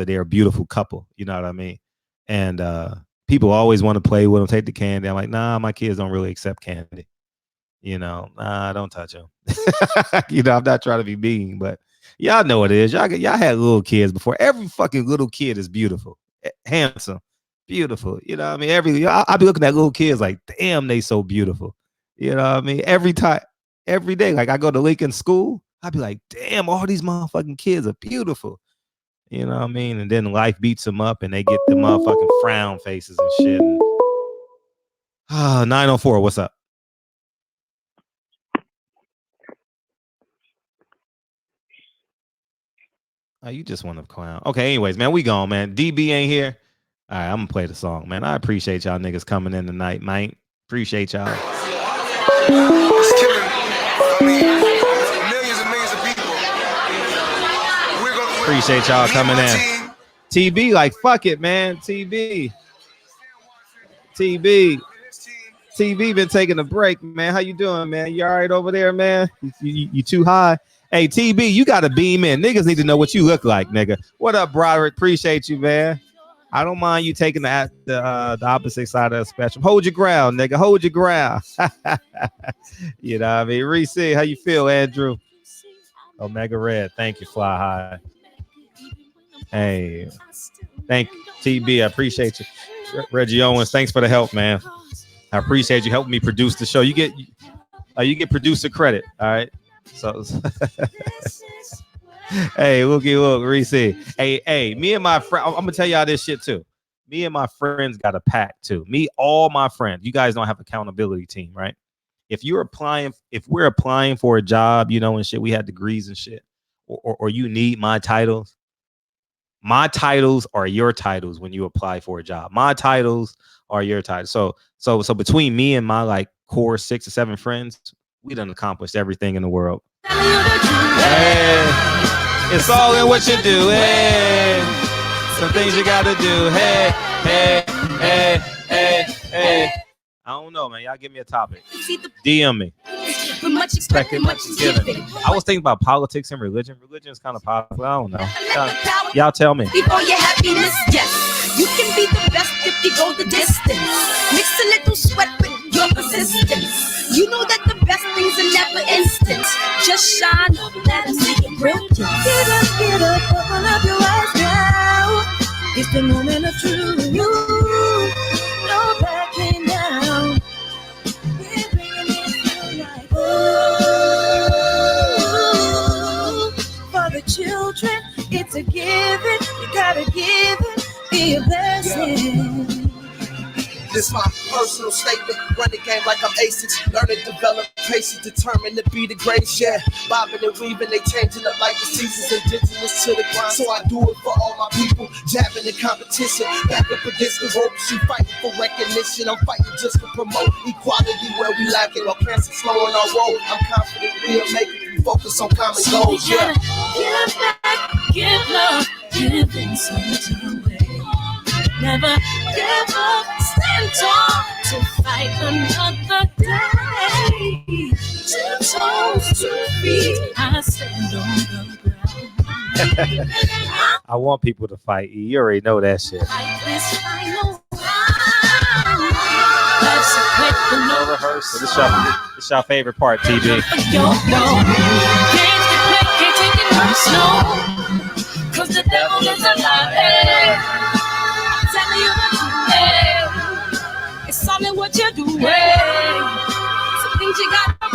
they're a beautiful couple. You know what I mean? And people always want to play with them, take the candy. I'm like, nah, my kids don't really accept candy. You know, nah, don't touch them. You know, I'm not trying to be mean, but y'all know it is. Y'all had little kids before. Every fucking little kid is beautiful, handsome, beautiful. You know what I mean? I be looking at little kids like, damn, they so beautiful. You know what I mean? Every day, like I go to Lincoln School, I be like, damn, all these motherfucking kids are beautiful. You know what I mean? And then life beats them up and they get the motherfucking frown faces and shit. 904, what's up? Oh, you just want to clown. Okay, anyways, man, we gone, man. DB ain't here. All right, I'm going to play the song, man. I appreciate y'all niggas coming in tonight, man. Appreciate y'all. It's killing. I mean, millions and millions of people. Appreciate y'all coming in. TB, like, fuck it, man. TB been taking a break, man. How you doing, man? You all right over there, man? You too high? Hey, TB, you got to beam in. Niggas need to know what you look like, nigga. What up, Broderick? Appreciate you, man. I don't mind you taking the opposite side of the spectrum. Hold your ground, nigga. Hold your ground. You know what I mean? Reese, how you feel, Andrew? Omega Red. Thank you, Fly High. Hey, thank you, TB. I appreciate you. Reggie Owens, thanks for the help, man. I appreciate you helping me produce the show. You get producer credit, all right? So, hey, look, Reese. Hey, me and my friend, I'm gonna tell y'all this shit too. Me and my friends got a pact too. All my friends. You guys don't have accountability team, right? If we're applying for a job, you know, and shit, we had degrees and shit, or you need my titles. My titles are your titles when you apply for a job. My titles are your titles. So between me and my like core 6 or 7 friends, we done accomplished everything in the world. Hey, it's all in what you do. Hey, some things you gotta do. Hey. I don't know, man. Y'all give me a topic. DM me. Much expected, much is given. I was thinking about politics and religion. Religion is kind of popular. I don't know. Y'all tell me. Before your happiness, yes. You can be the best if you go the distance. Mix a little sweat with your persistence. You know that the best things are never instant. Just shine up, let them see it brilliant. Get up, open up your eyes now. It's the moment of truth. No backing down. We're bringing it to life. Ooh, for the children, it's a given. You gotta give it, be a blessing. This my personal statement. Run the game like I'm aces. Learn and develop patience, determined to be the greatest. Yeah, bobbing and weaving, they changing up like the seasons. Indigenous to the grind, so I do it for all my people. Jabbing the competition, back up against the ropes. You fighting for recognition. I'm fighting just to promote equality where we lacking. While cancer slowing our road, I'm confident we'll make it. We focus on common goals. Yeah. Give back, give love, giving something away. Never give up, stand tall to fight another day. 2 toes, 2 feet, I stand on the ground. I want people to fight. You already know that shit. No rehearsal. This your favorite part, TB. Cause the devil is alive. I'm telling you the truth. It's only what you do. Some things you got to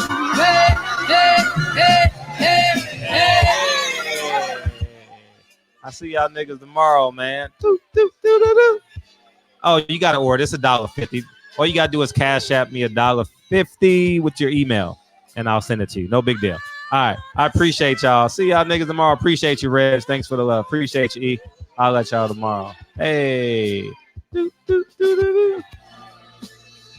I see y'all niggas tomorrow, man. Oh, you got to order. It's $1.50. All you got to do is cash app me $1.50 with your email, and I'll send it to you. No big deal. All right. I appreciate y'all. See y'all niggas tomorrow. Appreciate you, Reg. Thanks for the love. Appreciate you, E. I'll let y'all tomorrow. Hey.